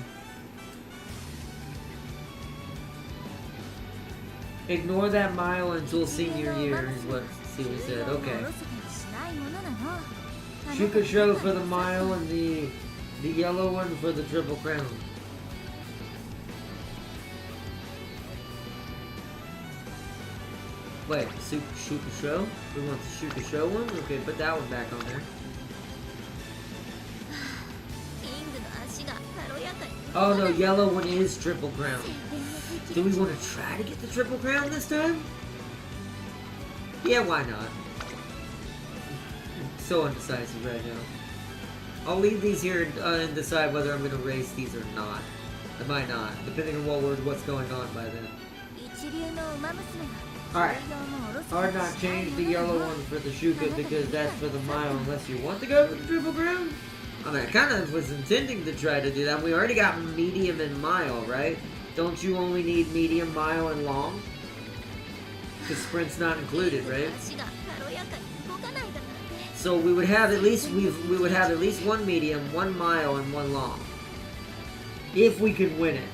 Ignore that mile until senior year is what Celia said. Okay. Shuka show for the mile and the yellow one for the triple crown. Wait, Shuka show? We want the Shuka show one? Okay, put that one back on there. キングの足が軽やかに Oh no, yellow one is triple crown. 晴天の霹 Do we 靂 want to try to get the triple crown this time? Yeah, why not? So indecisive right now. I'll leave these here and decide whether I'm going to race these or not. I might not, depending on what's going on by then. 一流の馬娘が Alright. 休養もおろそ Or かに not しない change も the のだ yellow な one for the Shuka because that's for the mile unless you want to go for the triple crown? I mean, I kind of was intending to try to do that. We already got medium and mile, right? Don't you only need medium, mile, and long? Because sprint's not included, right? 足が軽やかに動かないだなんて So we would have at least we would have at least one medium, 1 mile, and 1 long. If we could win it.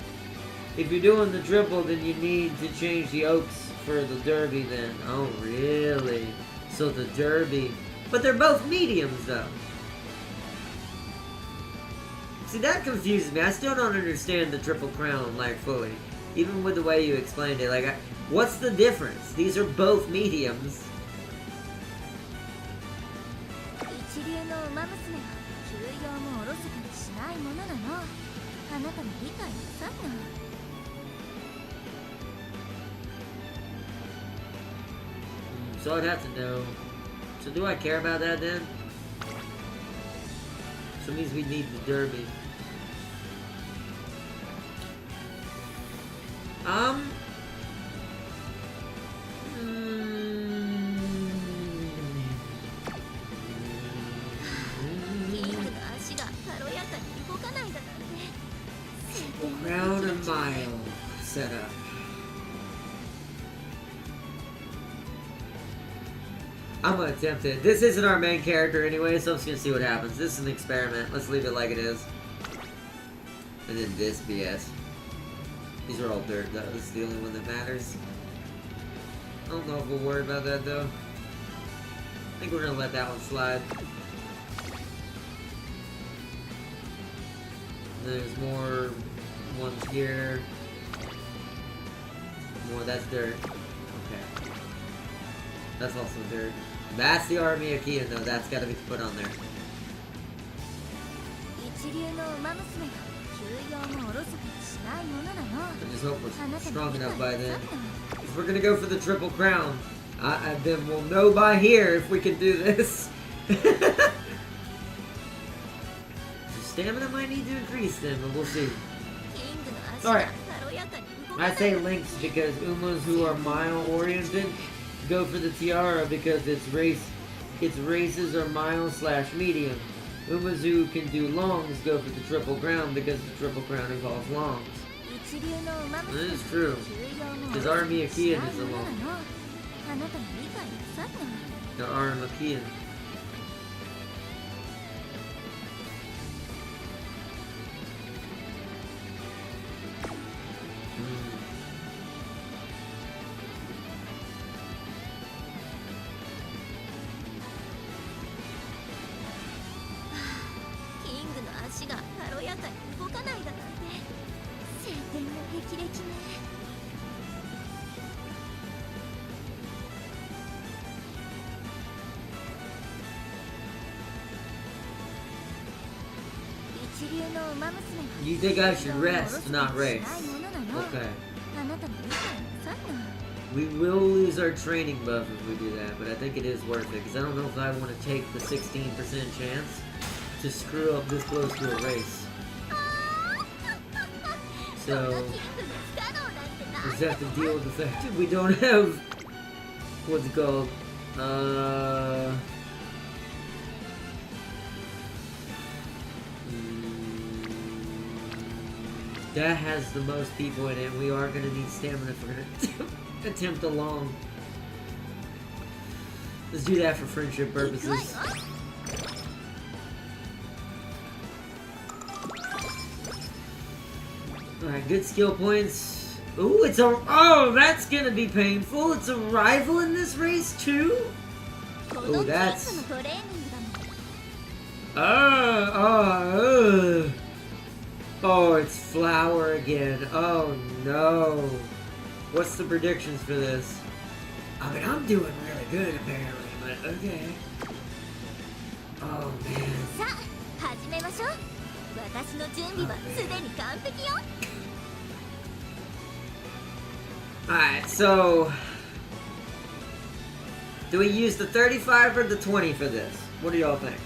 If you're doing the triple, then you need to change the oaks for the derby then. Oh, really? So the derby. But they're both mediums, though. See, that confuses me. I still don't understand the triple crown, like, fully. Even with the way you explained it. Like, what's the difference? These are both mediums. 一流の馬娘が休養もおろそかにしないものなのあなたも理解なさんな So I'd have to know. So do I care about that then? So it means we need the derby. Round and mile setup. I'm gonna attempt it. This isn't our main character anyway, so I'm just gonna see what happens. This is an experiment. Let's leave it like it is. And then this BS. These are all dirt though. This is the only one that matters. I don't know if we'll worry about that though. I think we're gonna let that one slide. There's more ones here. More, that's dirt. Okay. That's also dirt. That's the Army of Kian though, that's gotta be put on there. 一流の馬娘が休養もおろそかにしないものなの。 I just hope we're あなた strong の理 enough 解 by が then. さ If we're gonna go for the triple crown, then we'll know by here if we can do this. Stamina might need to increase then, but we'll see. キングの足 Alright. が軽やかに動か I ない say links because Umas who are mile oriented go for the tiara because its races are mile / medium. Umas who can do longs go for the triple crown because the triple crown involves longs. 一流の馬 That 娘 is が true. 休養もおろ His そか Army に of し Kian ない is も a のな long. の。あなたの理解がさ The Armakian. Mm. キングの足が軽やかに動かないだなんて晴天の霹靂ね。一流の馬娘が You think I should 休養もおろ rest, そか not に race? しないものなの。 Okay. あなたの理解がさ We will lose our training buff if we do that, but I think it is worth it, because I don't know if I want to take the 16% chance to screw up this close to a race. そんな So, キングの不可能なんて we な just い have to deal with the fact that we don't have, what's it called, that has the most people in it. We are going to need stamina if we're going to attempt a long. Let's do that for friendship 行くわよ。 purposes. Alright, good skill points. Ooh, it's a. Oh, that's gonna be painful. It's a rival in this race, too? こ Oh, のキング that's. のトレーニングだもん。 Oh, it's flour again. Oh no. What's the predictions for this? I mean, I'm doing really good apparently, but okay. Oh man. さあ始めましょう。私の準備はすでに完璧よ。 Alright, so. Do we use the 35 or the 20 for this? What do y'all think?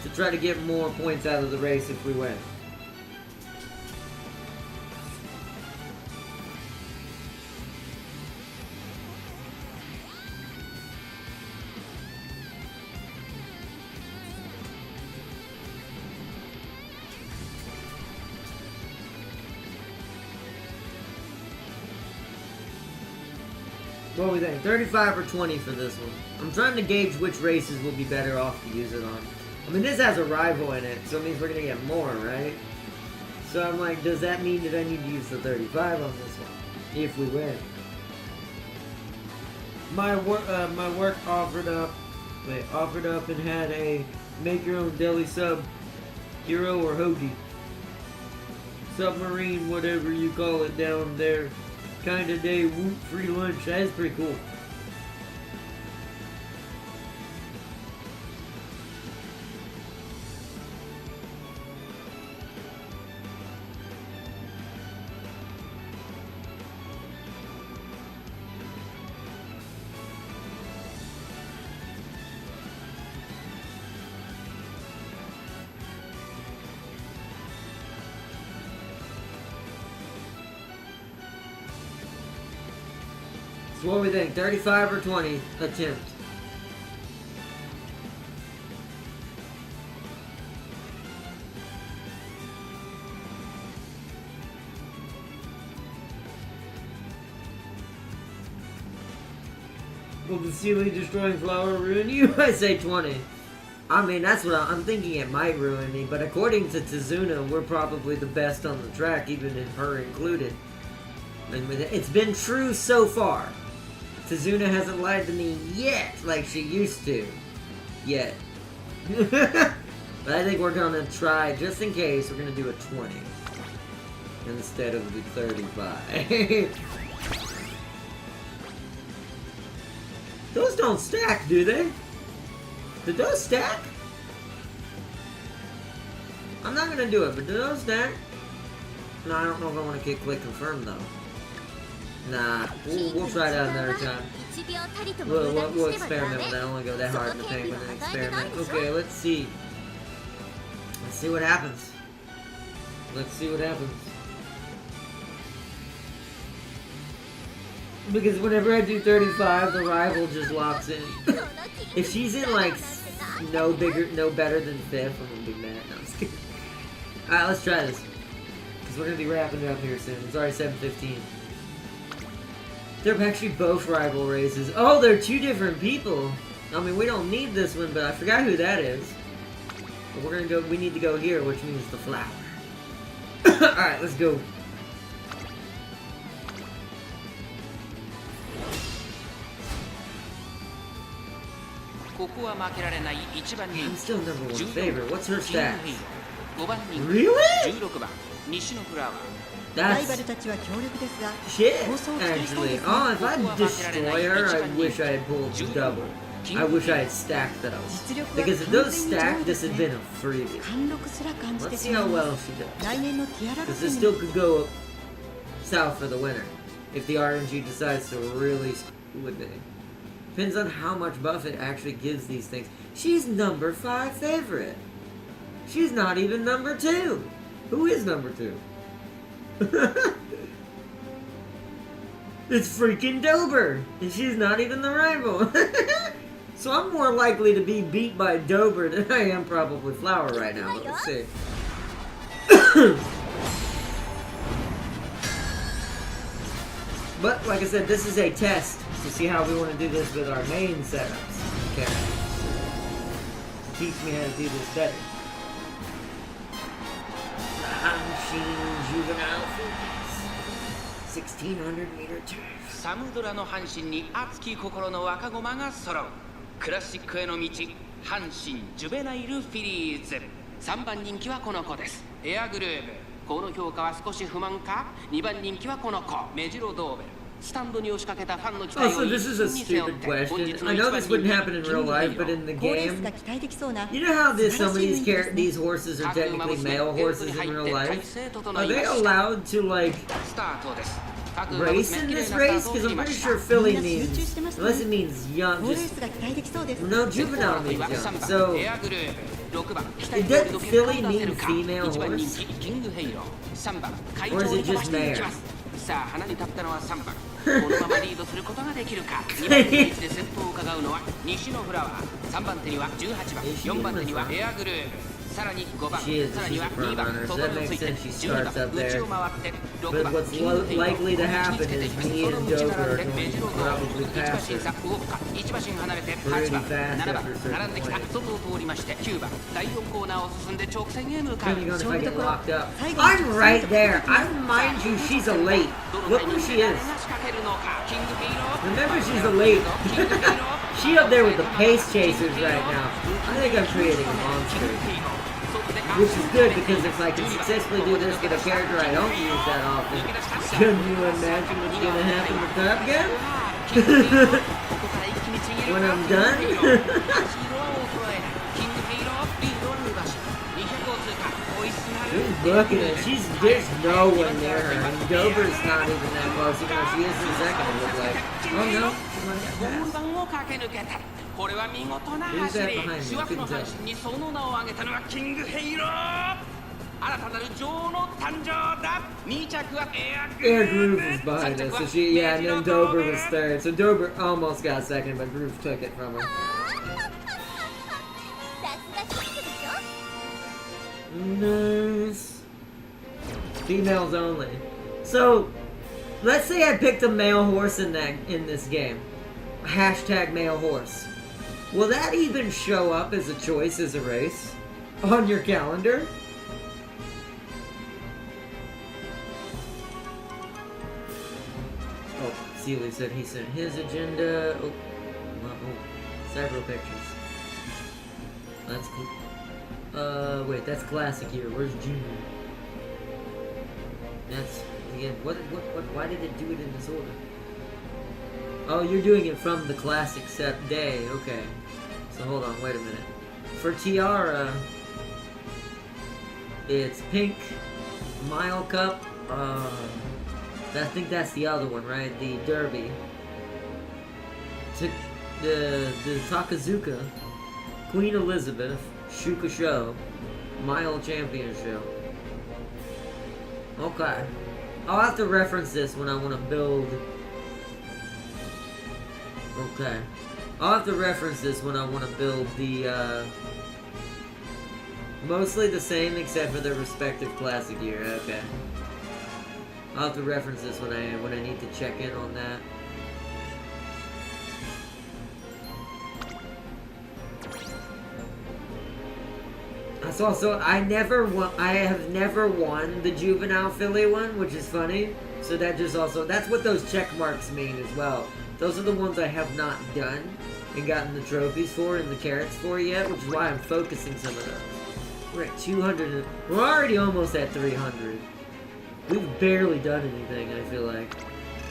To try to get more points out of the race if we win. What do we think? 35 or 20 for this one? I'm trying to gauge which races will be better off to use it on. I mean, this has a rival in it, so it means we're gonna get more, right? So I'm like, does that mean that I need to use the 35 on this one? If we win. My work offered up and had a make your own deli sub, hero or hoagie. Submarine, whatever you call it down there. Kinda day, whoop, free lunch. That is pretty cool. So what do we think? 35 or 20 attempt? Will the Sealy destroying flower ruin you? I say 20. I mean, that's what I'm thinking. It might ruin me, but according to Tizuna, we're probably the best on the track, even in her included. And it's been true so far. Tizuna hasn't lied to me yet, like she used to. Yet. But I think we're gonna try, just in case, we're gonna do a 20. Instead of the 35. Those don't stack, do they? Did those stack? I'm not gonna do it, but do those stack? No, I don't know if I want to click confirm though. Nah, we'll try that another time. We'll experiment with that. I don't want to go that hard in the paint with an experiment. Okay, let's see. Let's see what happens. Let's see what happens. Because whenever I do 35, the rival just locks in. If she's in like no better than 5th, I'm gonna be mad. No, I'm just kidding. Alright, let's try this. Because we're gonna be wrapping it up here soon. It's already 7:15. They're actually both rival races. Oh, they're 2 different people. I mean, we don't need this one, but I forgot who that is. But we're gonna go. We need to go here, which means the flower. All right, let's go. I'm still number 1 favorite. What's her stats? Really? That's shit, actually. Oh, if I destroy her, I wish I had pulled double. I wish I had stacked those. Because if those stacked, this had been a freebie. Let's see how well she does. Because this still could go south for the winner. If the RNG decides to really screw with me. Depends on how much buff it actually gives these things. She's number 5 favorite. She's not even number 2. Who is number 2? It's freaking Dober, and she's not even the rival. So I'm more likely to be beat by Dober than I am probably Flower right now. Let's see. But like I said, this is a test to see how we want to do this with our main setups. Okay. Teach me how to do this better. Juvenile 1600-meter turf. サムドラの阪神に熱き心の若駒が揃うクラシックへの道阪神ジュベナイルフィリーズ3番人気はこの子ですエアグルーヴこの評価は少し不満か2番人気はこの子メジロドーベル Oh, so this is a stupid question. I know this wouldn't happen in real life, but in the game, you know how some of these horses are technically male horses in real life? Are they allowed to, like, race in this race? Because I'm pretty sure filly means, unless it means young, just, no, juvenile means young. So, does filly mean female horse? Or is it just male? さあ花に立ったのは3番このままリードすることができるか2番手で先頭を伺うのは西のフラワー3番手には18番4番手にはエアグルーヴさらに5番さらには2番外について12番内を回って6番 what's likely to happen is me and Joker are going to probably pass her 1馬身離れて8番7番並んできた外を通りまして9番第4コーナーを進んで直線へ向かう I'm right there. Mind you, she's a late. Look who she is. Remember, she's a late. She up there with the pace chasers right now. I think I'm creating a monster. Which is good, because if I can successfully do this with a character I don't use that often, can you imagine what's going to happen to Top Gun? When I'm done? She's looking at it. There's no one near her. And Dober's not even that close, even though she is in second, it looks like. Oh no. Who's that behind me? I couldn't tell. Air Groove is behind us, so and then Dober was third. So Dober almost got second, but Groove took it from her. Nice. Females only. So, let's say I picked a male horse in this game. hashtag male horse. Will that even show up as a choice as a race on your calendar? Oh, Seeley said he sent his agenda. Oh, several pictures. That's cool. Wait, that's classic year. Where's junior? That's again. What? Why did it do it in this order? Oh, you're doing it from the classic set day. Okay. So hold on. Wait a minute. For Tiara, it's pink, Mile Cup. I think that's the other one, right? The Derby. The Takazuka, Queen Elizabeth, Shuka Show, Mile Championship. Okay. I'll have to reference this when I want to build. Okay. I'll have to reference this when I want to build the, mostly the same except for their respective classic year. Okay. I'll have to reference this when I need to check in on that. Also, I have never won the juvenile filly one, which is funny. So that just also, that's what those check marks mean as well. Those are the ones I have not done and gotten the trophies for and the carrots for yet, which is why I'm focusing some of those. We're at 200, we're already almost at 300. We've barely done anything, I feel like.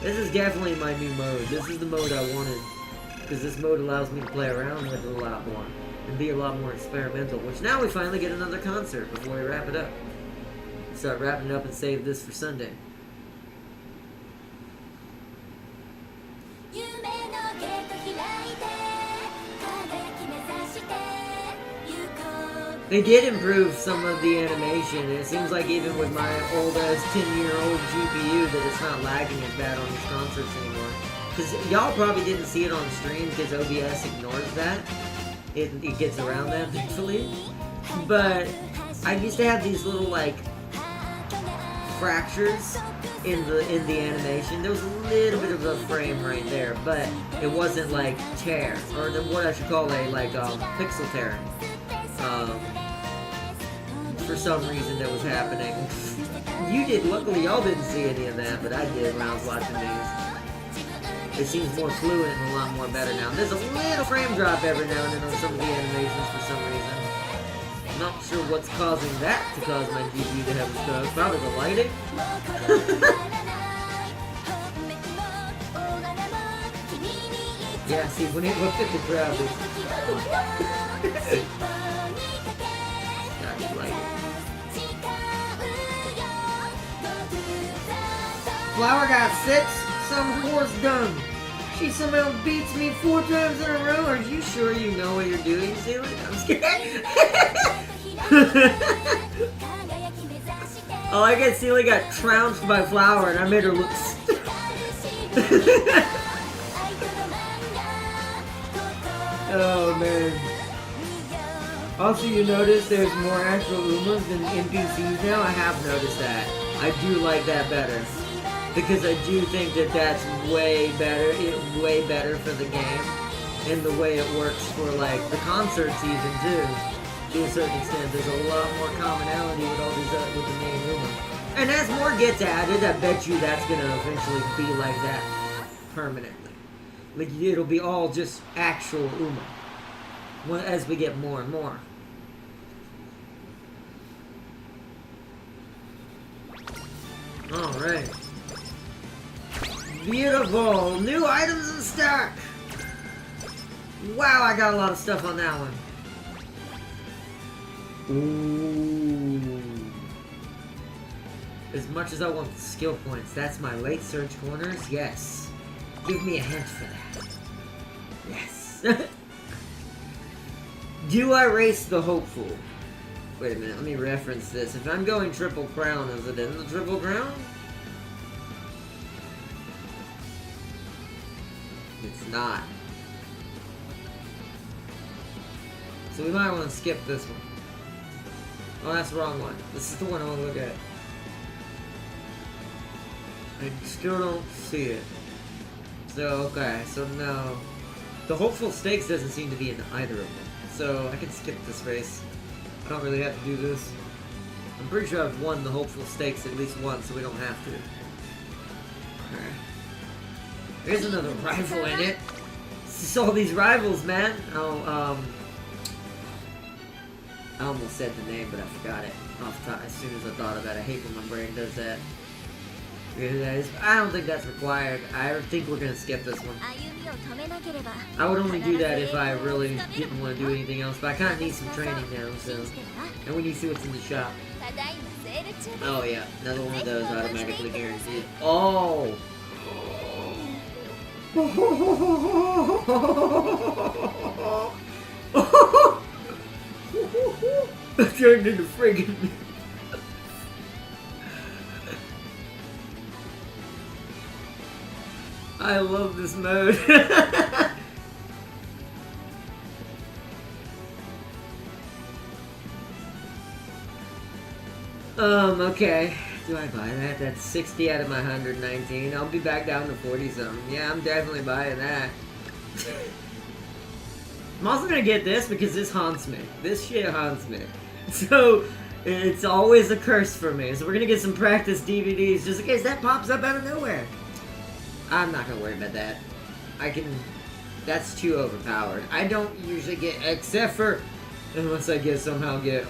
This is definitely my new mode. This is the mode I wanted. Because this mode allows me to play around with it a lot more. And be a lot more experimental. Which now we finally get another concert before we wrap it up. Start wrapping it up and save this for Sunday. They did improve some of the animation. It seems like even with my old-ass 10-year-old GPU that it's not lagging as bad on these concerts anymore. Because y'all probably didn't see it on stream because OBS ignores that. It gets around that, thankfully. But I used to have these little, like, fractures in the animation. There was a little bit of a frame right there, but it wasn't, like, tear. Or what I should call a, like, pixel tear. For some reason that was happening. You did, luckily y'all didn't see any of that, but I did when I was watching these. It seems more fluid and a lot more better now. There's a little frame drop every now and then on some of the animations for some reason. I'm not sure what's causing that to cause my GPU to have a stroke. Probably the lighting. Yeah, see, when it looked at the crowd, Flower got 6, some horse done. She somehow beats me 4 times in a row. Are you sure you know what you're doing, Seeley? I'm scared. Oh, I guess Seeley got trounced by Flower and I made her look Oh man. Also, you notice there's more actual Umas than NPCs now? I have noticed that. I do like that better. Because I do think that that's way better for the game. And the way it works for, like, the concerts even, too. To a certain extent, there's a lot more commonality with all these, with the main Uma. And as more gets added, I bet you that's gonna eventually be like that. Permanently. Like, it'll be all just actual Uma. As we get more and more. Alright. Beautiful! New items in stock! Wow, I got a lot of stuff on that one. Ooh. As much as I want skill points, that's my late search corners? Yes. Give me a hint for that. Yes. Do I race the hopeful? Wait a minute, let me reference this. If I'm going Triple Crown, is it in the Triple Crown? It's not. So we might want to skip this one. Oh, that's the wrong one. This is the one I want to look at. I still don't see it. So, okay, so no. the hopeful stakes doesn't seem to be in either of them. So I can skip this race. I don't really have to do this. I'm pretty sure I've won the hopeful stakes at least once, so we don't have to. Alright. There's another rival in it. It's just all these rivals, man. Oh, I almost said the name, but I forgot it off the top as soon as I thought about it. I hate when my brain does that. I don't think that's required. I think we're gonna skip this one. I would only do that if I really didn't want to do anything else, but I kind of need some training now, so... And we need to see what's in the shop. Oh yeah, another one of those automatically guaranteed. Oh! I turned into friggin'... I love this mode. Okay. Do I buy that? That's 60 out of my 119. I'll be back down to 40 something. Yeah, I'm definitely buying that. I'm also gonna get this because this haunts me. This shit haunts me. So, it's always a curse for me. So we're gonna get some practice DVDs just in case that pops up out of nowhere. I'm not gonna worry about that. That's too overpowered. I don't usually get, except for, unless I somehow get,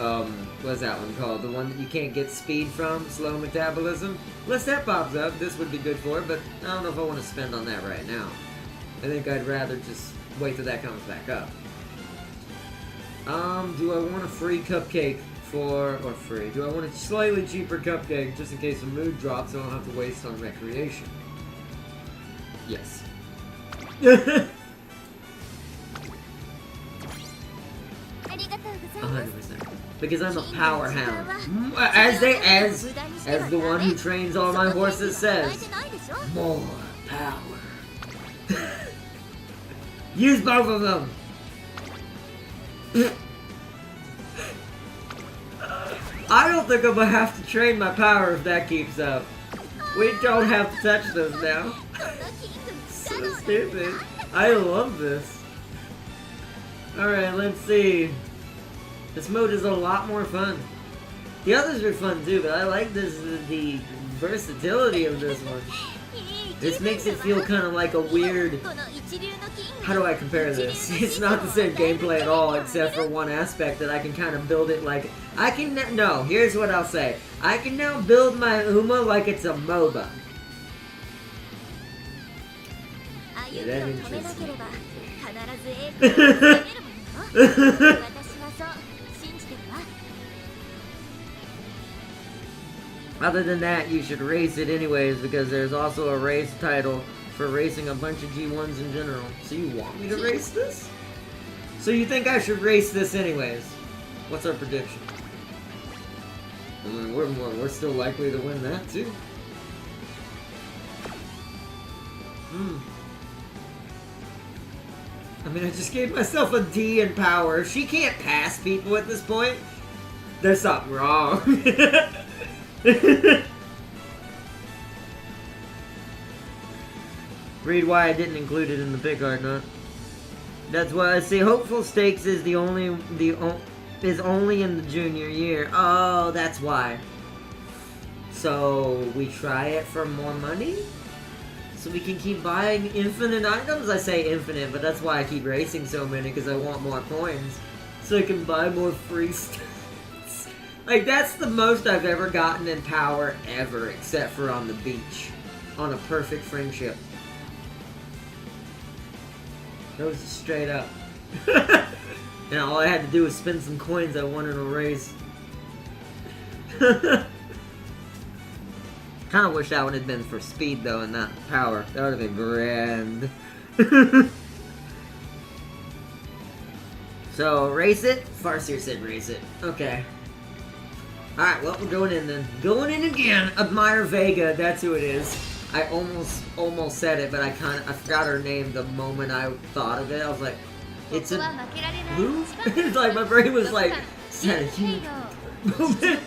what's that one called? The one that you can't get speed from, slow metabolism. Unless that pops up, this would be good for it, but I don't know if I want to spend on that right now. I think I'd rather just wait till that comes back up. Do I want a free cupcake or free? Do I want a slightly cheaper cupcake just in case the mood drops so I don't have to waste on recreation? Yes. 100%. Because I'm a power hound. As the one who trains all my horses says, more power. Use both of them. I don't think I'm gonna have to train my power if that keeps up. We don't have to touch this now. So stupid. I love this. Alright, let's see. This mode is a lot more fun. The others are fun too, but I like the versatility of this one. This makes it feel kind of like a weird... How do I compare this? It's not the same gameplay at all, except for one aspect that I can kind of build it like... No, here's what I'll say. I can now build my Uma like it's a MOBA. Yeah, that interests me. Other than that, you should race it anyways, because there's also a race title for racing a bunch of G1s in general. So you want me to race this? So you think I should race this anyways? What's our prediction? I mean, we're still likely to win that too. I mean, I just gave myself a D in power. If she can't pass people at this point, there's something wrong. Read why I didn't include it in the pick art, not. That's why I say hopeful stakes is only in the junior year. Oh, that's why. So we try it for more money? So we can keep buying infinite items? I say infinite, but that's why I keep racing so many, because I want more coins. So I can buy more free stuff. Like, that's the most I've ever gotten in power ever, except for on the beach. On a perfect friendship. That was just straight up. And all I had to do was spend some coins I won in a race. Kinda wish that one had been for speed though and not power. That would have been grand. So, race it? Farseer said race it. Okay. Alright, well, we're going in then. Going in again! Admire Vega, that's who it is. I almost said it, but I forgot her name the moment I thought of it. I was like, it's a... Who? It's like, my brain was like, is that a huge moment?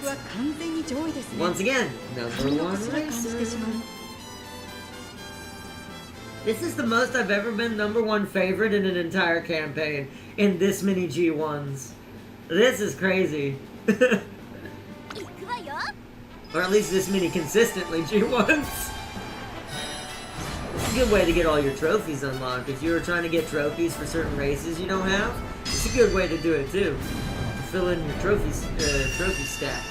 Once again, number one racer. This is the most I've ever been #1 favorite in an entire campaign in this many G1s. This is crazy. 行くわよ。 Or at least this many consistently G1s. It's a good way to get all your trophies unlocked. If you were trying to get trophies for certain races you don't have, it's a good way to do it too. To fill in your trophy stack.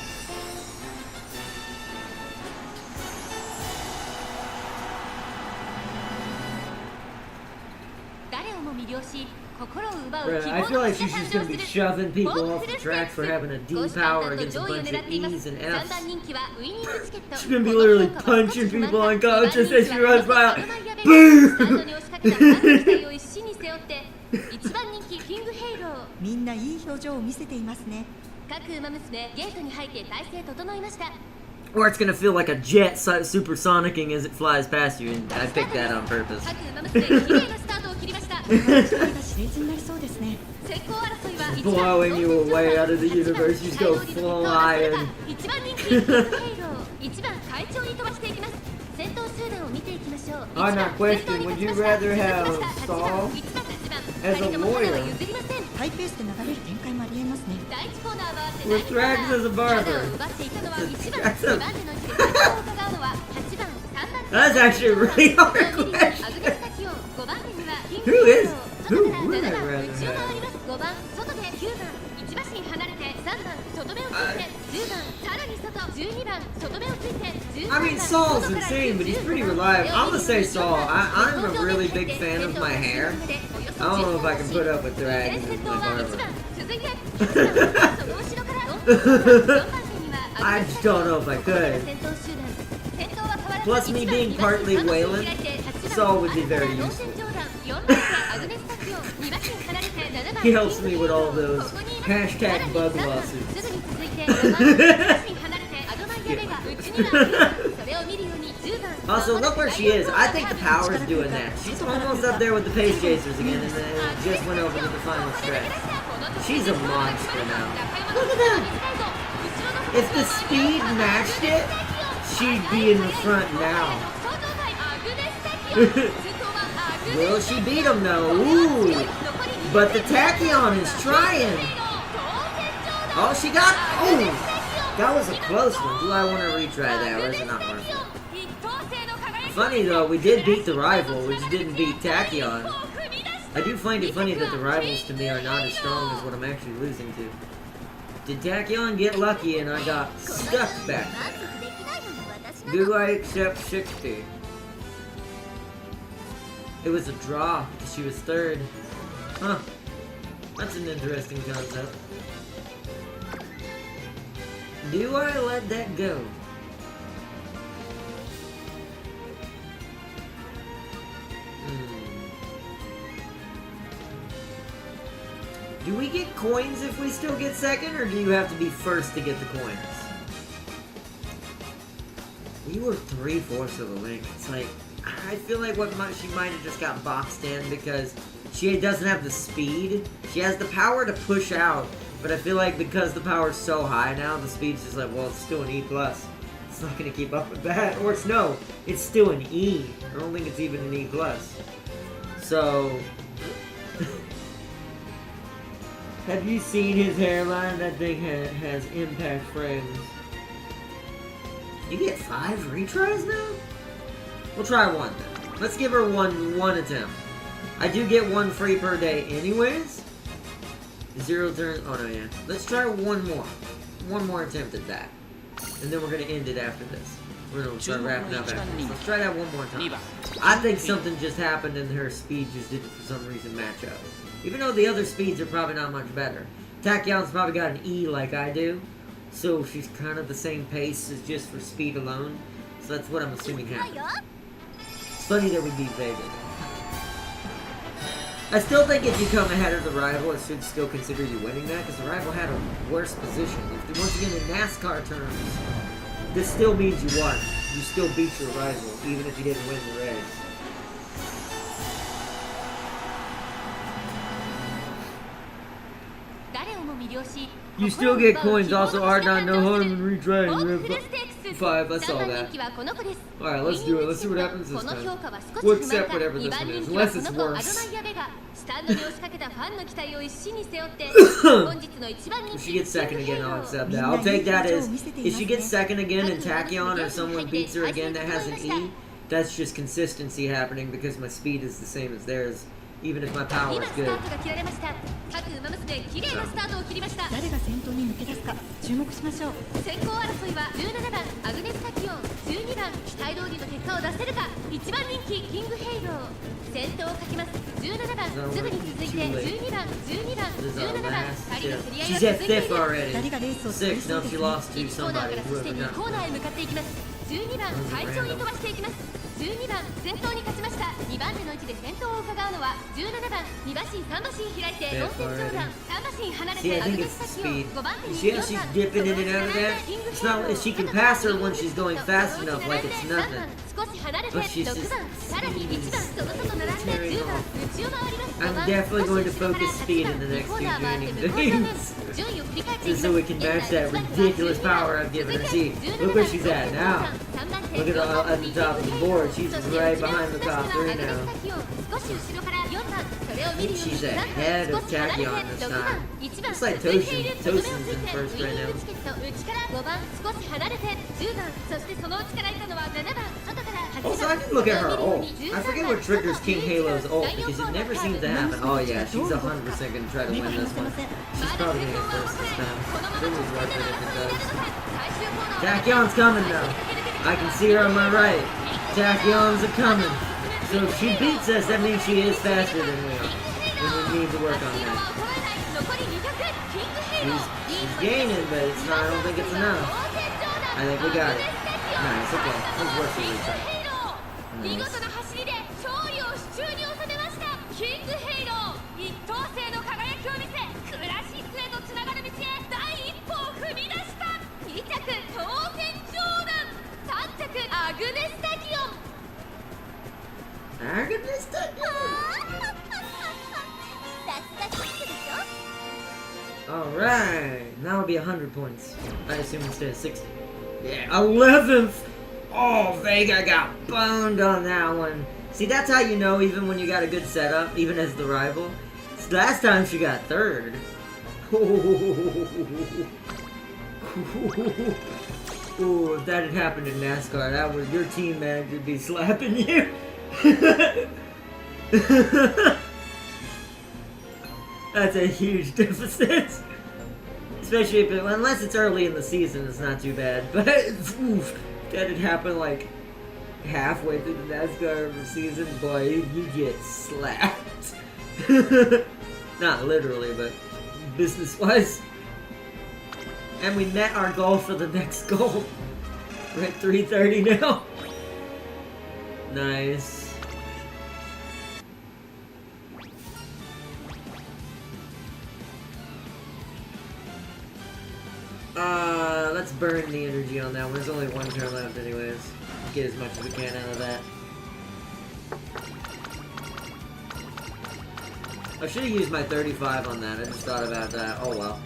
誰をも魅了し心を奪う Bruh, 希 I 望 feel の like 星 she's が just 誕 gonna 生 be する shoving ボ people ー off ン the フル track ス for テー having a ク D ス公式 power 判断 against の a 上位を bunch 狙 of っています E's and 3 F's. 番人気はウイニングチケット She's gonna be literally punching people unconscious as she runs by. スタートに押しかけたファンの期待を一身に背負って1番人気キングヘイローみんないい表情を見せていますね。各馬娘ゲートに入って体勢整いました Or it's gonna feel like a jet supersonicking as it flies past you, and I picked that on purpose. 各馬娘綺麗なスタートを切りました期待が熾烈になりそうですね。先行争いは Blowing you away out of the universe, you just go flying. 1番人気キングヘイロー1番会長に飛ばしていきます先頭集団を見ていきましょう On that question, would you rather have Saul as a lawyer 譲りません ハイペースで流れる展開もありえますね。第1コーナーは with Thrax as a 体 barber? を奪っていたのは1番2番手の位置で最高を伺うのは8番3番 That's actually a really hard アグネ question. スタキオ5番手にはキング Who ヘイ is- ロー who 外 would から I 7番 rather 内を回ります5番外で9番1馬身離れて3番外目をついて10番さらに外12番外目をついて13番 I mean, Saul's insane, but he's pretty reliable. I'm gonna say Saul. I'm a really big fan of my hair. I don't know if I can put up with Thrax as my barber. I just don't know if I could. Plus, me being partly Wayland, Saul would be very useful. He helps me with all those hashtag bug lawsuits. Also, look where she is. I think the power's doing that. She's almost up there with the Pace Chasers again, and then it just went over to the final stretch. She's a monster now. Look at that! If the speed matched it, she'd be in the front now. Will she beat him though? Ooh! But the Tachyon is trying! Oh, she got... Oh! That was a close one. Do I want to retry that, or is it not worth it? Funny though, we did beat the rival, we just didn't beat Tachyon. I do find it funny that the rivals to me are not as strong as what I'm actually losing to. Did Tachyon get lucky and I got stuck back? 満足できないのは私なの Do I accept 60? It was a draw because she was third. Huh. That's an interesting concept. Do I let that go? Do we get coins if we still get second, or do you have to be first to get the coins? We were 3/4 of a link. It's like, I feel like she might have just got boxed in because she doesn't have the speed. She has the power to push out, but I feel like because the power's so high now, the speed's just like, well, it's still an E+. It's not gonna keep up with that. Or it's still an E. I don't think it's even an E+. So... Have you seen his hairline? That thing has impact frames. You get 5 retries now? We'll try one then. Let's give her one attempt. I do get 1 free per day anyways. 0 turns. Oh no, yeah. Let's try one more. One more attempt at that. And then we're gonna end it after this. We're gonna start wrapping up after this. Let's try that one more time. I think something just happened and her speed just didn't for some reason match up. Even though the other speeds are probably not much better. Tachyon's probably got an E like I do. So she's kind of the same pace as just for speed alone. So that's what I'm assuming 行くわ happened. よ It's funny that we beat Vega. I still think if you come ahead of the rival, it should still consider you winning that, because the rival had a worse position. Once again, in NASCAR terms, this still means you won. You still beat your rival, even if you didn't win the race. 利用し You still get coins, 心を奪 also う R 希望 not の no 星 harm が in 誕 retrying. 生す We る have フルステークス 5, I 3 saw 番 that. 人気はこの子です Alright, let's do it. Let's see what happens こ this の time. 評価は少し We'll 不満 accept か whatever 2 this 番 one 人 is, 気は unless こ it's の子アドマ worse. イアベガスタンドに押しかけたファンの期待を一身に背負って本日の1番人 If 気 she gets second キン again, グヘイ I'll ロー accept that. I'll take that as if she gets second again and Tachyon or someone beats her again that has an E, that's just consistency happening because my speed is the same as theirs, even if my power 今 is スタ good. ートが切られました各馬娘綺麗なスタートを切りました誰が先頭に抜け出すか注目しましょう。先行争いは17番アグネスタキオン12番期待通りの結果を出せるか1番人気キングヘイロー先頭をかけます17番すぐに続いて12番12番 This is our 17番 last 2人の tip. 競り合い She's が at 続いてい fifth る already. 誰がレースを作り Six, そう no, で she すね。 lost to 1コーナー somebody. からそして Whoever 2 not. コーナーへ向かっていきます12番快調に飛ばしていきます12番先頭に勝ちました2番手の位置で先頭を伺うのは17番2馬身3馬身開いて4点長弾3馬身離れ See, て I アグ think ネ it's スタ the キオン speed. 5番手 You に see how 4 she's 番 dipping in and out of that? It's not, she can pass her when she's going fast enough, like it's nothing. 少し離れて But she's 6番 just さらに1番その外並んで10番内を回ります I'm definitely going to focus speed in the next few games. 順位を振り返ってい Just き so ま we す can match that ridiculous power I've given her. See, look where she's at now. Look at the top of the board. She's right behind the top three now. 少し後ろから4番それを I 見る think ように she's ahead of 少し離れて Tachyon this 6番 time. 1番 Looks like 続いている Toshin's とどめを in ついて first ウィ right ニン now. グチケット内から5番少し離れて10番そしてその内からいたのは7番外から8番 Also, I can look at her それを ult. 見るように I forget what triggers King Halo's ult because it never seems to happen. Oh yeah, she's 100% gonna try to 目 win が離 this せま one. せん。 She's probably gonna get first this time. このまま It 直 was 線 worth の it 争 if い it になる does. のか最終コーナーは Tachyon's coming though. I can see her on my right. Tachyon's a coming. So if she beats us, that means she is faster than we are. And we need to work on that. 残り200キングヘイロー She's gaining, but it's not, I don't think it's enough. I think we got it. Nice, okay. Let's work for this. 見事な走りで勝利を手中に収めましたキングヘイロー一等星の輝きを見せクラシックへとつながる道へ第一歩を踏み出した2着当選ジョーダン3着アグネスタキオン Agnes Tachyon. さすがキングでしょ Alright. Now it'll be 100 points. I assume instead of 60. Yeah, 11th! Oh, Vega got boned on that one. See, that's how you know even when you got a good setup, even as the rival. Last time she got third. Ooh, if that had happened in NASCAR, that would your team manager be slapping you. That's a huge deficit. Especially if unless it's early in the season, it's not too bad. But oof, that had happened like halfway through the NASCAR season, boy, you get slapped. Not literally, but business-wise. And we met our goal for the next goal. We're at 330 now. Nice. Let's burn the energy on that one. There's only one turn left anyways. Get as much as we can out of that. I should have used my 35 on that. I just thought about that. Oh well.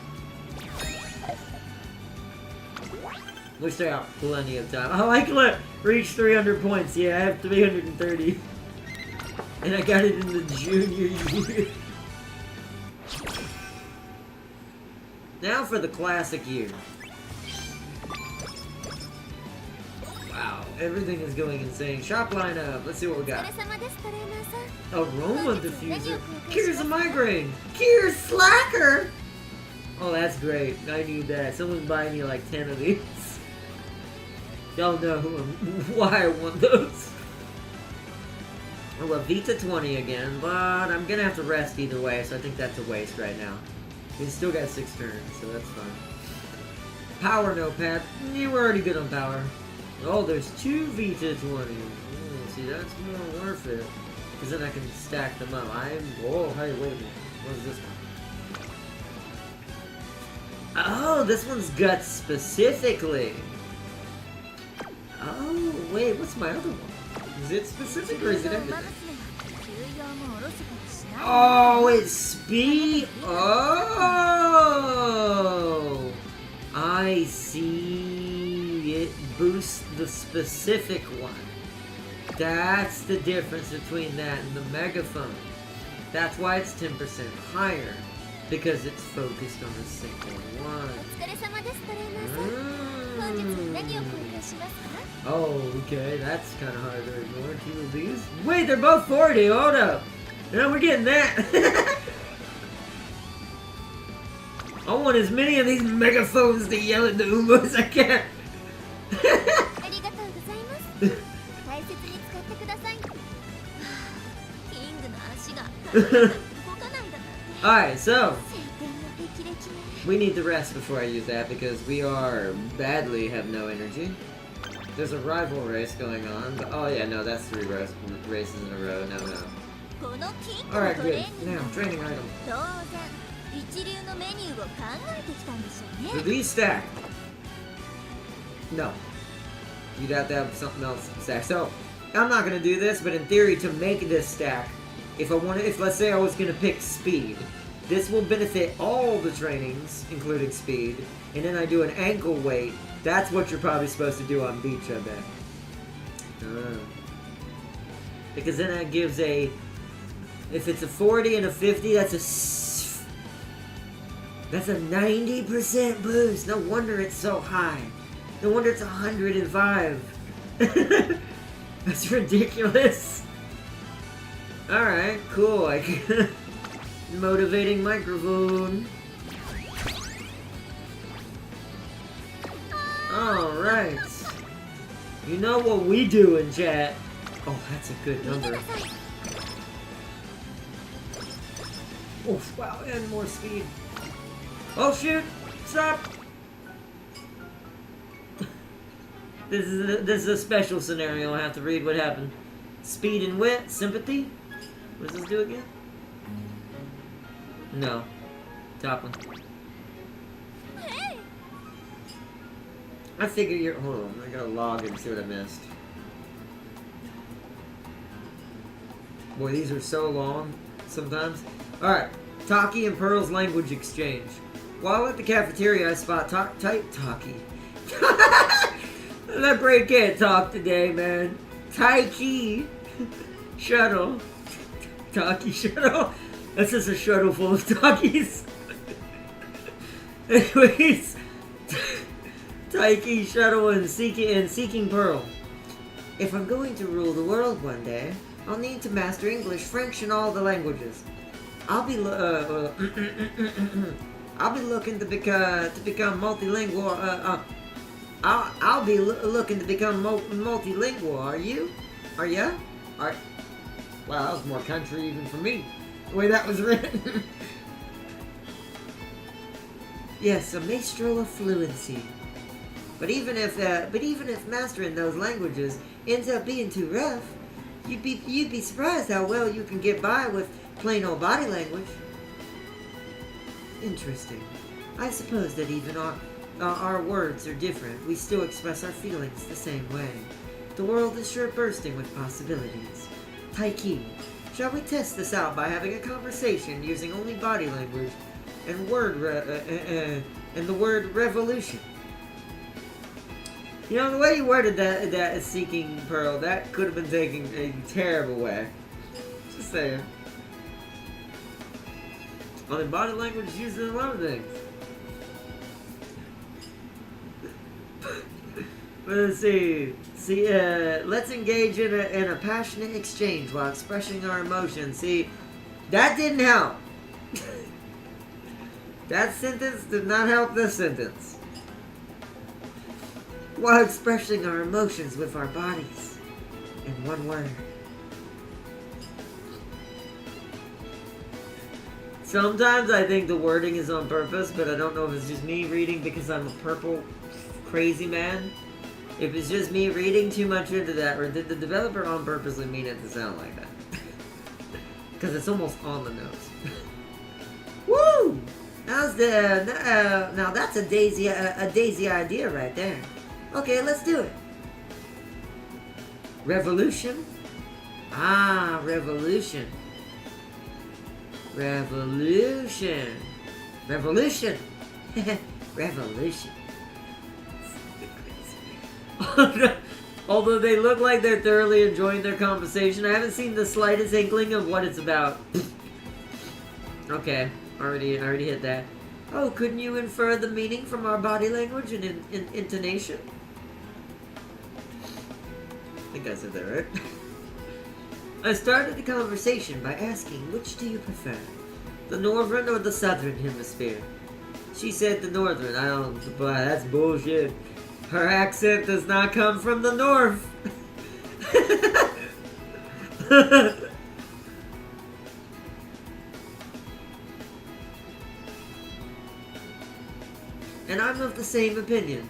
Looks like I got plenty of time. I like reach 300 points. Yeah, I have 330. And I got it in the junior year. Now for the classic year. Wow, everything is going insane. Shop lineup. Let's see what we お got. 疲れ様ですトレーナーさん Aroma diffuser. Cures a migraine. Cures slacker. Oh, that's great. I need that. Someone's buying me like 10 of these. Y'all know why I want those. Oh, well, Vita 20 again, but I'm gonna have to rest either way, so I think that's a waste right now. We still got 6 turns, so that's fine. Power notepad. Yeah, we're already good on power. Oh, there's 2 Vita 20. See, that's more worth it. Because then I can stack them up. Oh, hey, wait a minute. What is this one? Oh, this one's guts specifically. Oh, wait, what's my other one? Is it specific or is it ウマ everything? 娘は休養もおろそかにしない。 Oh, it's speed. Oh, I see. It boosts the specific one. That's the difference between that and the megaphone. That's why it's 10% higher. Because it's focused on a single お one. 疲れ様ですトレーナーさん。本日何を交換しますか？ Oh, okay. That's kind of hard to ignore. Two of these. Wait, they're both 40. Hold up. No, we're getting that. I want as many of these megaphones to yell at the Uma as I can. ありがとうございます。大切に使ってください。はあキングの足が動かないだなんて。 Alright, so 晴天の霹靂ね。 we need to rest before I use that because we are badly have no energy. There's a rival race going on, but oh yeah, no, that's 3 races in a row. No, no. このキングの Alright, ト good. レーニング Now, training item. 当然一流のメニューを考えてきたんでしょう Do ね。 these stack? No. You'd have to have something else stack. So, I'm not gonna do this, but in theory, to make this stack, if let's say I was gonna pick speed, this will benefit all the trainings, including speed, and then I do an ankle weight. That's what you're probably supposed to do on beach, I bet. Because then that gives a, if it's a 40 and a 50, that's a 90% boost. No wonder it's so high. No wonder it's 105. That's ridiculous. Alright, cool. Like motivating microphone. Alright. You know what we do in chat. Oh, that's a good 見て number. なさい。 Oh, wow, and more speed. Oh, shoot! Stop! This is a special scenario. I have to read what happened. Speed and wit, sympathy. What does this do again? No. Top one. I figure you're. Hold on. I gotta log and see what I missed. Boy, these are so long sometimes. Alright. Taki and Pearl's language exchange. While at the cafeteria, I spot Taki. That brain can't talk today, man. Taiki shuttle. Taki shuttle. That's just a shuttle full of Takis. Anyways, Taiki shuttle and seeking Pearl. If I'm going to rule the world one day, I'll need to master English, French, and all the languages. I'll be looking to become multilingual. I'll be looking to become multilingual. Are you? Are ya? Wow, that was more country even for me. The way that was written. Yes, a maestro of fluency. But even if mastering those languages ends up being too rough, you'd be surprised how well you can get by with plain old body language. Interesting. I suppose that even our words are different. We still express our feelings the same way. The world is sure bursting with possibilities. Taiki, shall we test this out by having a conversation using only body language and the word revolution? You know, the way you worded that is seeking Pearl, that could have been taken a terrible way. Just saying. I mean, body language is used in a lot of things. Let's see. Let's engage in a passionate exchange while expressing our emotions. See, that didn't help. That sentence did not help this sentence. While expressing our emotions with our bodies in one word. Sometimes I think the wording is on purpose, but I don't know if it's just me reading because I'm a purple crazy man. If it's just me reading too much into that, or did the developer on purposely mean it to sound like that? Because it's almost on the nose. Woo! Now that's a daisy idea right there. Okay, let's do it. Revolution? Ah, revolution. Revolution. Revolution. Revolution. Although they look like they're thoroughly enjoying their conversation, I haven't seen the slightest inkling of what it's about. Okay, already hit that. Oh, couldn't you infer the meaning from our body language and intonation? I think I said that right. I started the conversation by asking, which do you prefer? The northern or the southern hemisphere? She said the northern. I don't, but that's bullshit. Her accent does not come from the north. And I'm of the same opinion.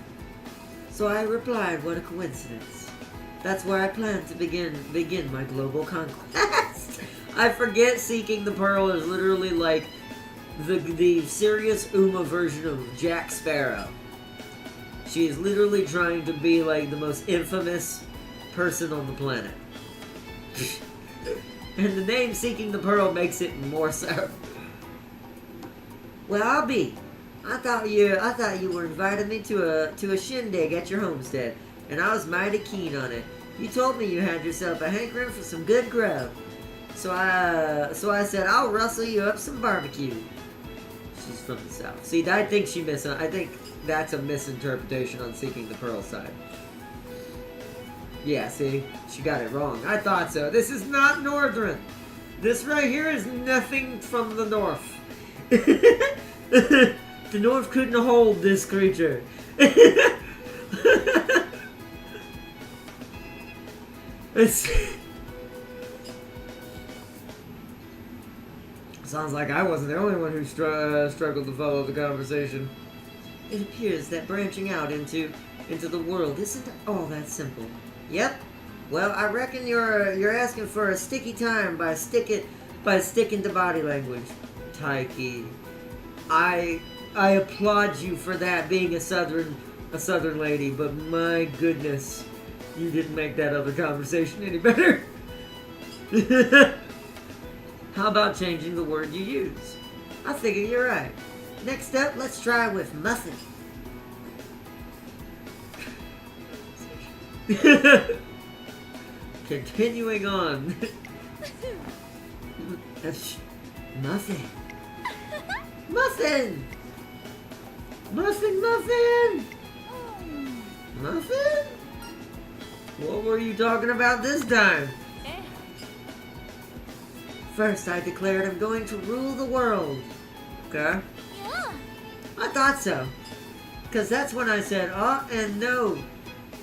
So I replied, what a coincidence. That's where I plan to begin my global conquest. I forget Seeking the Pearl is literally like the serious Uma version of Jack Sparrow. She is literally trying to be like the most infamous person on the planet. And the name Seeking the Pearl makes it more so. Well, I'll be. I thought you were inviting me to a shindig at your homestead, and I was mighty keen on it. You told me you had yourself a hankering for some good grub. So I said I'll rustle you up some barbecue. She's from the south. See, I think that's a misinterpretation on Seeking the Pearl side. Yeah, see? She got it wrong. I thought so. This is not northern. This right here is nothing from the north. The north couldn't hold this creature. Sounds like I wasn't the only one who struggled to follow the conversation. It appears that branching out into the world isn't all that simple. Yep. Well, I reckon you're asking for a sticky time by sticking to body language. Taiki, I applaud you for that, being a southern lady, but my goodness, you didn't make that other conversation any better. How about changing the word you use? I figure you're right. Next up, let's try with muffin. Continuing on. Muffin. Muffin! Muffin, muffin! Muffin? What were you talking about this time? First, I declared I'm going to rule the world. Okay? Yeah. I thought so. Because that's when I said, oh, and no.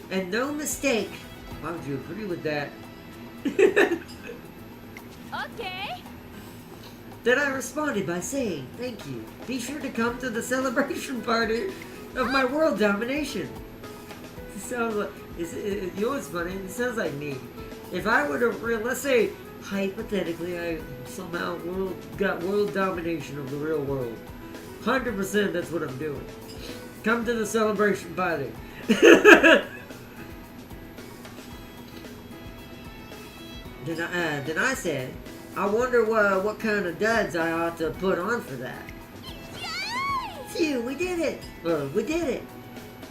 And no mistake. Why would you agree with that? Okay. Then I responded by saying, thank you. Be sure to come to the celebration party of my world domination. It sounds like, you know what's funny? It sounds like me. If I would have, let's say, hypothetically, I somehow got world domination of the real world. 100% that's what I'm doing. Come to the celebration party. Then I said, I wonder what kind of duds I ought to put on for that. Yay! Phew, we did it. We did it.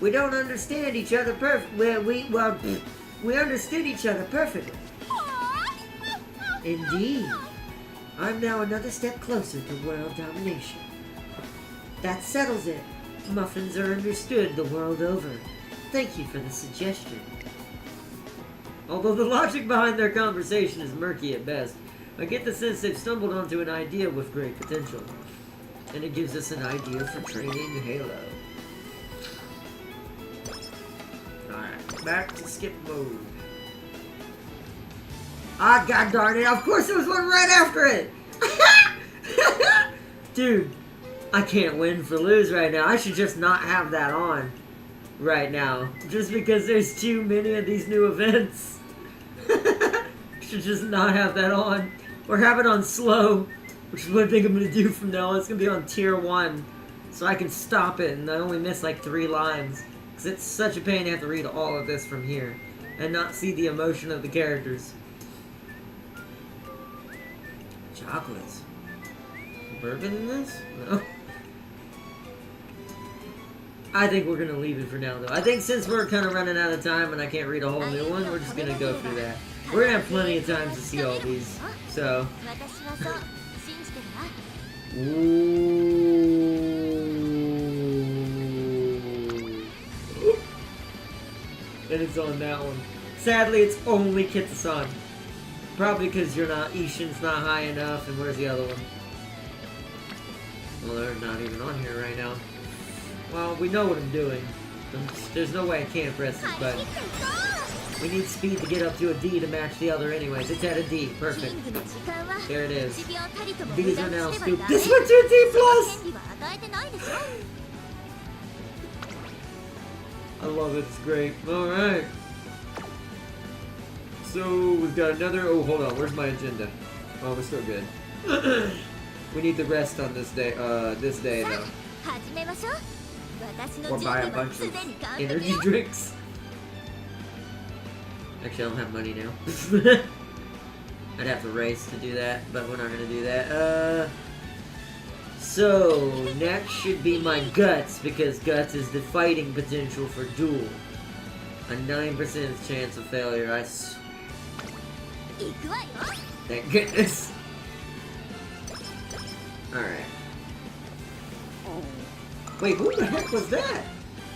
We don't understand each other we understood each other perfectly. Indeed. I'm now another step closer to world domination. That settles it. Muffins are understood the world over. Thank you for the suggestion. Although the logic behind their conversation is murky at best, I get the sense they've stumbled onto an idea with great potential. And it gives us an idea for training Halo. Alright, back to skip mode. Ah, god darn it, of course there was one right after it! Dude, I can't win for lose right now. I should just not have that on right now. Just because there's too many of these new events. Should just not have that on. Or have it on slow, which is what I think I'm going to do from now on. It's going to be on tier 1. So I can stop it and I only miss like 3 lines. Because it's such a pain to have to read all of this from here. And not see the emotion of the characters. Chocolates. bourbon in this? No. I think we're gonna leave it for now, though. I think since we're kind of running out of time and I can't read a whole new one, we're just gonna go through that. We're gonna have plenty of time to see all these. So. 私はそう信じてるわ。 Ooh. And it's on that one. Sadly, it's only Kitasan. Probably because Ishin's not high enough, and where's the other one? Well, they're not even on here right now. Well, we know what I'm doing. There's no way I can't press this button. We need speed to get up to a D to match the other anyways. It's at a D. Perfect. There it is. These are now stupid. This one's a D+! I love it. It's great. Alright. So, we've got another... Oh, hold on. Where's my agenda? Oh, we're still good. We need the rest on this day, though. Or buy a bunch of energy drinks. Actually, I don't have money now. I'd have to race to do that, but we're not gonna do that. So, next should be my Guts, because Guts is the fighting potential for Duel. A 9% chance of failure, Thank goodness. Alright. Wait, who the heck was that?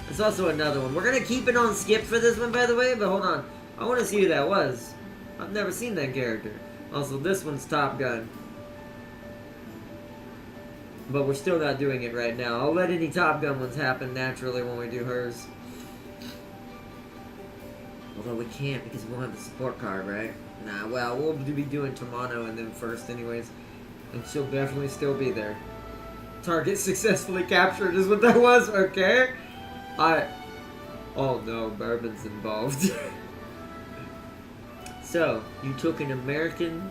There's also another one. We're gonna keep it on skip for this one, by the way, but hold on. I want to see who that was. I've never seen that character. Also, this one's Top Gun. But we're still not doing it right now. I'll let any Top Gun ones happen naturally when we do hers. Although we can't because we won't have the support card, right? Nah, well, we'll be doing Tamano and then first anyways. And she'll definitely still be there. Target successfully captured is what that was, okay? Oh no, bourbon's involved. So, you took an American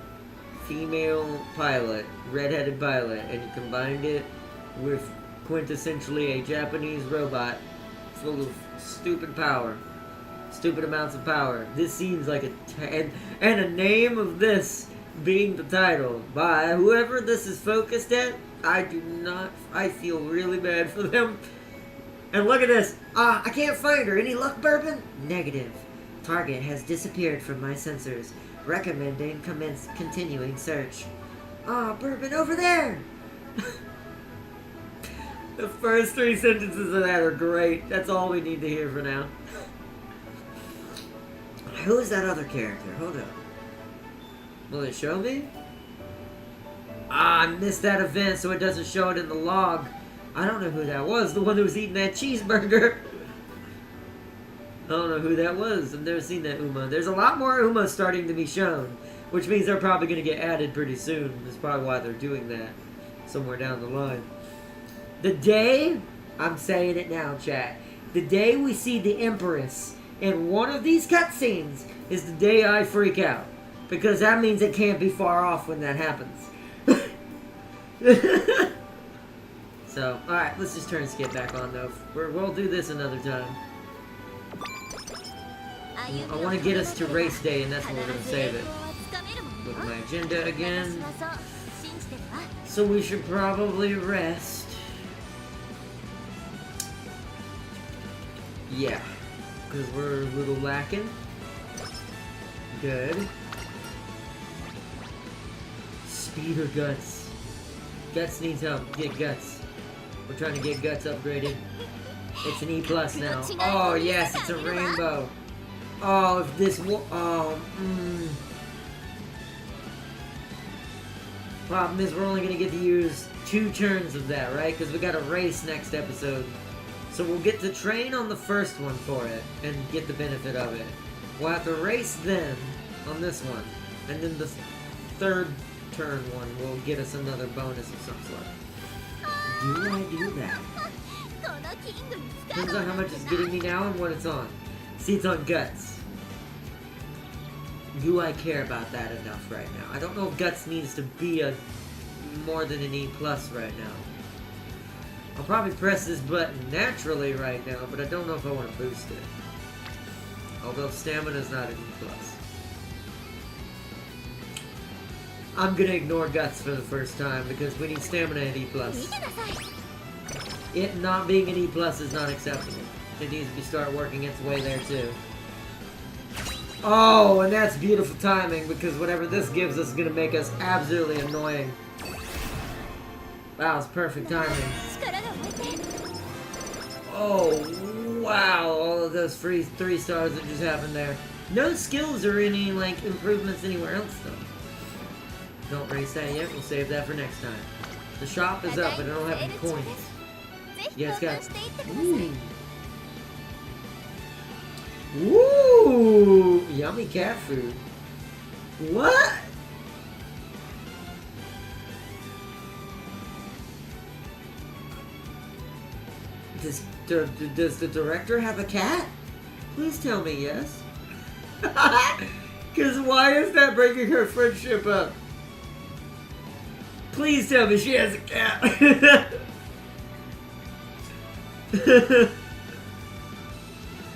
female pilot, redheaded pilot, and you combined it with quintessentially a Japanese robot full of stupid power. Stupid amounts of power. This seems like and a name of this being the title by whoever this is focused at, I feel really bad for them. And look at this. I can't find her. Any luck, Bourbon? Negative. Target has disappeared from my sensors. Recommending continuing search. Bourbon, over there! The first 3 sentences of that are great. That's all we need to hear for now. Who's that other character? Hold up. Will it show me? I missed that event, so it doesn't show it in the log. I don't know who that was. The one who was eating that cheeseburger. I don't know who that was. I've never seen that Uma. There's a lot more Umas starting to be shown, which means they're probably going to get added pretty soon. That's probably why they're doing that somewhere down the line. The day, I'm saying it now, chat, the day we see the Empress in one of these cutscenes is the day I freak out. Because that means it can't be far off when that happens. So, alright, let's just turn skip back on though. We'll do this another time. I want to get us to race day, and that's where we're going to save it. Look at my agenda again. So we should probably rest. Yeah. Because we're a little lacking. Good. Speed or Guts? Guts needs help. Get Guts. We're trying to get Guts upgraded. It's an E+ now. Oh, yes, it's a rainbow. Oh, if this Problem is, we're only going to get to use 2 turns of that, right? Because we got a race next episode. So we'll get to train on the first one for it, and get the benefit of it. We'll have to race then, on this one. And then the 3rd turn one will get us another bonus of some sort. Do I do that? Depends on how much it's getting me now and what it's on. See, it's on Guts. Do I care about that enough right now? I don't know if Guts needs to be more than an E+ right now. I'll probably press this button naturally right now, but I don't know if I want to boost it. Although Stamina's not an E+. I'm gonna ignore Guts for the first time because we need stamina at E+. 見てなさい It not being an E+ is not acceptable. It needs to start working its way there too. Oh, and that's beautiful timing because whatever this gives us is gonna make us absolutely annoying. Wow, it's perfect timing. 力が湧いて Oh, wow, all of those free 3 stars that just happened there. No skills or any, like, improvements anywhere else, though. Don't race that yet, we'll save that for next time. The shop is up, but I don't have any coins. ぜひ Yeah, 交 it's got... 換していってください Ooh, yummy cat food. What? Does the director have a cat? Please tell me yes. Because why is that breaking her friendship up? Please tell me she has a cat.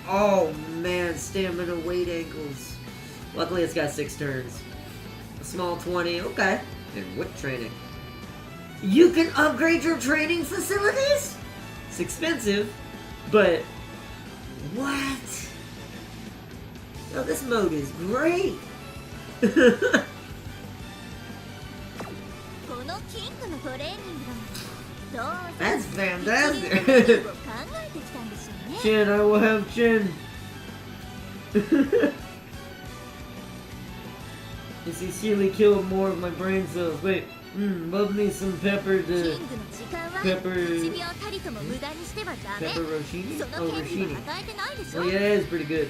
Oh man, stamina, weight, ankles. Luckily it's got 6 turns. A small 20, okay. And whip training. You can upgrade your training facilities? It's expensive, but what? Oh, this mode is great. このキングのトレーニングはどう That's せ一流の fantastic. トレーニングを考えてきたんでしょうね Chin, I will have chin. You sincerely killed more of my brain cells. Wait, love me some peppered, キングの時間はペッパー1秒たりとも無駄にしてはダメ pepper roshini? そ Oh, の権利 roshini. は与えてないでしょ Oh yeah, it's pretty good.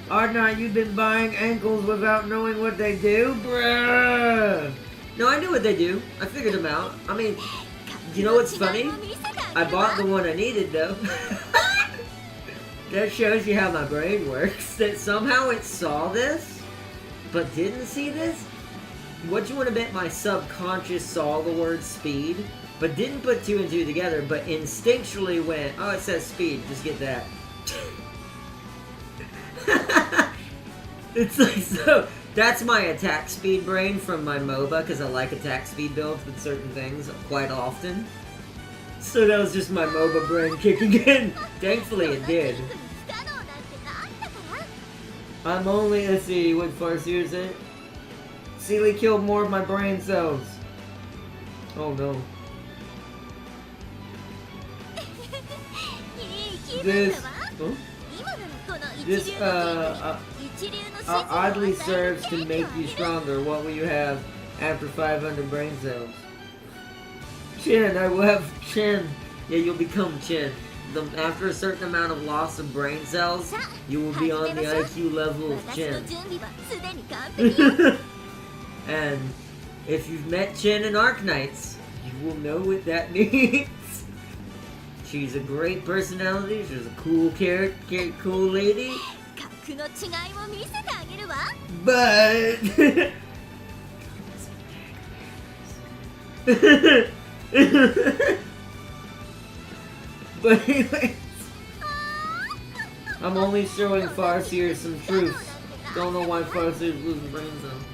Ardnot, you've been buying ankles without knowing what they do? Bruh! No, I knew what they do. I figured them out. I mean, you know what's funny? I bought the one I needed though. That shows you how my brain works. That somehow it saw this, but didn't see this? What you want to bet my subconscious saw the word speed, but didn't put 2 and 2 together, but instinctually went, oh, it says speed, just get that. It's like, so, that's my attack speed brain from my MOBA, because I like attack speed builds with certain things quite often. So that was just my MOBA brain kicking in. Thankfully it did. 不可能なんてなんだから I'm only, let's see, what Farseer is it? Sealy killed more of my brain cells. Oh no. いい気分 This, だわ huh? 今ならこの This, 一流の手に一流の指示を oddly 与える serves to 権利 make をあ you げる stronger. What will you have after 500 brain cells? Chin, I will have Chin. Yeah, you'll become Chin. After a certain amount of loss of brain cells, you will be on the IQ level of 私の Chin. 準備はすでに完璧よ And if you've met Chin in Arknights, you will know what that means. She's a great personality. She's a cool character, cool lady. 格の違いも見せてあげるわ But but anyways, I'm only showing Farseer some truths. Don't know why Farseer's losing brain cells.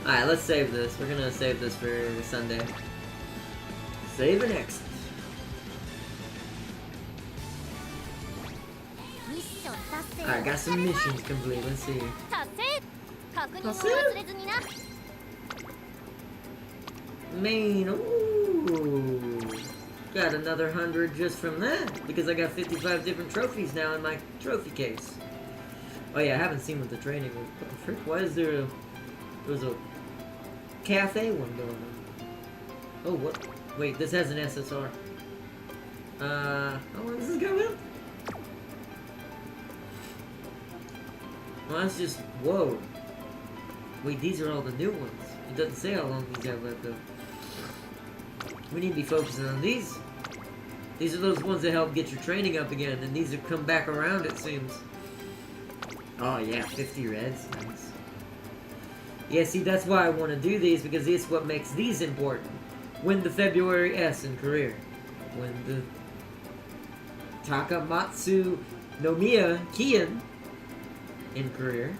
Alright, let's save this. We're gonna save this for Sunday. Save and exit. ミッション達成 Alright, got some missions complete. Let's see. 達成確認も忘れずにな Main, ooh. Got another 100 just from that. Because I got 55 different trophies now in my trophy case. Oh yeah, I haven't seen what the training was. What the frick? Why is there a... There's a... cafe one going on. Oh, what? Wait, this has an SSR. How long does this go with? Well, that's just... Whoa. Wait, these are all the new ones. It doesn't say how long these have left though. We need to be focusing on these. These are those ones that help get your training up again, and these have come back around, it seems. Oh yeah, 50 reds. Nice. Yeah, see, that's why I want to do these, because it's what makes these important. Win the February S in career. Win the Takamatsu no Miya Kian in career.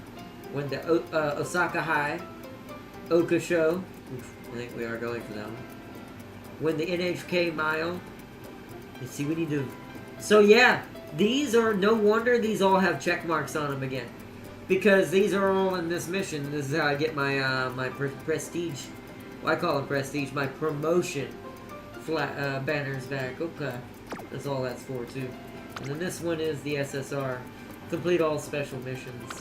When the Osaka High Oka Show, I think we are going for that one. When the NHK Mile. Let's see, we need to... So yeah, these are... No wonder these all have check marks on them again. Because these are all in this mission. This is how I get my my prestige. Well, I call them prestige. My promotion banners back. Okay. That's all that's for, too. And then this one is the SSR. Complete all special missions.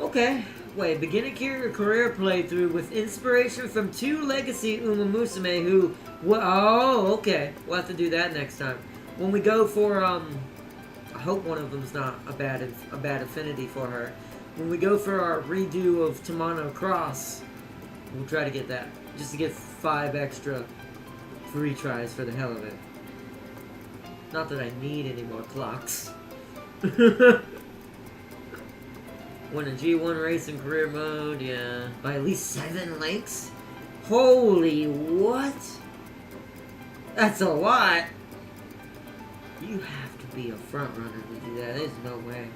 Okay. Wait, begin a career playthrough with inspiration from 2 legacy Umamusume who... Oh, okay. We'll have to do that next time. When we go for, I hope one of them's not a bad affinity for her. When we go for our redo of Tamano Cross, we'll try to get that. Just to get 5 extra free tries for the hell of it. Not that I need any more clocks. Win a G1 race in career mode, yeah. By at least 7 links? Holy what? That's a lot! You have to be a front runner to do that. There's no way.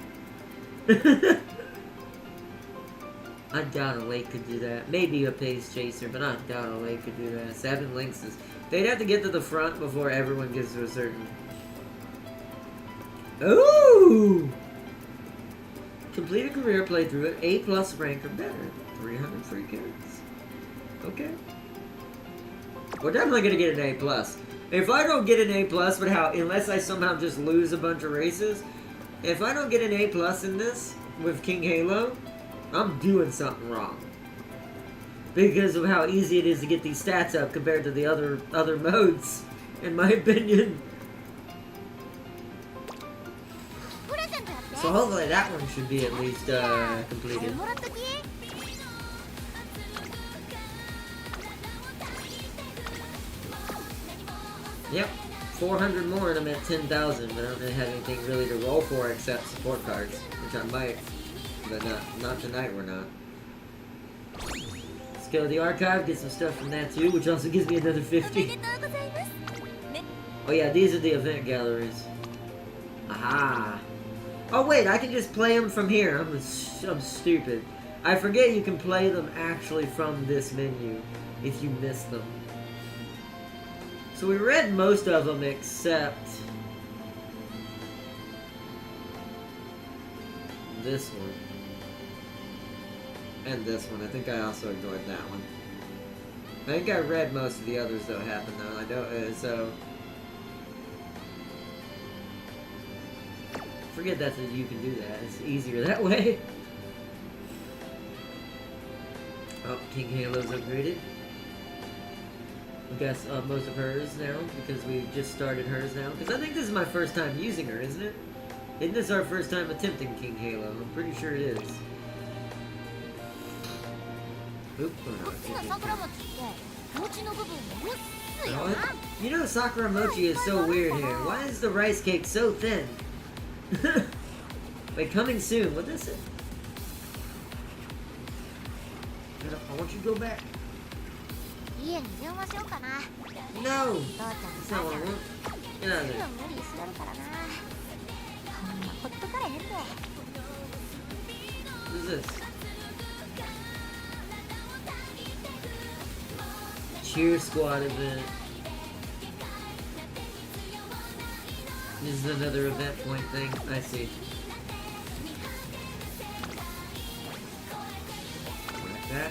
I doubt a lake could do that. Maybe a pace chaser, but I doubt a lake could do that. 7 links is... They'd have to get to the front before everyone gets to a certain... Ooh! Complete a career playthrough at A+ rank or better. 300 free carrots. Okay. We're definitely gonna get an A+. If I don't get an A+, but unless I somehow just lose a bunch of races, if I don't get an A+ in this with King Halo, I'm doing something wrong. Because of how easy it is to get these stats up compared to the other modes, in my opinion. So hopefully that one should be at least completed. Yep, 400 more and I'm at 10,000, but I don't really have anything really to roll for except support cards, which I might, but not tonight we're not. Let's go to the archive, get some stuff from that too, which also gives me another 50. Oh yeah, these are the event galleries. Aha! Oh wait, I can just play them from here. I'm stupid. I forget you can play them actually from this menu if you miss them. So we read most of them except this one. And this one. I think I also ignored that one. I think I read most of the others that happened though. I don't, so... Forget that you can do that. It's easier that way. Oh, King Halo's upgraded. I guess most of hers now, because we just started hers now. Because I think this is my first time using her, isn't it? Isn't this our first time attempting King Halo? I'm pretty sure it is. Oop, oh no, you know Sakura Mochi is so weird here. Why is the rice cake so thin? Wait, coming soon. What is it? I want you to go back. No! That's not what I want. Get out of there. What is this? Cheer squad event. This is another event point thing. I see. Like that.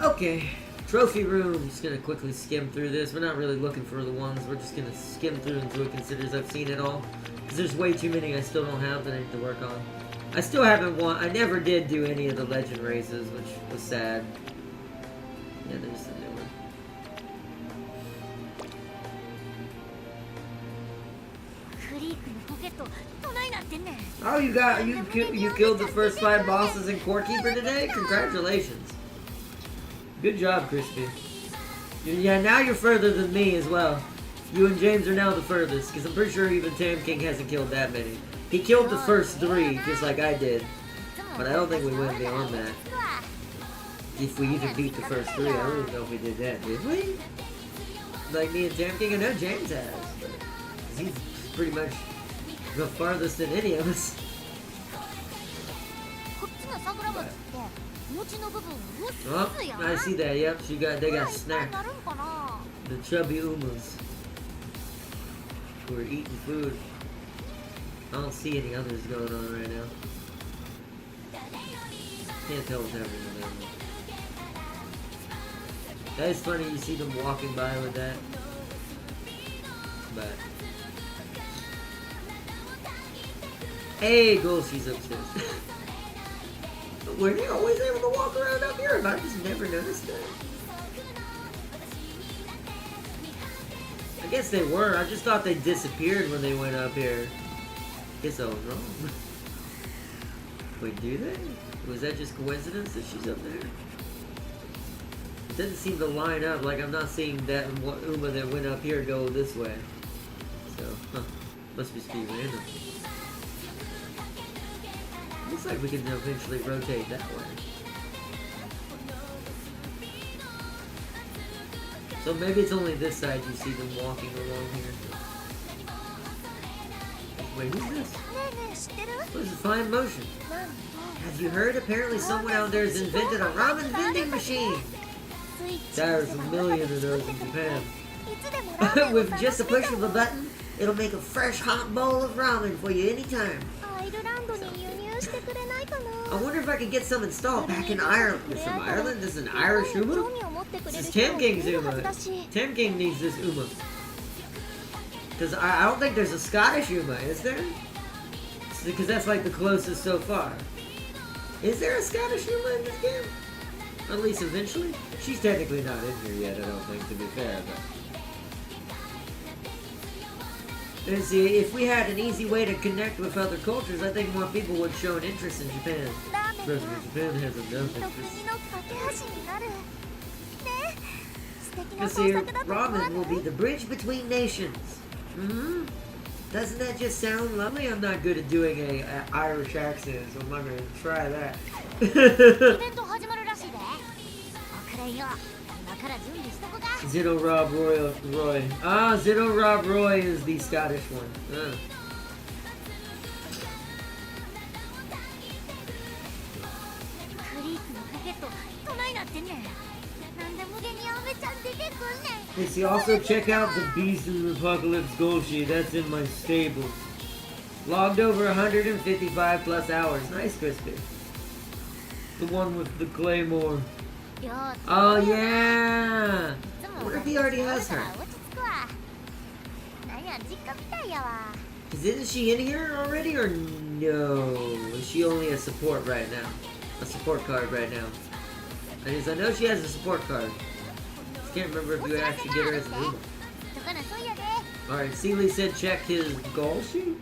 Okay. Trophy room. Just gonna quickly skim through this. We're not really looking for the ones. We're just gonna skim through until it considers I've seen it all. Because there's way too many I still don't have that I need to work on. I still haven't won. I never did do any of the legend races, which was sad. Yeah, there's the new one. Oh, you killed the first 5 bosses in Core Keeper today? Congratulations. Good job, Crispy. Yeah, now you're further than me as well. You and James are now the furthest, because I'm pretty sure even Tam King hasn't killed that many. He killed the first 3, just like I did. But I don't think we went beyond that. If we even beat the first 3, I don't even know if we did that, did we? like me and Jam King. I know James has, but he's pretty much the farthest in any of us. こっちの桜餅って餅の部分を薄 Oh, いやん I see that. Yep, they got いっぱい snacked. なるんかな The chubby Umas who are eating food. I don't see any others going on right now. Can't tell what's happening with them. That is funny, you see them walking by with that. But hey, Gulshi's upstairs. Were they always able to walk around up here? I just never noticed that. I guess they were. I just thought they disappeared when they went up here. Guess I was wrong. Wait, do they? Was that just coincidence that she's up there? It doesn't seem to line up. Like I'm not seeing that Uma that went up here go this way. So, must just be random. Looks like we can eventually rotate that way. So maybe it's only this side you see them walking along here. Wait, who's this? ねえねえ知ってる What is the fine motion? なんと Have you heard? Apparently someone out there has invented a ramen vending machine. スイッチ There's a million of those in Japan. いつでもラーメンを With 楽 just し a め push た of a button, it'll make a fresh hot bowl of ramen for you anytime. アイルランドに輸入してくれないかな I wonder if I could get some installed back in Ireland. This from Ireland? This is an Irish 興 Uma? 味を持ってくれ This る is 人 Tam もい King's るは Uma. ずだし Tam King needs this Uma. Because I don't think there's a Scottish Uma, is there? Because that's like the closest so far. Is there a Scottish Uma in this game? At least eventually? She's technically not in here yet, I don't think, to be fair, but... And see, if we had an easy way to connect with other cultures, I think more people would show an interest in Japan. ラーメンが Whereas Japan has 国 enough と interest. 国の架け橋になるね素敵な You 創 see, 作だと思わ ramen な will い be the bridge between nations. Mm-hmm. Doesn't that just sound lovely? I'm not good at doing a Irish accent, so I'm not going to try that. イベント始まるらしいで遅れんよ今から準備しとこか Zeno Rob Roy. Ah, Zeno Rob Roy is the Scottish one. Ah. クリークのかけとどないなってんねんなんで無限にアメちゃん出てくんねん Hey, see, also check out the Beast in the Apocalypse Golshi. That's in my stables. Logged over 155 plus hours. Nice, Crispy. The one with the claymore. よー Oh, yeah! いつも What if he already has だか her? ら落ち着くわなんや実家みたいやわ Isn't she in here already, or no? Is she only a support right now? A support card right now. I know she has a support card. Just can't remember if you actually get her as a Uma. だからそうやで Alright, Seeley said check his goal sheet?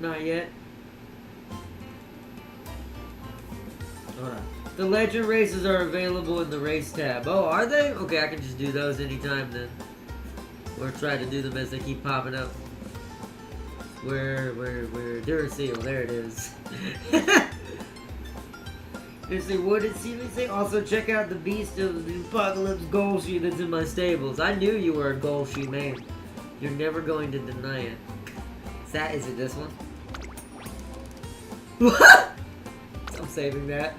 Not yet. Hold on. The legend races are available in the race tab. Oh, are they? Okay, I can just do those anytime then. Or try to do them as they keep popping up. Where? Duracell, there it is. Let's see, what did Seeley say? Also, check out the Beast of the Apocalypse goal sheet that's in my stables. I knew you were a goal sheet man. You're never going to deny it. Is it this one? What? I'm saving that.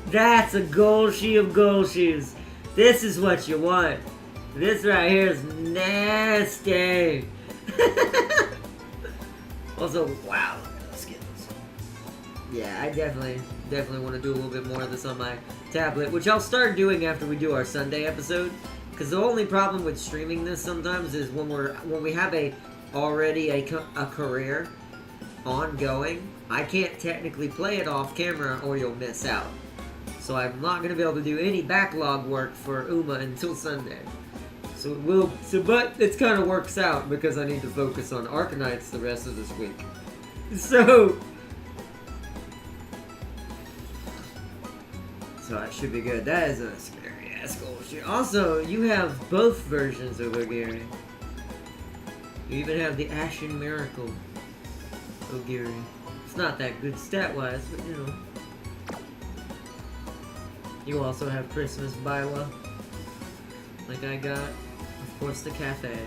That's a goal sheet of goal shoes. This is what you want. This right here is nasty. Also, wow. Yeah, I definitely want to do a little bit more of this on my tablet, which I'll start doing after we do our Sunday episode. Because the only problem with streaming this sometimes is when we have already a career ongoing, I can't technically play it off camera or you'll miss out. So I'm not going to be able to do any backlog work for Uma until Sunday. But it kind of works out because I need to focus on Arkanites the rest of this week. So it should be good. That is a scary ass goal shoot. Also, you have both versions of Ogiri. You even have the Ashen Miracle Ogiri. It's not that good stat-wise, but you know. You also have Christmas Biwa. Like I got. Of course, the cafe.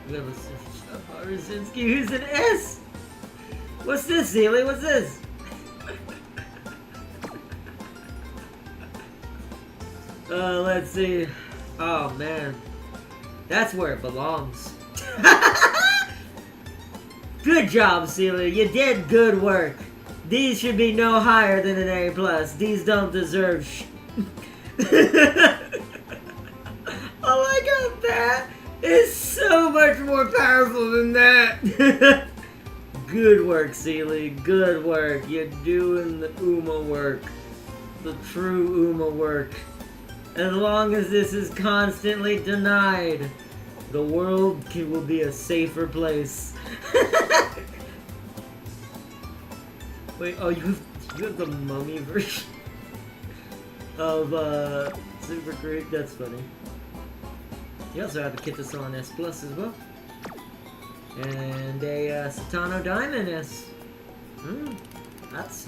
We have a Rosinski who's an S! What's this, Sealy? What's this? Let's see. Oh, man. That's where it belongs. Good job, Sealy. You did good work. These should be no higher than an A+. These don't deserve Oh my god, that is so much more powerful than that. Good work, Sealy. Good work. You're doing the Uma work. The true Uma work. As long as this is constantly denied, the world will be a safer place. Wait, oh, you have the mummy version of Super Creek? That's funny. You also have a Kitasan S Plus as well. And a Satano Diamond S. That's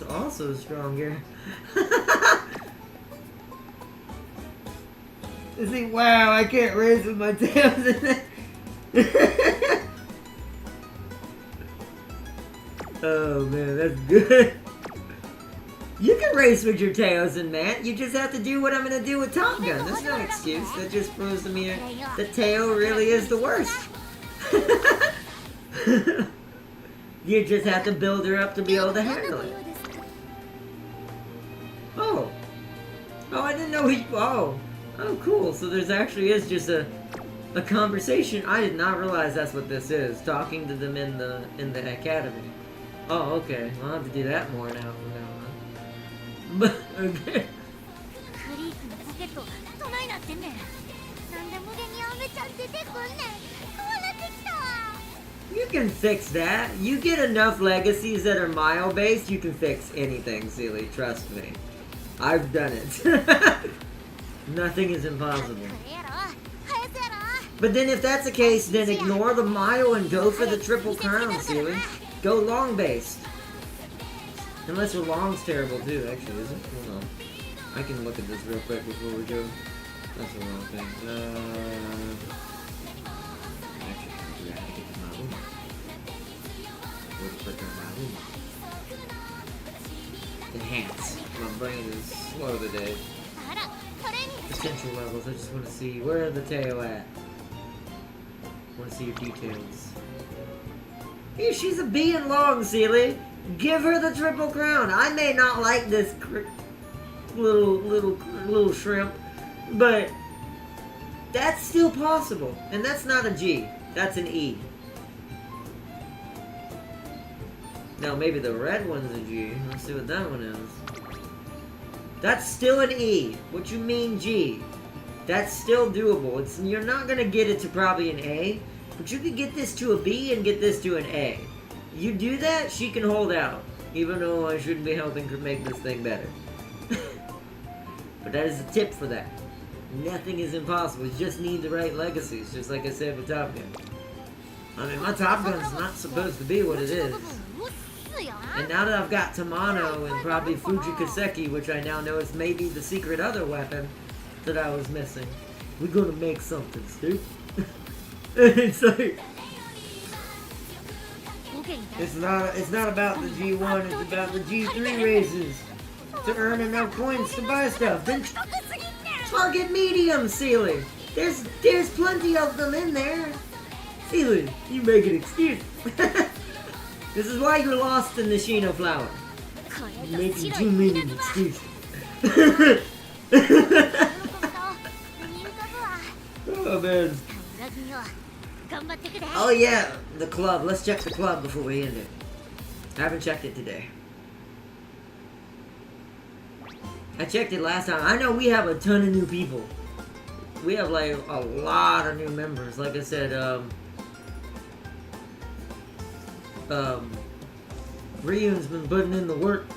also stronger. See, wow, I can't raise with my tails in it. Oh man, that's good. You can race with your tails in Matt. You just have to do what I'm gonna do with Top Gun. That's no excuse. That just proves to me that Teo really is the worst. You just have to build her up to be able to handle it. Oh. Oh, I didn't know he... Oh. Oh, cool. So there's actually is just a conversation. I did not realize that's what this is. Talking to them in the academy. Oh, okay. I'll have to do that more now from now on. But, okay. You can fix that. You get enough legacies that are mile-based, you can fix anything, Sealy. Trust me. I've done it. Nothing is impossible. But then if that's the case, then ignore the mile and go for the triple crown, Sealy. Go long-based. Unless your long's terrible too, actually, isn't it? Hold on. I can look at this real quick before we go. That's the wrong thing. Actually, I forgot how to get to my room. Where the frick are my room? Enhance. My brain is slow today. Potential levels. I just want to see where are the Teo at. I want to see your details. Hey, she's a B in long, Sealy. Give her the triple crown. I may not like this little shrimp, but that's still possible. And that's not a G. That's an E. Now maybe the red one's a G. Let's see what that one is. That's still an E. What you mean G? That's still doable. You're not gonna get it to probably an A, but you could get this to a B and get this to an A. You do that, she can hold out. Even though I shouldn't be helping her make this thing better. But that is a tip for that. Nothing is impossible. You just need the right legacies, just like I said with Top Gun. I mean, my Top Gun's not supposed to be what it is. And now that I've got Tamano and probably Fujikaseki, which I now know is maybe the secret other weapon that I was missing, we're gonna make something, Stu. It's like... It's not about the G1, it's about the G3 races. To earn enough coins to buy stuff. Then target medium, Sealy. There's plenty of them in there. Sealy, you make an excuse. This is why you're lost in the Shino flower. You're making too many excuses. Oh man. Oh yeah, the club. Let's check the club before we end it. I haven't checked it today. I checked it last time. I know we have a ton of new people. We have like a lot of new members. Like I said, Ryun's been putting in the work.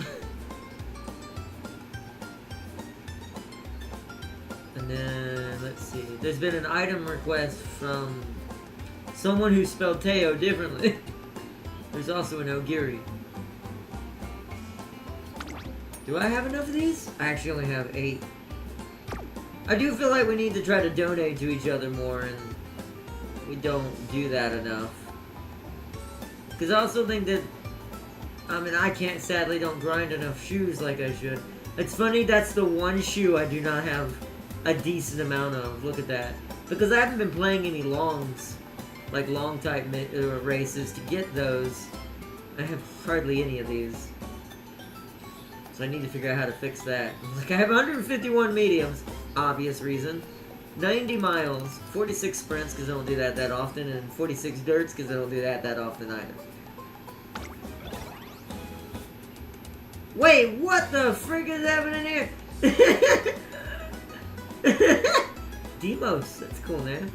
And then, let's see. There's been an item request from someone who spelled Teo differently. There's also an Ogiri. Do I have enough of these? I actually only have 8. I do feel like we need to try to donate to each other more, and we don't do that enough. Because I also think that, I mean, I can't, sadly, don't grind enough shoes like I should. It's funny, that's the one shoe I do not have a decent amount of. Look at that. Because I haven't been playing any longs, like long type races to get those. I have hardly any of these. So I need to figure out how to fix that. Like, I have 151 mediums, obvious reason. 90 miles, 46 sprints, because I don't do that often, and 46 dirts, because I don't do that often either. Wait, what the frick is happening here? Demos, that's cool, man.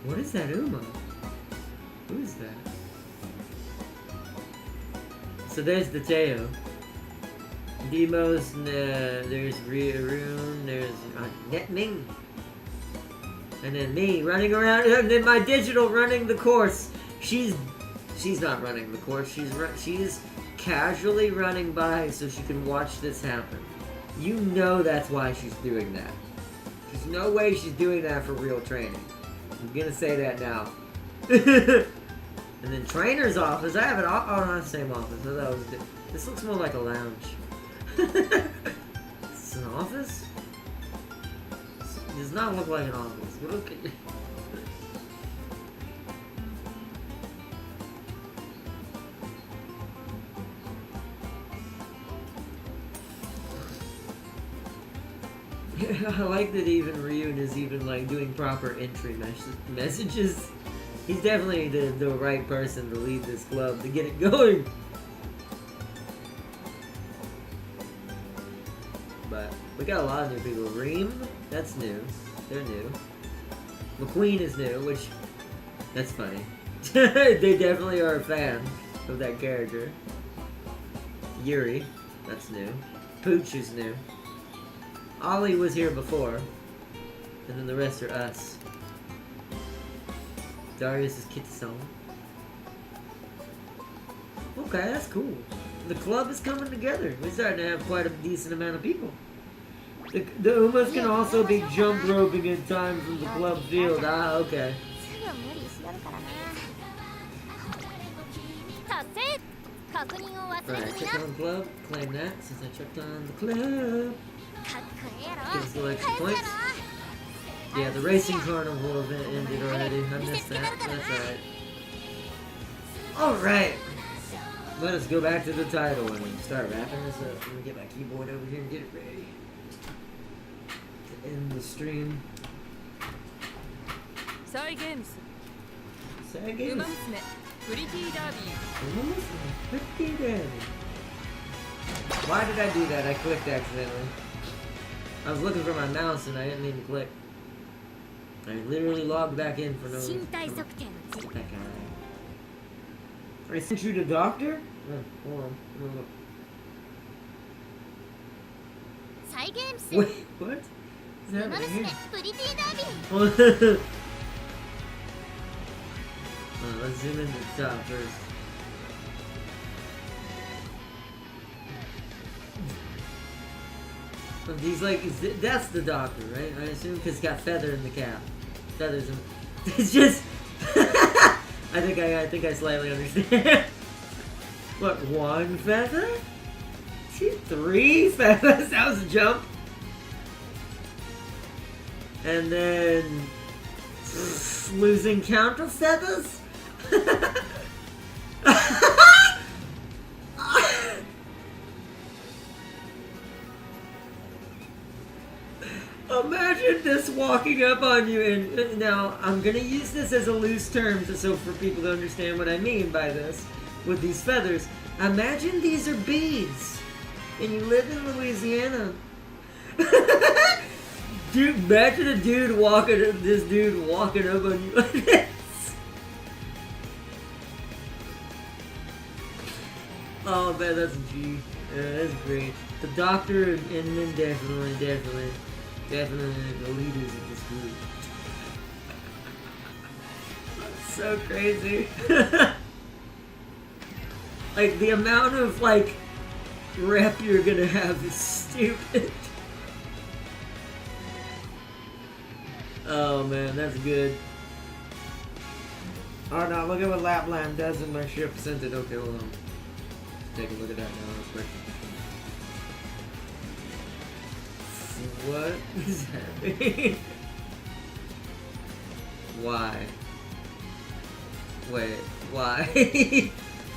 What is that Uma? Who is that? So there's the Teo. Demos, there's Rune, there's Netming. And then me running around, and then my digital running the course. She's not running the course, she's casually running by so she can watch this happen. You know that's why she's doing that. There's no way she's doing that for real training. I'm gonna say that now. And then trainer's office, I have it all, oh, not the same office. I thought it was, this looks more like a lounge. It's an office? It does not look like an office. What okay? I like that even Ryun is even like doing proper entry messages. He's definitely the right person to lead this club to get it going. But we got a lot of new people. Reem, that's new. They're new. McQueen is new, which that's funny. They definitely are a fan of that character. Yuri, that's new. Pooch is new. Ollie was here before, and then the rest are us. Darius is Kitson. Okay, that's cool. The club is coming together. We're starting to have quite a decent amount of people. The Umas can also be jump roping in time from the club field. Ah, okay. すぐ無理しよるからな。達成。確認を忘 Alright, れずに check な。 on the club. Claim that since I checked on the club. かっこええやろ。 Give us the extra 返す points. やろ。 Yeah, the racing carnival event ended already. I missed that. That's alright. Alright. Let us go back to the title and start wrapping this up. Let me get my keyboard over here and get it ready to end the stream. サイゲームス Say ウ again. マ娘プリティダービー Pretty daddy. Why did I do that? I clicked accidentally. I was looking for my mouse and I didn't mean to click. I literally logged back in for no 身 reason. 体測定の図。 That guy. I sent you to doctor? Hold on. Hold サイゲームス。 on. Wait, what? Is ウ that マ right 娘 here? プリティダービー。 Let's zoom into the top first. He's like, that's the doctor, right? I assume, because he's got feather in the cap. Feathers in. It's just. I think I slightly understand. What, 1 feather? 3 feathers? That was a jump. And then losing count of feathers? Imagine this walking up on you and now I'm gonna use this as a loose term so for people to understand what I mean by this with these feathers. Imagine these are beads and you live in Louisiana. Dude, imagine this dude walking up on you like this. Oh man, that's a G. Yeah, that's great. The doctor and then definitely the leaders of this group. That's so crazy. Like the amount of like rep you're gonna have is stupid. Oh man, that's good. Oh no, look at what Lapland does in my ship sent it. Okay, hold on. Take a look at that now real quick. What is happening? Why? Wait, why?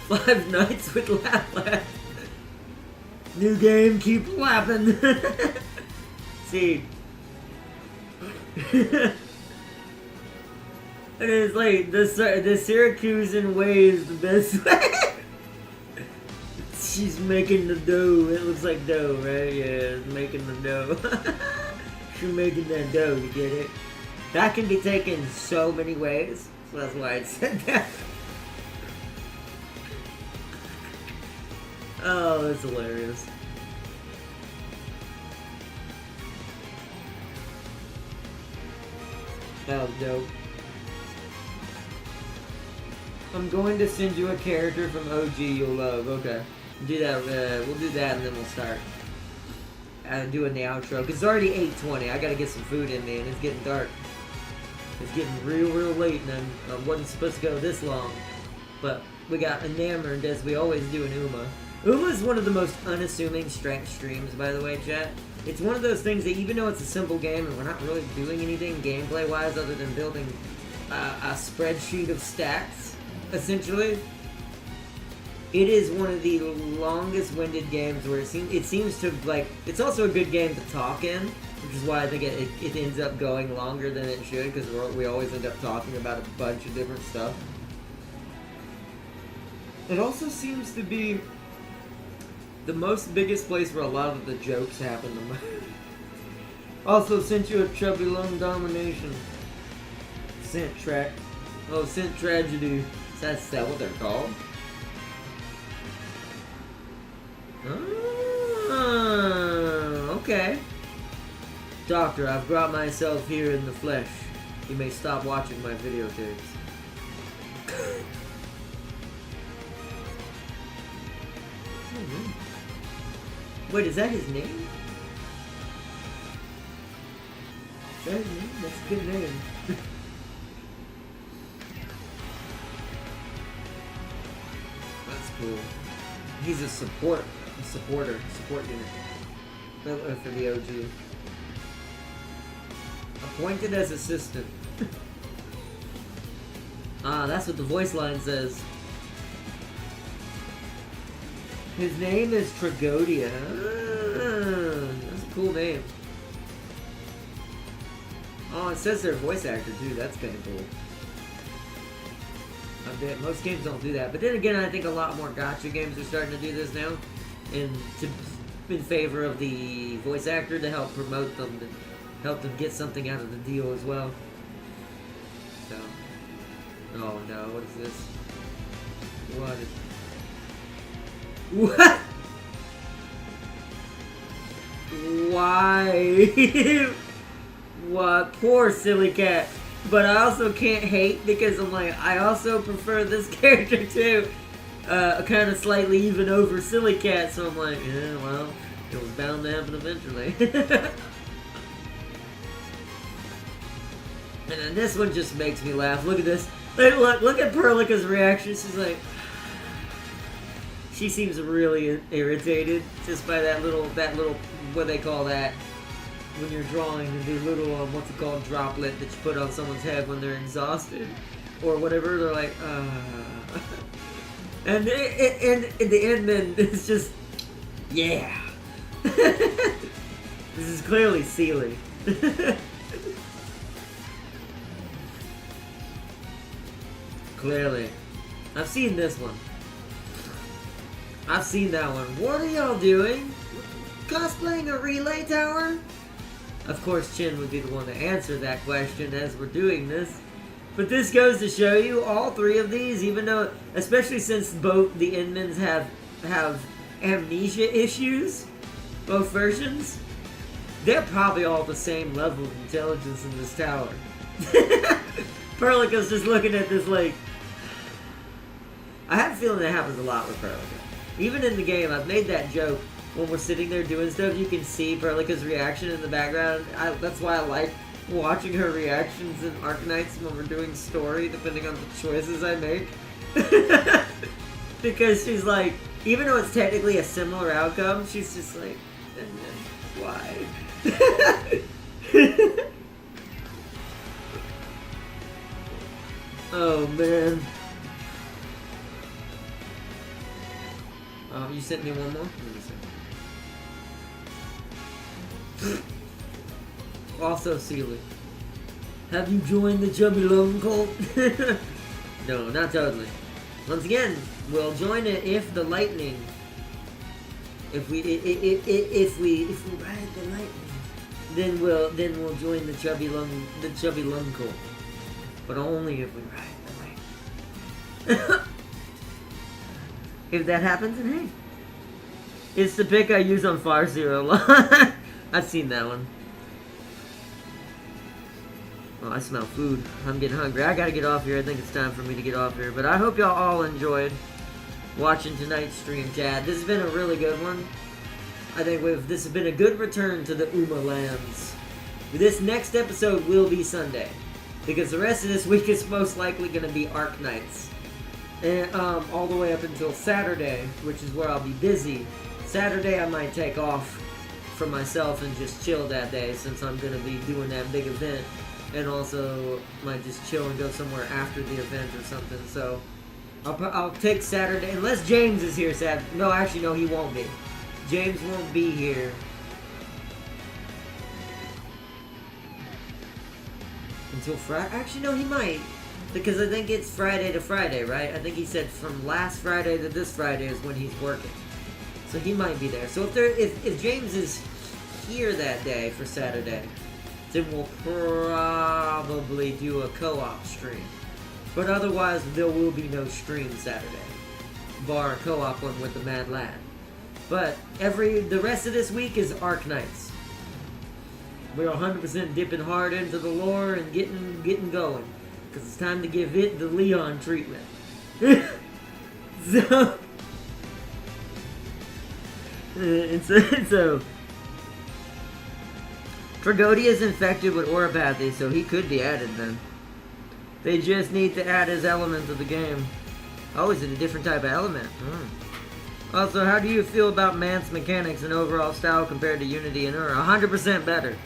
5 nights with Lapland. New game, keep lapping. See. And it's like the Syracusan way is the best way. She's making the dough. It looks like dough, right? Yeah, it's making the dough. She's making that dough. You get it? That can be taken so many ways. So that's why I said that. Oh, that's hilarious. That was dope. I'm going to send you a character from OG you'll love. Okay. Do that. We'll do that and then we'll start doing the outro. Because it's already 8:20. I gotta get some food in me and it's getting dark. It's getting real late and I wasn't supposed to go this long. But we got enamored as we always do in Uma. Uma is one of the most unassuming streams, by the way, chat. It's one of those things that even though it's a simple game and we're not really doing anything gameplay-wise other than building a spreadsheet of stats, essentially, it is one of the longest-winded games where it seems to, like, it's also a good game to talk in, which is why I think it ends up going longer than it should, because we always end up talking about a bunch of different stuff. It also seems to be the biggest place where a lot of the jokes happen the most. Also sent you a chubby lung domination. Scent tragedy. Is that what they're called? Oh, okay. Doctor, I've brought myself here in the flesh. You may stop watching my videotapes. Wait, is that his name? Is that his name? That's a good name. That's cool. He's a support unit for the OG. Appointed as assistant. Ah, that's what the voice line says. His name is Tragodia. Ah, that's a cool name. Oh, it says they're a voice actor too. That's kind of cool. Most games don't do that. But then again, I think a lot more gacha games are starting to do this now. In favor of the voice actor to help promote them, to help them get something out of the deal as well. So. Oh no, what is this? What is... What? Why? What? Poor silly cat. But I also can't hate because I'm like, I also prefer this character too. Kind of slightly even over silly cat, so I'm like, yeah, well, it was bound to happen eventually. And then this one just makes me laugh. Look at this. Look at Perlica's reaction. She's like... She seems really irritated just by that little, what they call that, when you're drawing, the little, what's it called, droplet that you put on someone's head when they're exhausted, or whatever, they're like, And the endman is just, yeah. This is clearly Sealy. Clearly. I've seen this one. I've seen that one. What are y'all doing? Cosplaying a relay tower? Of course, Chin would be the one to answer that question as we're doing this. But this goes to show you all three of these, even though, especially since both the Inmans have amnesia issues, both versions, they're probably all the same level of intelligence in this tower. Perlica's just looking at this like... I have a feeling that happens a lot with Perlica. Even in the game, I've made that joke. When we're sitting there doing stuff, you can see Perlica's reaction in the background. That's why I like watching her reactions in Arknights when we're doing story, depending on the choices I make. Because she's like, even though it's technically a similar outcome, she's just like, why? Oh man. You sent me one more? Let me see. Also, Sealy. Have you joined the Chubby Lone Cult? No, not totally. Once again, we'll join it if the lightning. If we ride the lightning, then we'll join the Chubby Lone Cult. But only if we ride the lightning. If that happens, then hey. It's the pick I use on Fire Zero a lot. I've seen that one. Oh, I smell food. I'm getting hungry. I gotta get off here. I think it's time for me to get off here. But I hope y'all all enjoyed watching tonight's stream, Chad. This has been a really good one. I think this has been a good return to the Uma lands. This next episode will be Sunday, because the rest of this week is most likely going to be Arknights. And all the way up until Saturday, which is where I'll be busy. Saturday I might take off for myself and just chill that day, since I'm going to be doing that big event. And also might just chill and go somewhere after the event or something. So I'll take Saturday, unless James is here Saturday. No, actually no, he won't be. James won't be here until Friday. Actually no, he might. Because I think it's Friday to Friday, right? I think he said from last Friday to this Friday is when he's working. So he might be there. So if James is here that day for Saturday, then we'll probably do a co-op stream. But otherwise, there will be no stream Saturday, bar a co-op one with the Mad Lad. But the rest of this week is Arknights. We're 100% dipping hard into the lore and getting going. Because it's time to give it the Leon treatment. So Tragodia is infected with Oripathy, so he could be added then. They just need to add his element to the game. Oh, is it a different type of element? Also, how do you feel about Mance mechanics and overall style compared to Unity and Ur? 100% better.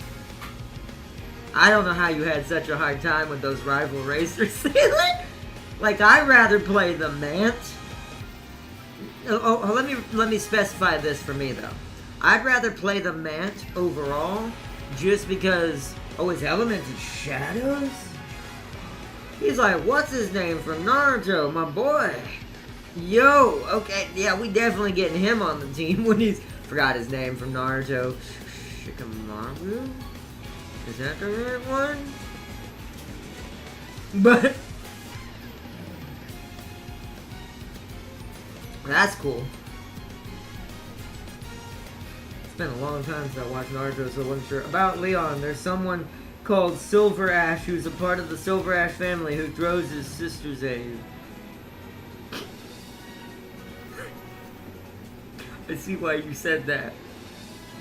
I don't know how you had such a hard time with those rival racers. Like, I'd rather play the Mance. Let me specify this for me though. I'd rather play the Mance overall, just because. Oh, his element is shadows. He's like, what's his name from Naruto, my boy? Yo, okay, yeah, we definitely getting him on the team when he's forgot his name from Naruto. Shikamaru? Is that the right one? But that's cool. It's been a long time since I watched Naruto, so I wasn't sure. About Leon, there's someone called Silver Ash who's a part of the Silver Ash family who throws his sisters at you. I see why you said that.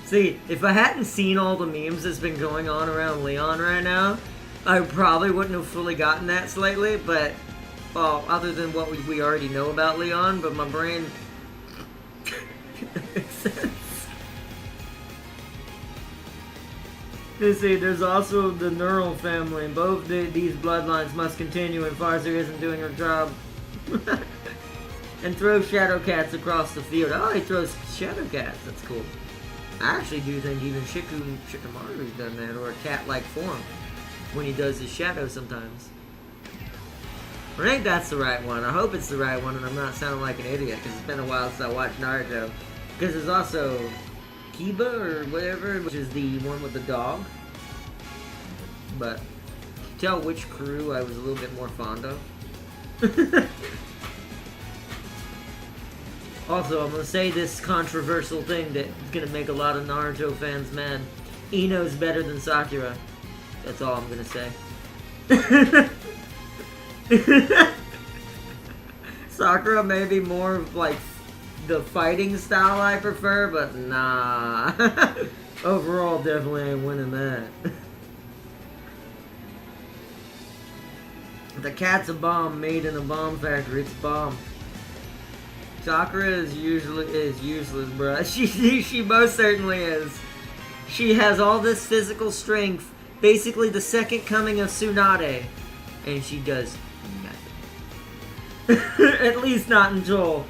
See, if I hadn't seen all the memes that's been going on around Leon right now, I probably wouldn't have fully gotten that slightly, but, well, other than what we already know about Leon, but my brain... That makes sense. You see, there's also the Neural family. Both these bloodlines must continue and Farzer isn't doing her job. And throw Shadow Cats across the field. Oh, he throws Shadow Cats. That's cool. I actually do think even Shikamaru's done that, or a cat-like form, when he does his shadow sometimes. I think that's the right one. I hope it's the right one and I'm not sounding like an idiot, because it's been a while since I watched Naruto. Because there's also Kiba, or whatever, which is the one with the dog. But, tell which crew I was a little bit more fond of. Also, I'm going to say this controversial thing that's going to make a lot of Naruto fans mad. Ino's better than Sakura. That's all I'm going to say. Sakura may be more, like, the fighting style I prefer, but nah. Overall, definitely ain't winning that. The cat's a bomb made in a bomb factory. It's a bomb. Sakura is useless, bruh. She most certainly is. She has all this physical strength, basically the second coming of Tsunade, and she does nothing. At least not until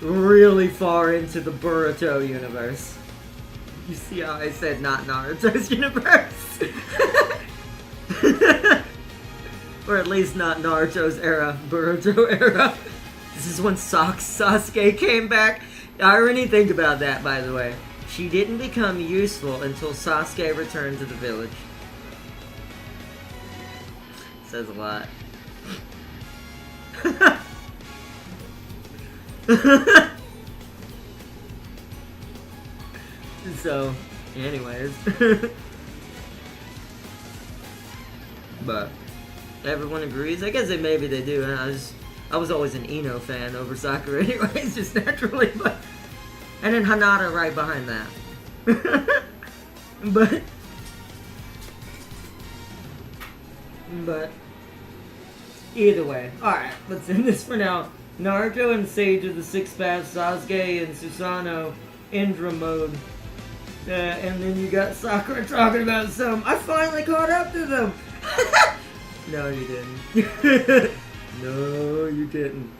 really far into the Boruto universe. You see how I said not Naruto's universe? Or at least not Naruto's era, Boruto era. This is when Sasuke came back. Irony, think about that, by the way. She didn't become useful until Sasuke returned to the village. Says a lot. So, anyways. But everyone agrees. I guess maybe they do. I was always an Ino fan over Sakura anyways, just naturally, but... And then Hinata right behind that. But... Either way. Alright, let's end this for now. Naruto and Sage of the Six Paths, Sasuke and Susanoo, Indra mode. And then you got Sakura talking about some... I finally caught up to them! No, you didn't. No, you didn't.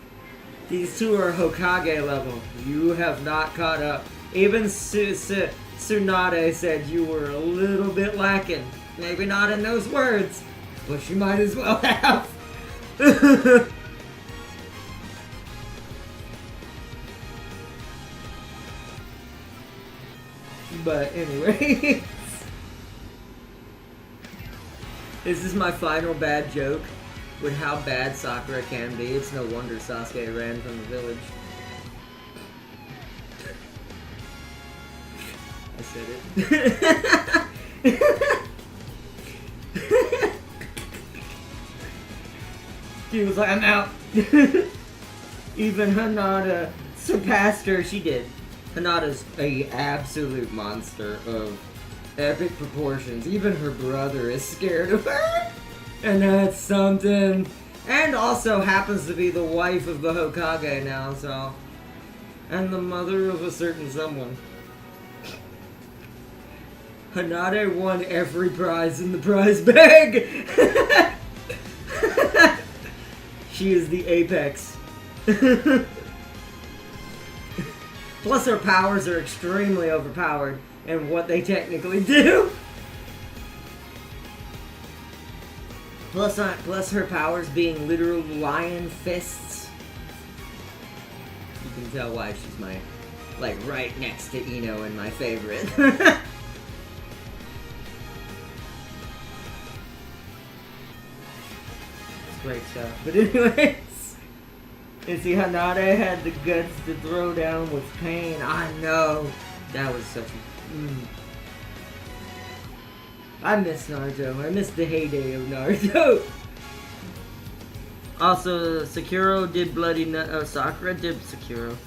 These two are Hokage level. You have not caught up. Even Tsunade said you were a little bit lacking. Maybe not in those words, but you might as well have. But anyway. This is my final bad joke with how bad Sakura can be. It's no wonder Sasuke ran from the village. I said it. She was like, I'm out. Even Hinata surpassed her. She did. Hinata's a absolute monster of epic proportions. Even her brother is scared of her. And that's something. And also happens to be the wife of the Hokage now, so. And the mother of a certain someone. Hinata won every prize in the prize bag. She is the apex. Plus her powers are extremely overpowered in what they technically do. Plus her powers being literal lion fists. You can tell why she's my, like, right next to Ino and my favorite. Great stuff. But anyways, you see Hinata had the guts to throw down with pain. I know. That was such a... I miss Naruto. I miss the heyday of Naruto. Also, Sakura did bloody... Sakura did... Sakura.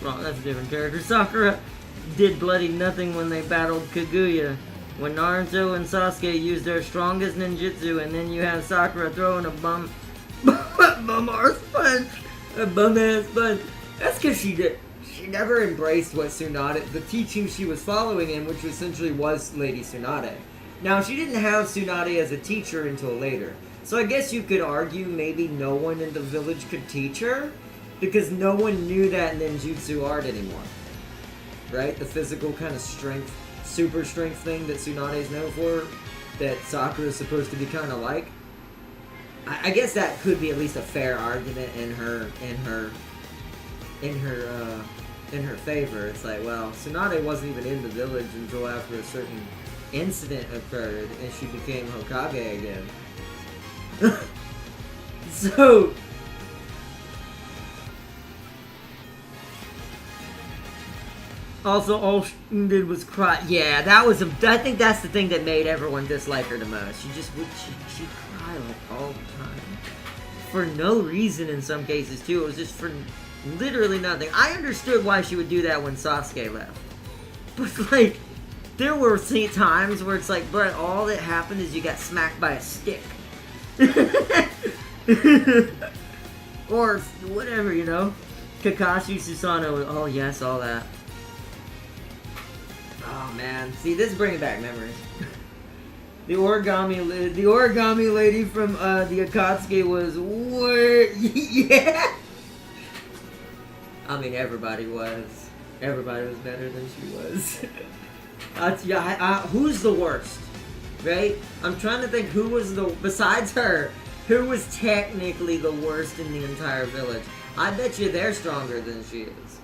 Wrong, that's a different character. Sakura did bloody nothing when they battled Kaguya. When Naruto and Sasuke used their strongest ninjutsu, and then you have Sakura throwing a bum-ass punch. A bum-ass punch. That's because she never embraced what Tsunade, the teaching she was following in, which essentially was Lady Tsunade. Now, she didn't have Tsunade as a teacher until later. So I guess you could argue maybe no one in the village could teach her, because no one knew that ninjutsu art anymore. Right? The physical kind of strength, super strength thing that Tsunade is known for, that Sakura is supposed to be kind of like. I guess that could be at least a fair argument in her favor. It's like, well, Tsunade wasn't even in the village until after a certain incident occurred, and she became Hokage again. So... Also, all she did was cry. Yeah, that was I think that's the thing that made everyone dislike her the most. She cried like all the time. For no reason in some cases, too. It was just for Literally nothing. I understood why she would do that when Sasuke left. But, like, there were times where it's like, but all that happened is you got smacked by a stick. Or whatever, you know? Kakashi, Susanoo, oh yes, all that. Oh man, see, this is bringing back memories. The origami lady from the Akatsuki was way, yeah. I mean, everybody was. Everybody was better than she was. Who's the worst? Right? I'm trying to think who was besides her, who was technically the worst in the entire village. I bet you they're stronger than she is.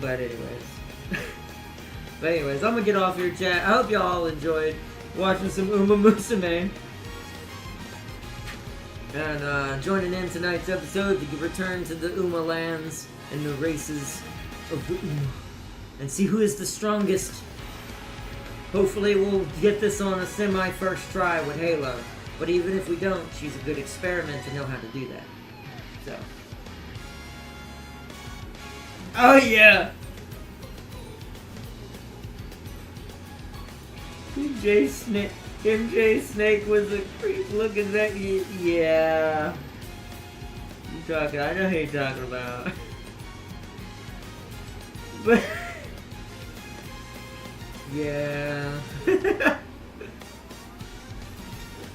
But anyways, I'm gonna get off your chat. I hope y'all enjoyed watching some Umamusume. And joining in tonight's episode to return to the Uma lands and the races of the Uma. And see who is the strongest. Hopefully we'll get this on a semi-first try with Halo. But even if we don't, she's a good experiment to know how to do that. So. Oh yeah! MJ Snake was a creep. Look at that. Yeah. I know who you're talking about. But yeah.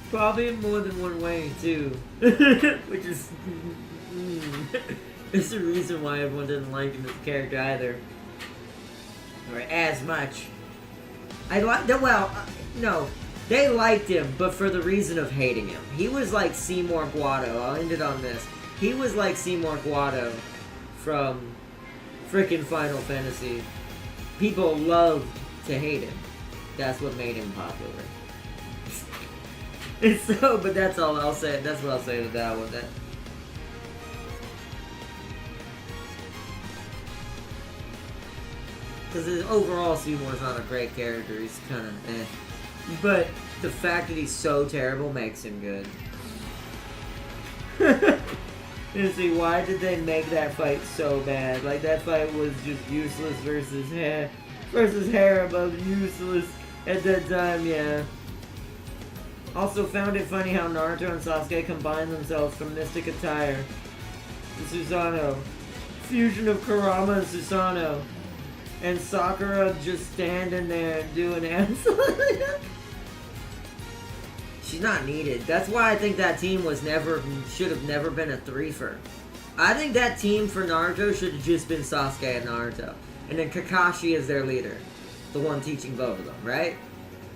Probably in more than one way too. Which is it's the reason why everyone didn't like him as a character either. Or as much. No. They liked him, but for the reason of hating him. He was like Seymour Guado. I'll end it on this. He was like Seymour Guado from frickin' Final Fantasy. People loved to hate him. That's what made him popular. And so, but that's all I'll say. That's what I'll say to that one. Because overall, Seymour's not a great character. He's kind of eh. But the fact that he's so terrible makes him good. You see, why did they make that fight so bad? Like, that fight was just useless versus Haribo, useless at that time, yeah. Also found it funny how Naruto and Sasuke combined themselves from Mystic Attire to Susanoo. Fusion of Kurama and Susanoo. And Sakura just standing there doing absolutely nothing. She's not needed. That's why I think that team should have never been a threefer. I think that team for Naruto should have just been Sasuke and Naruto. And then Kakashi as their leader. The one teaching both of them, right?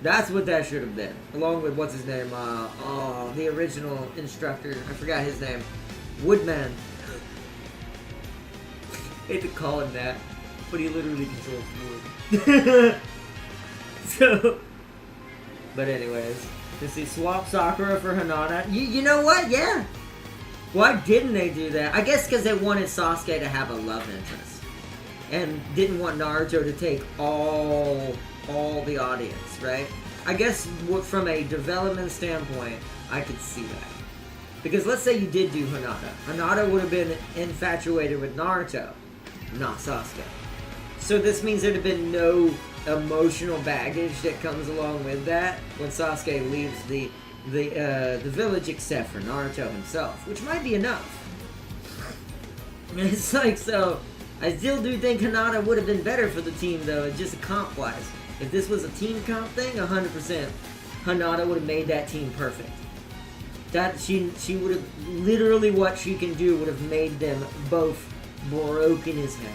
That's what that should have been. Along with, what's his name? The original instructor. I forgot his name. Woodman. Hate to call him that. But he literally controls wood. So, but anyways, does he swap Sakura for Hinata? You know what? Yeah. Why didn't they do that? I guess because they wanted Sasuke to have a love interest, and didn't want Naruto to take all the audience, right? I guess from a development standpoint, I could see that. Because let's say you did do Hinata. Hinata would have been infatuated with Naruto, not Sasuke. So this means there'd have been no emotional baggage that comes along with that when Sasuke leaves the village, except for Naruto himself, which might be enough. It's like, so I still do think Hinata would have been better for the team, though, just comp-wise. If this was a team comp thing, 100%, Hinata would have made that team perfect. That she would have literally what she can do would have made them both broken as hell.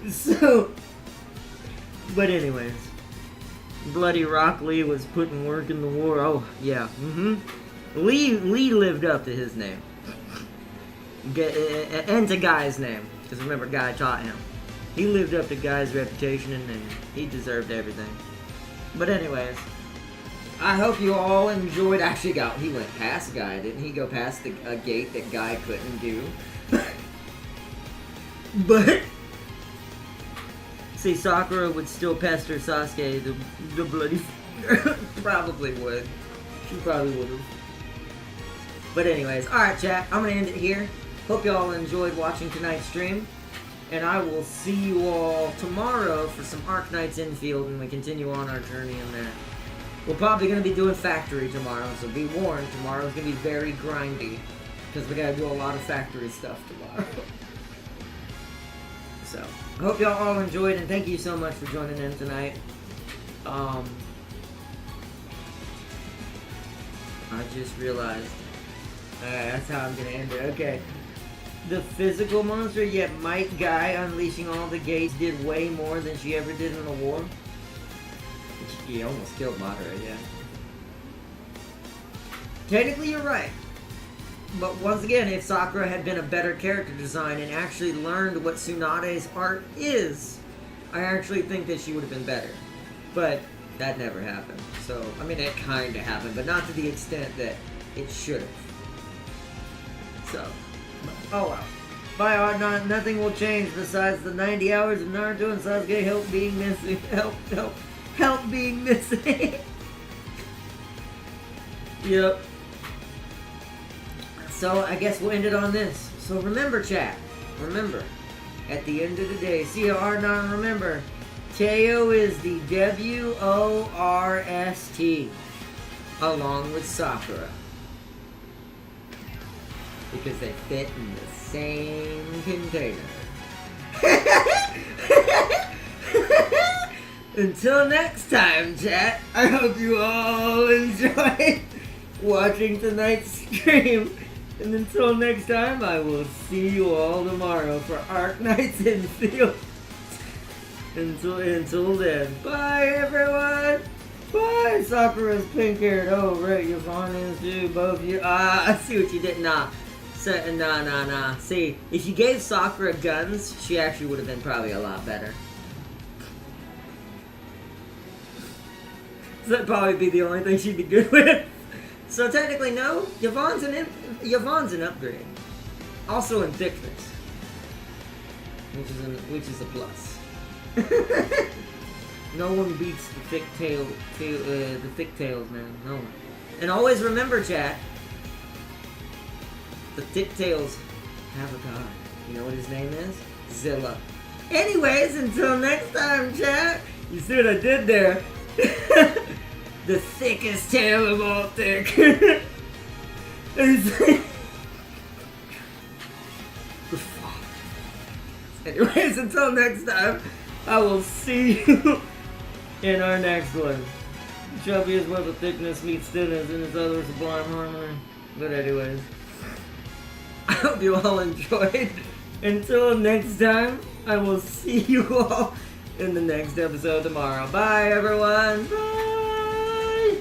So, but anyways, Bloody Rock Lee was putting work in the war. Oh yeah, Lee lived up to his name, and to Guy's name, because remember Guy taught him. He lived up to Guy's reputation, and he deserved everything. But anyways, I hope you all enjoyed. Actually, he went past Guy, didn't he? Go past a gate that Guy couldn't do. But see, Sakura would still pester Sasuke, the bloody Probably would. She probably would have. But anyways, alright chat, I'm gonna end it here. Hope y'all enjoyed watching tonight's stream. And I will see you all tomorrow for some Arknights Infield, and we continue on our journey in that. We're probably going to be doing Factory tomorrow, so be warned, tomorrow's going to be very grindy. Because we got to do a lot of Factory stuff tomorrow. So, I hope y'all all enjoyed, and thank you so much for joining in tonight. I just realized, that's how I'm going to end it. Okay. The physical monster, yet Might Guy unleashing all the gates did way more than she ever did in the war. He almost killed Madara, yeah. Technically, you're right. But once again, if Sakura had been a better character design and actually learned what Tsunade's art is, I actually think that she would have been better. But that never happened. So, I mean, it kind of happened, but not to the extent that it should have. So... oh well. By Art, nothing will change besides the 90 hours of Naruto and Sasuke help being missing. Help being missing. Yep. So I guess we'll end it on this. So remember, chat. Remember, at the end of the day, see how Art, remember, Teo is the WORST along with Sakura. Because they fit in the same container. Until next time, chat, I hope you all enjoyed watching tonight's stream. And until next time, I will see you all tomorrow for Arknights Infield. Until then, bye everyone! Bye! Sakura's pink haired. Oh, right, Yvonne is too, both of you. I see what you did. Nah. Nah. See, if you gave Sakura guns, she actually would have been probably a lot better. So that'd probably be the only thing she'd be good with. So technically, no. Yvonne's an upgrade. Also in thickness, which is a plus. No one beats the thick tails, man. No one. And always remember, chat. The thick tails have a god. You know what his name is? Zilla. Anyways, until next time, chat. You see what I did there? The thickest tail of all thick. Anyways, until next time, I will see you in our next one. Chubby is where the thickness meets thinness and its other sublime harmony. But anyways, I hope you all enjoyed. Until next time, I will see you all in the next episode tomorrow. Bye, everyone. Bye.